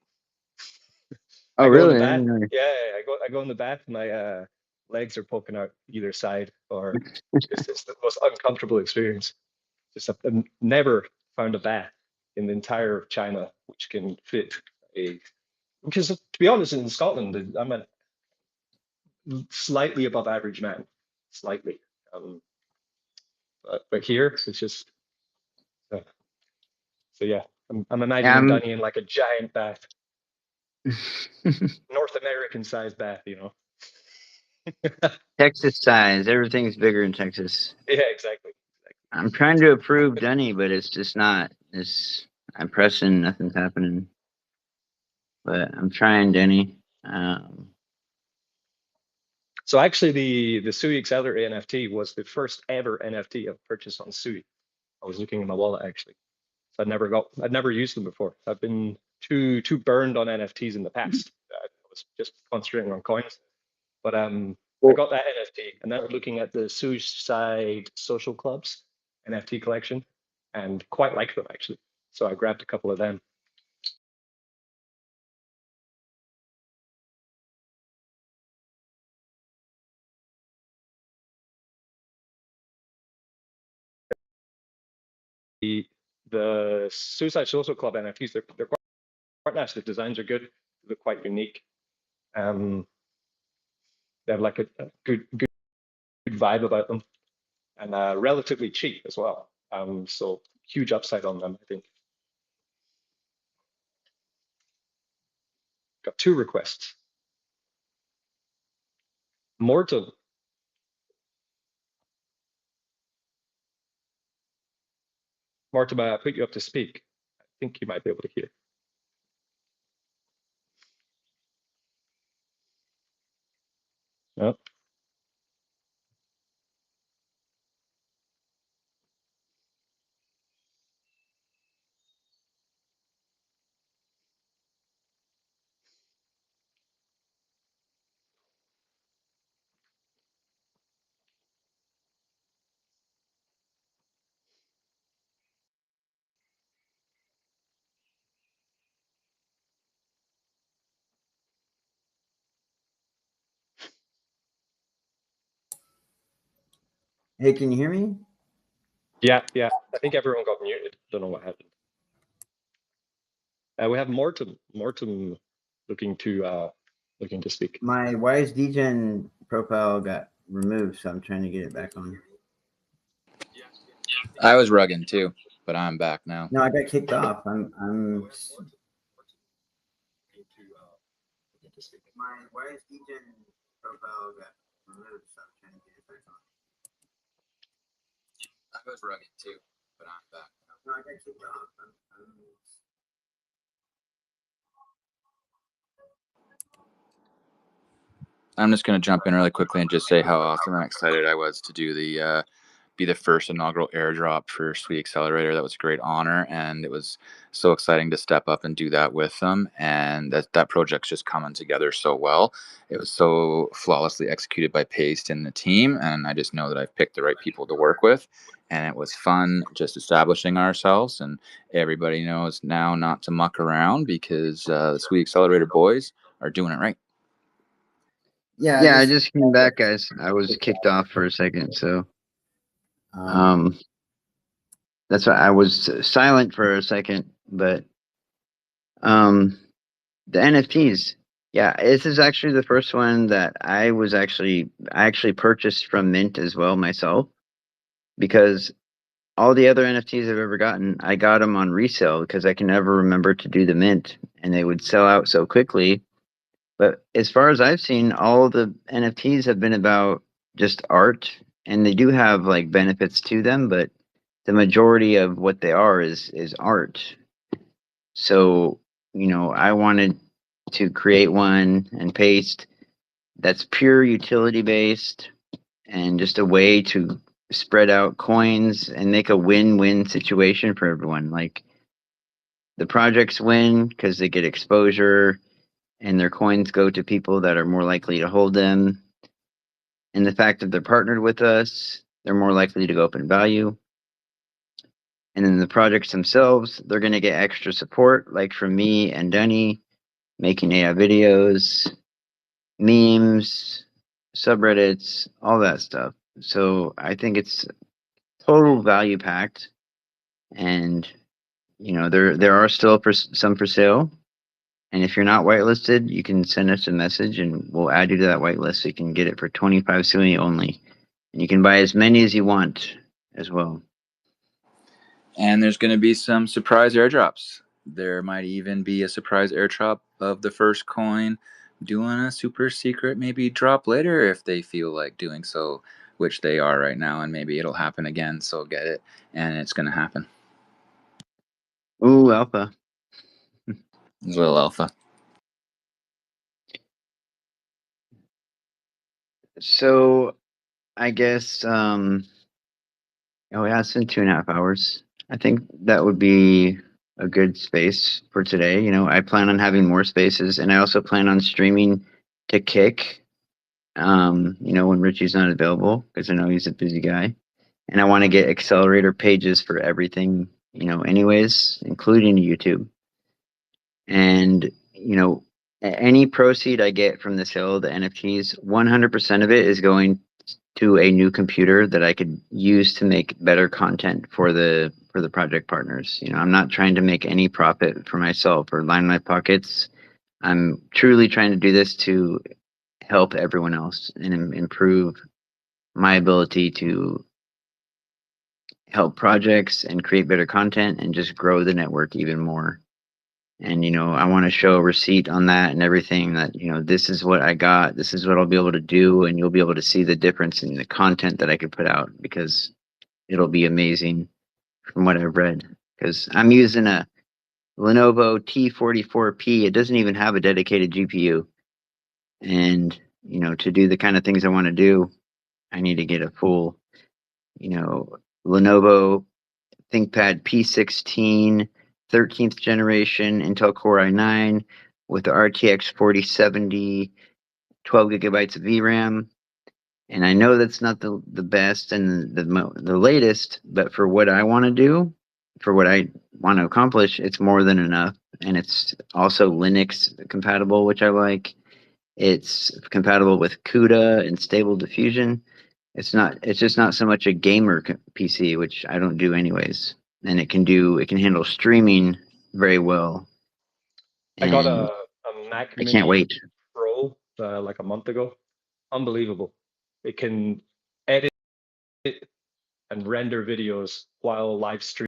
Oh, I go in the really? bath. Yeah, I go in the bath. My legs are poking out either side, or it's the most uncomfortable experience. Just I've never found a bath in the entire of China which can fit a. Because to be honest, in Scotland, I'm a slightly above average man, slightly. But here it's just so yeah. I'm imagining Yeah, Danny in like a giant bath, North American sized bath, you know. Texas size. Everything's bigger in Texas. Yeah, exactly. I'm trying to approve Denny, but it's just not. I'm pressing, nothing's happening. But I'm trying, Denny. So actually, the Sui Accelerator NFT was the first ever NFT I've purchased on Sui. I was looking in my wallet actually. So I'd never used them before. I've been too burned on NFTs in the past. I was just concentrating on coins. But I got that NFT, and then looking at the Suicide Social Club's NFT collection, and quite like them actually. So I grabbed a couple of them. The Suicide Social Club NFTs, they're quite nice. The designs are good. They look quite unique. They have like a good vibe about them, and relatively cheap as well. So huge upside on them, I think. Got 2 requests. Mortal. Mortal, I put you up to speak. I think you might be able to hear. No. Hey, can you hear me? Yeah. I think everyone got muted. Don't know what happened. We have Morton. Morton looking to speak. My YSDGen profile got removed, so I'm trying to get it back on. I was rugging too, but I'm back now. No, I got kicked off. My YSDGen profile got removed, so I'm trying to get it back on. I was rugging too, but I'm back now. No, I got kicked off. I'm just going to jump in really quickly and just say how awesome and excited I was to do be the first inaugural airdrop for Sui Accelerator. That was a great honor, and it was so exciting to step up and do that with them. And that project's just coming together so well. It was so flawlessly executed by Paste and the team, and I just know that I've picked the right people to work with. And it was fun just establishing ourselves, and everybody knows now not to muck around because the Sui Accelerator boys are doing it right. Yeah, I just came back, guys. I was kicked off for a second, so that's why I was silent for a second. But the NFTs, yeah, this is actually the first one that I actually purchased from Mint as well myself, because all the other NFTs I've ever gotten, I got them on resale because I can never remember to do the mint, and they would sell out so quickly. But as far as I've seen, all the NFTs have been about just art, and they do have like benefits to them, but the majority of what they are is art. So, I wanted to create one and Paste that's pure utility based and just a way to spread out coins and make a win-win situation for everyone. Like, the projects win because they get exposure and their coins go to people that are more likely to hold them. And the fact that they're partnered with us, they're more likely to go up in value. And then the projects themselves, they're going to get extra support, like from me and Denny, making AI videos, memes, subreddits, all that stuff. So I think it's total value packed. And, there are still some for sale. And if you're not whitelisted, you can send us a message and we'll add you to that whitelist so you can get it for 25 Sui only. And you can buy as many as you want as well. And there's going to be some surprise airdrops. There might even be a surprise airdrop of the first coin doing a super secret maybe drop later if they feel like doing so, which they are right now, and maybe it'll happen again. So get it, and it's going to happen. Ooh, alpha. It's a little alpha. So I guess yeah, it's been 2.5 hours. I think that would be a good space for today. I plan on having more spaces, and I also plan on streaming to Kick, when Richie's not available, because I know he's a busy guy. And I want to get accelerator pages for everything, anyways, including YouTube. And, any proceed I get from the sale of the NFTs, 100% of it is going to a new computer that I could use to make better content for the project partners. I'm not trying to make any profit for myself or line my pockets. I'm truly trying to do this to help everyone else and improve my ability to help projects and create better content and just grow the network even more. And, I want to show a receipt on that and everything that, this is what I got. This is what I'll be able to do. And you'll be able to see the difference in the content that I could put out, because it'll be amazing from what I've read. Because I'm using a Lenovo T44P. It doesn't even have a dedicated GPU. And, to do the kind of things I want to do, I need to get a full, Lenovo ThinkPad P16 13th generation Intel Core i9 with the RTX 4070, 12 gigabytes of VRAM. And I know that's not the best and the latest, but for what I want to do, for what I want to accomplish, it's more than enough. And it's also Linux compatible, which I like. It's compatible with CUDA and Stable Diffusion. It's just not so much a gamer PC, which I don't do anyways. And it can handle streaming very well. I got And a Mac I Mini can't wait. Pro like a month ago. Unbelievable. It can edit and render videos while live streaming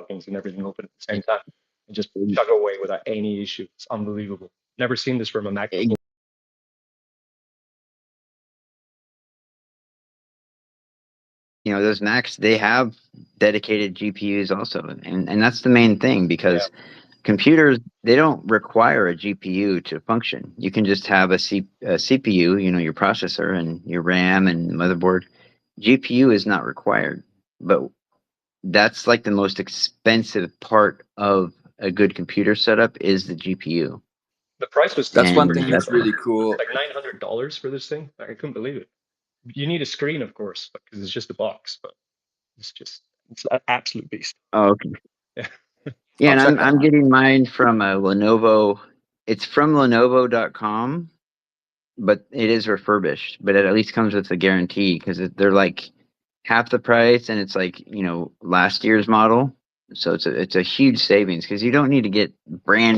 and everything open at the same time, and just chug away without any issue. It's unbelievable. Never seen this from a Mac before. You know, those Macs, they have dedicated GPUs also, and that's the main thing, because computers, they don't require a GPU to function. You can just have a CPU, you know, your processor and your RAM and motherboard. GPU is not required, but that's like the most expensive part of a good computer setup is the GPU. The price was That's one And thing cheap. that's really cool. Like $900 for this thing. I couldn't believe it. You need a screen, of course, because it's just a box, but it's an absolute beast. oh, okay. Yeah. Yeah, I'll check and that I'm out. getting mine from a Lenovo. It's from Lenovo.com, but it is refurbished. But it at least comes with a guarantee, because they're like half the price, and it's like, you know, last year's model. So it's a huge savings, because you don't need to get brand